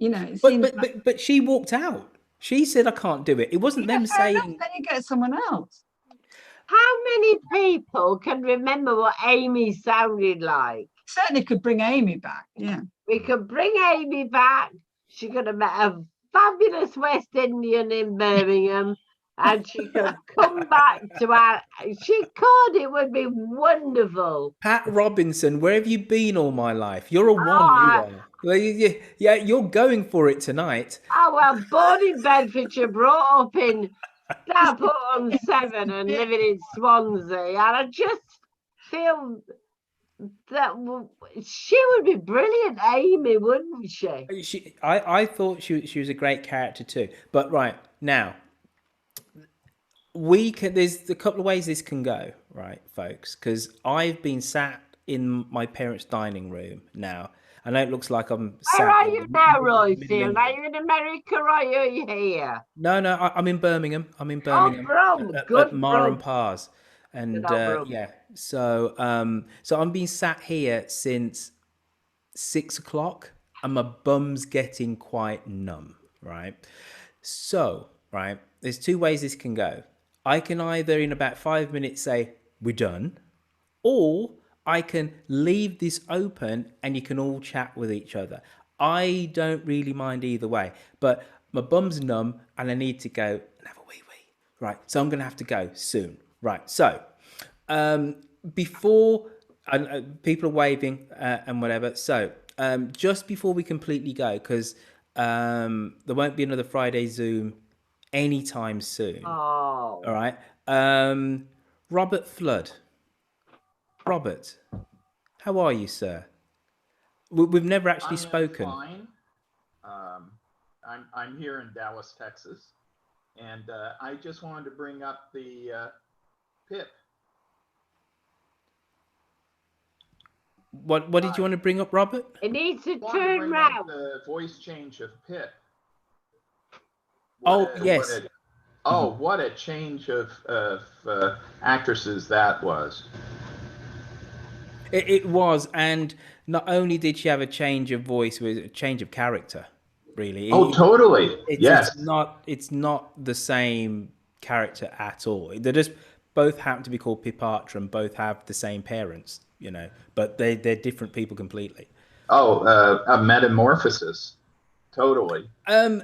But she walked out. She said, "I can't do it." It wasn't them saying. Then you get someone else. How many people can remember what Amy sounded like? Certainly could bring Amy back. Yeah, we could bring Amy back. She could have met a fabulous West Indian in Birmingham, and she could come back to our. She could. It would be wonderful. Pat Robinson, where have you been all my life? You're a one. You are. Yeah, you're going for it tonight. Oh, well, born in Bedfordshire, brought up in Stratford and living in Swansea. And I just feel that she would be brilliant, Amy, wouldn't she? I thought she was a great character too. But right, now, there's a couple of ways this can go, right, folks? Because I've been sat in my parents' dining room now. I know it looks like I'm sat. Where are you now, Royfield? Are you in America or are you here? No, I'm in Birmingham. At Mar and Pars. And so I'm being sat here since 6 o'clock. and my bum's getting quite numb, right? So, right, there's two ways this can go. I can either in about 5 minutes say, we're done, or I can leave this open and you can all chat with each other. I don't really mind either way, but my bum's numb and I need to go and have a wee wee. Right, so I'm going to have to go soon. Right, so before people are waving and whatever. So just before we completely go, because there won't be another Friday Zoom anytime soon. Oh. All right. Robert Flood. Robert, how are you, sir? We've never actually spoken. Fine. I'm here in Dallas, Texas, and I just wanted to bring up the Pip. What did you want to bring up, Robert? It needs to I wanted turn bring up round. the voice change of Pip. Yes. What a change of actresses that was. It was, and not only did she have a change of voice, it was a change of character, really. Totally. Yes. It's not the same character at all. They just both happen to be called Pip Archer and both have the same parents, but they're different people completely. A metamorphosis. Totally.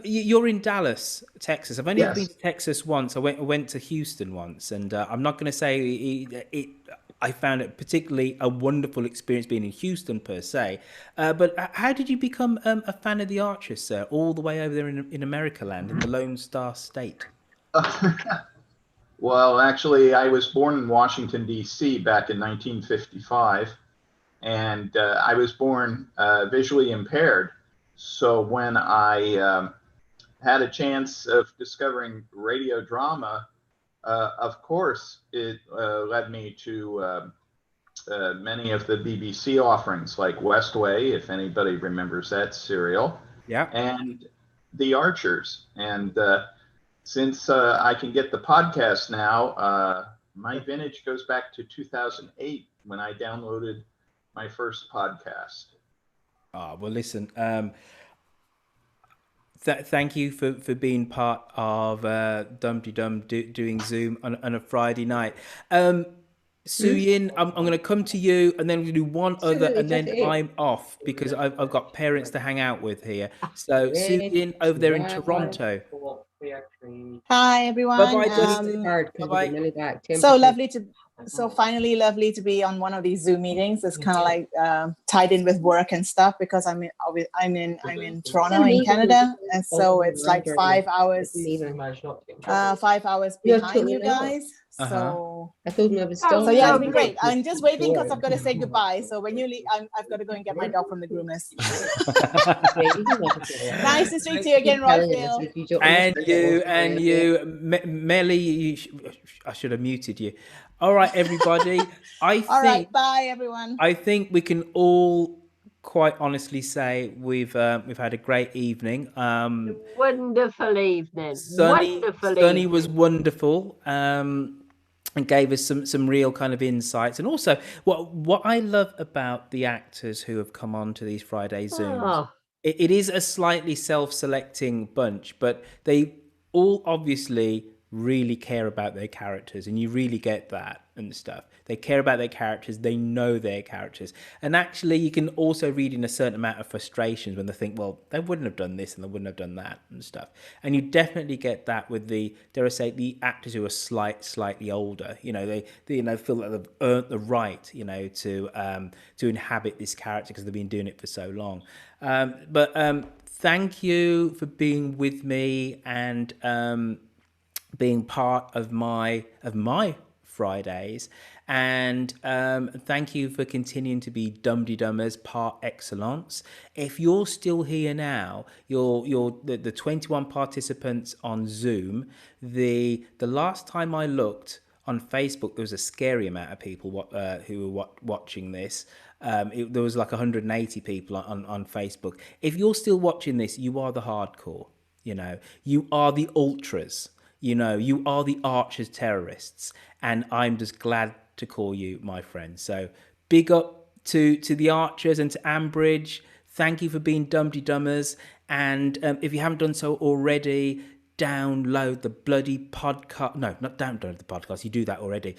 You're in Dallas, Texas. I've only ever been Yes. to Texas once. I went to Houston once, and I'm not going to say I found it particularly a wonderful experience being in Houston per se. But how did you become a fan of the Archers, sir, all the way over there in America land, in the Lone Star State? Well, actually, I was born in Washington, D.C. back in 1955, and I was born visually impaired. So when I had a chance of discovering radio drama, of course, it led me to many of the BBC offerings, like Westway, if anybody remembers that serial. Yeah. And The Archers. And since I can get the podcast now, my vintage goes back to 2008 when I downloaded my first podcast. Well, listen, thank you for being part of Dum Dum doing Zoom on a Friday night. Su Yin, I'm going to come to you, and then we're going to do one other, and then I'm off because I've got parents to hang out with here. So Su Yin over there in Toronto. Hi everyone. Bye-bye, Dusty. Bye-bye. So finally lovely to be on one of these Zoom meetings. It's kind of like tied in with work and stuff because I'm in Toronto in Canada, and so it's like 5 hours 5 hours behind you guys. So I told him I was so yeah, it's been great. I'm just waiting because I've got to say goodbye. So when you leave, I've got to go and get my dog from the groomers. Nice to speak to you again, Rockville. And you, Melly. I should have muted you. All right, everybody. All right, bye everyone. I think we can all quite honestly say we've had a great evening. Wonderful evening. Sunny was wonderful. And gave us some real kind of insights, and also what I love about the actors who have come on to these Friday Zooms. It is a slightly self-selecting bunch, but they all obviously really care about their characters, and you really get that and stuff. They care about their characters, they know their characters, and actually you can also read in a certain amount of frustrations when they think, well, they wouldn't have done this and they wouldn't have done that and stuff. And you definitely get that with the, dare I say, the actors who are slightly older. They feel that they've earned the right, to inhabit this character because they've been doing it for so long. But thank you for being with me and being part of my Fridays, and thank you for continuing to be Dum-de-Dummers par excellence. If you're still here now, you're the 21 participants on Zoom. The last time I looked on Facebook, there was a scary amount of people who were watching this. There was like 180 people on Facebook. If you're still watching this, you are the hardcore. You are the ultras. You are the Archers terrorists, and I'm just glad to call you my friend. So big up to the Archers and to Ambridge. Thank you for being Dum-de-Dummers. And if you haven't done so already, download the bloody podcast. No, not download the podcast. You do that already.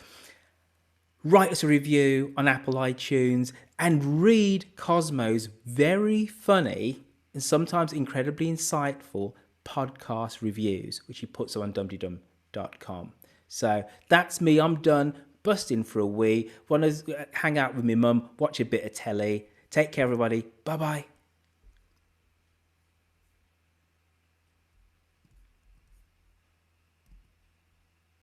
Write us a review on Apple iTunes and read Cosmo's very funny and sometimes incredibly insightful podcast reviews, which he puts on dumdydum.com. So that's me. I'm done. Busting for a wee. Want to hang out with my mum, watch a bit of telly. Take care, everybody. Bye-bye.